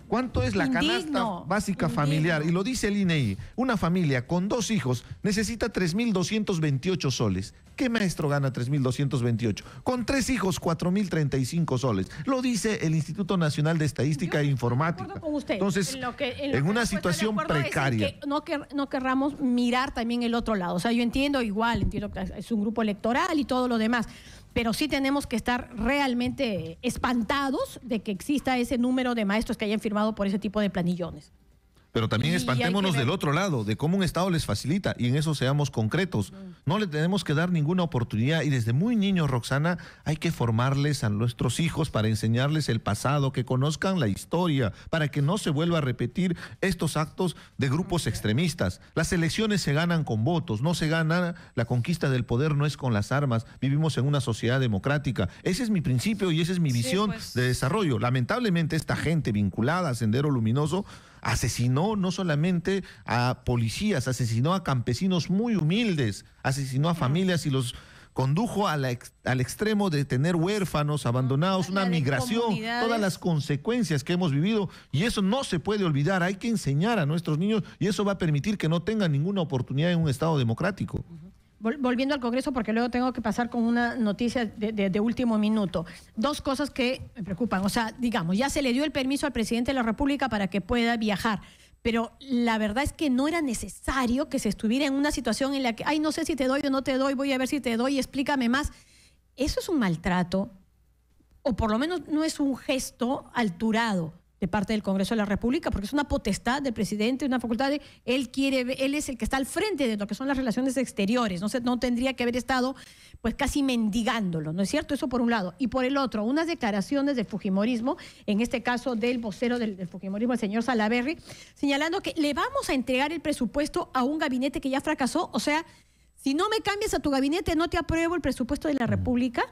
cuánto es la canasta básica familiar. Y lo dice el INEI, una familia con 2 hijos necesita 3.228 soles. ¿Qué maestro gana 3.228? Con 3 hijos, 4.035 soles. Lo dice el Instituto Nacional de Estadística e Informática. Con usted. Entonces, en una situación precaria. Que no querramos mirar también el otro lado. O sea, yo entiendo que es un grupo electoral y todo lo demás, pero sí tenemos que estar realmente espantados de que exista ese número de maestros que hayan firmado por ese tipo de planillones. Pero también espantémonos del otro lado, de cómo un Estado les facilita, y en eso seamos concretos. No le tenemos que dar ninguna oportunidad, y desde muy niños, Roxana, hay que formarles a nuestros hijos para enseñarles el pasado, que conozcan la historia, para que no se vuelva a repetir estos actos de grupos extremistas. Las elecciones se ganan con votos, no se gana la conquista del poder, no es con las armas. Vivimos en una sociedad democrática. Ese es mi principio y esa es mi visión de desarrollo. Lamentablemente, esta gente vinculada a Sendero Luminoso asesinó no solamente a policías, asesinó a campesinos muy humildes, asesinó a familias y los condujo al extremo de tener huérfanos, abandonados, una migración, todas las consecuencias que hemos vivido, y eso no se puede olvidar. Hay que enseñar a nuestros niños y eso va a permitir que no tengan ninguna oportunidad en un Estado democrático. Volviendo al Congreso, porque luego tengo que pasar con una noticia de último minuto. 2 cosas que me preocupan. O sea, digamos, ya se le dio el permiso al presidente de la República para que pueda viajar, pero la verdad es que no era necesario que se estuviera en una situación en la que, no sé si te doy o no te doy, voy a ver si te doy, explícame más. Eso es un maltrato, o por lo menos no es un gesto alturado de parte del Congreso de la República, porque es una potestad del presidente, una facultad de él es el que está al frente de lo que son las relaciones exteriores, no tendría que haber estado pues casi mendigándolo, ¿no es cierto? Eso por un lado. Y por el otro, unas declaraciones del fujimorismo, en este caso del vocero del fujimorismo, el señor Salaverry, señalando que le vamos a entregar el presupuesto a un gabinete que ya fracasó. O sea, si no me cambias a tu gabinete, no te apruebo el presupuesto de la República.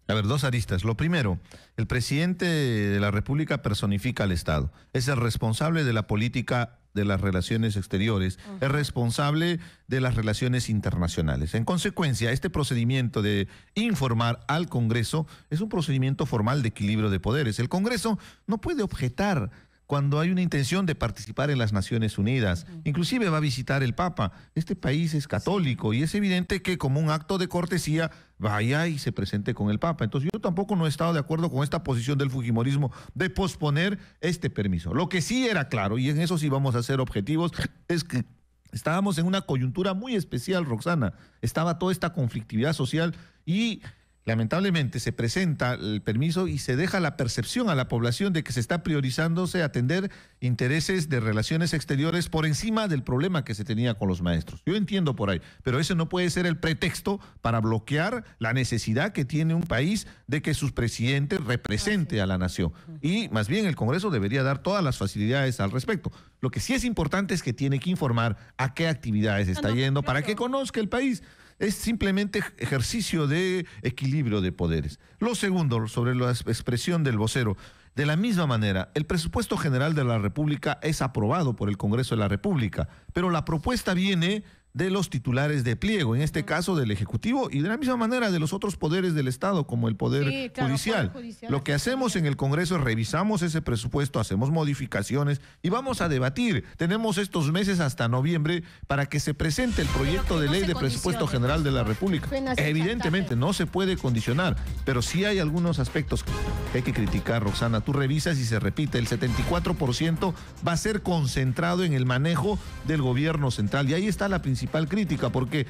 A ver, 2 aristas. Lo primero, el presidente de la República personifica al Estado. Es el responsable de la política de las relaciones exteriores, es responsable de las relaciones internacionales. En consecuencia, este procedimiento de informar al Congreso es un procedimiento formal de equilibrio de poderes. El Congreso no puede objetar cuando hay una intención de participar en las Naciones Unidas. Inclusive va a visitar el Papa. Este país es católico y es evidente que como un acto de cortesía vaya y se presente con el Papa. Entonces yo tampoco no he estado de acuerdo con esta posición del fujimorismo de posponer este permiso. Lo que sí era claro, y en eso sí vamos a ser objetivos, es que estábamos en una coyuntura muy especial, Roxana. Estaba toda esta conflictividad social y lamentablemente se presenta el permiso y se deja la percepción a la población de que se está priorizándose atender intereses de relaciones exteriores por encima del problema que se tenía con los maestros. Yo entiendo por ahí, pero ese no puede ser el pretexto para bloquear la necesidad que tiene un país de que sus presidentes represente a la nación. Y más bien el Congreso debería dar todas las facilidades al respecto. Lo que sí es importante es que tiene que informar a qué actividades está yendo para que conozca el país. Es simplemente ejercicio de equilibrio de poderes. Lo segundo, sobre la expresión del vocero, de la misma manera, el presupuesto general de la República es aprobado por el Congreso de la República, pero la propuesta viene de los titulares de pliego, en este caso del Ejecutivo, y de la misma manera de los otros poderes del Estado, como el Poder Judicial. Lo que hacemos en el Congreso es revisamos ese presupuesto, hacemos modificaciones y vamos a debatir. Tenemos estos meses hasta noviembre para que se presente el proyecto de ley de presupuesto general de la República. Evidentemente no se puede condicionar, pero sí hay algunos aspectos que hay que criticar, Roxana. Tú revisas y se repite, el 74% va a ser concentrado en el manejo del gobierno central, y ahí está la principal crítica, porque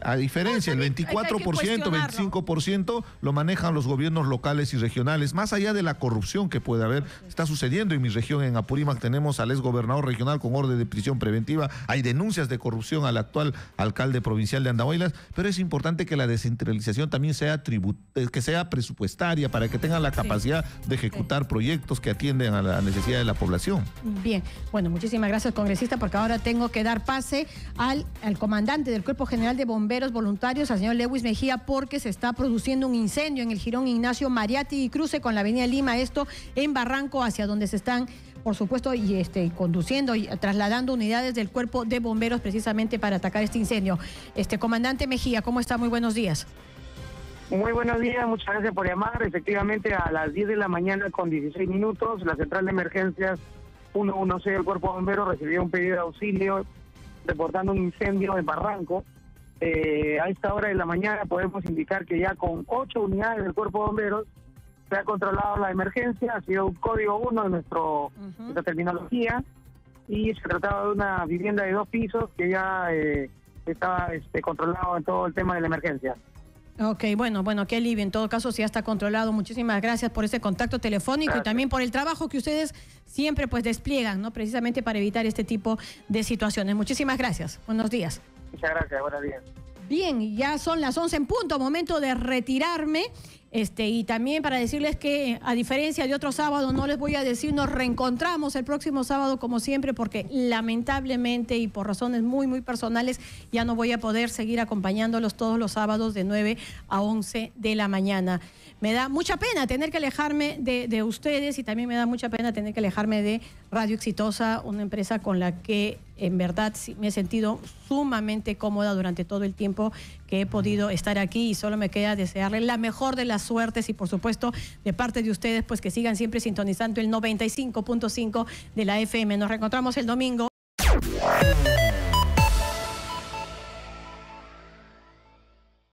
a diferencia, el 24%, 25% lo manejan los gobiernos locales y regionales. Más allá de la corrupción que puede haber, está sucediendo en mi región, en Apurímac, tenemos al exgobernador regional con orden de prisión preventiva, hay denuncias de corrupción al actual alcalde provincial de Andahuaylas, pero es importante que la descentralización también sea que sea presupuestaria para que tengan la capacidad de ejecutar proyectos que atienden a la necesidad de la población. Bien, bueno, muchísimas gracias, congresista, porque ahora tengo que dar pase al comandante del Cuerpo General de Bomberos Voluntarios, al señor Lewis Mejía, porque se está produciendo un incendio en el jirón Ignacio Mariatti y cruce con la avenida Lima, esto en Barranco, hacia donde se están, por supuesto, conduciendo y trasladando unidades del Cuerpo de Bomberos precisamente para atacar este incendio. Comandante Mejía, ¿cómo está? Muy buenos días. Muy buenos días, muchas gracias por llamar. Efectivamente, a las 10 de la mañana con 16 minutos, la central de emergencias 116 del Cuerpo de Bomberos recibió un pedido de auxilio reportando un incendio en Barranco. A esta hora de la mañana podemos indicar que ya con 8 unidades del Cuerpo de Bomberos se ha controlado la emergencia, ha sido un código 1 de nuestra terminología, y se trataba de una vivienda de 2 pisos que ya estaba controlado en todo el tema de la emergencia. Ok, bueno, qué alivio. En todo caso, si ya está controlado. Muchísimas gracias por ese contacto telefónico y también por el trabajo que ustedes siempre pues despliegan, ¿no? Precisamente para evitar este tipo de situaciones. Muchísimas gracias. Buenos días. Muchas gracias, buenos días. Bien, ya son las 11 en punto, momento de retirarme. Y también para decirles que, a diferencia de otros sábados, no les voy a decir, nos reencontramos el próximo sábado como siempre, porque lamentablemente y por razones muy, muy personales, ya no voy a poder seguir acompañándolos todos los sábados de 9 a 11 de la mañana. Me da mucha pena tener que alejarme de ustedes y también me da mucha pena tener que alejarme de Radio Exitosa, una empresa con la que en verdad me he sentido sumamente cómoda durante todo el tiempo que he podido estar aquí, y solo me queda desearle la mejor de las suertes y por supuesto de parte de ustedes pues que sigan siempre sintonizando el 95.5 de la FM. Nos reencontramos el domingo.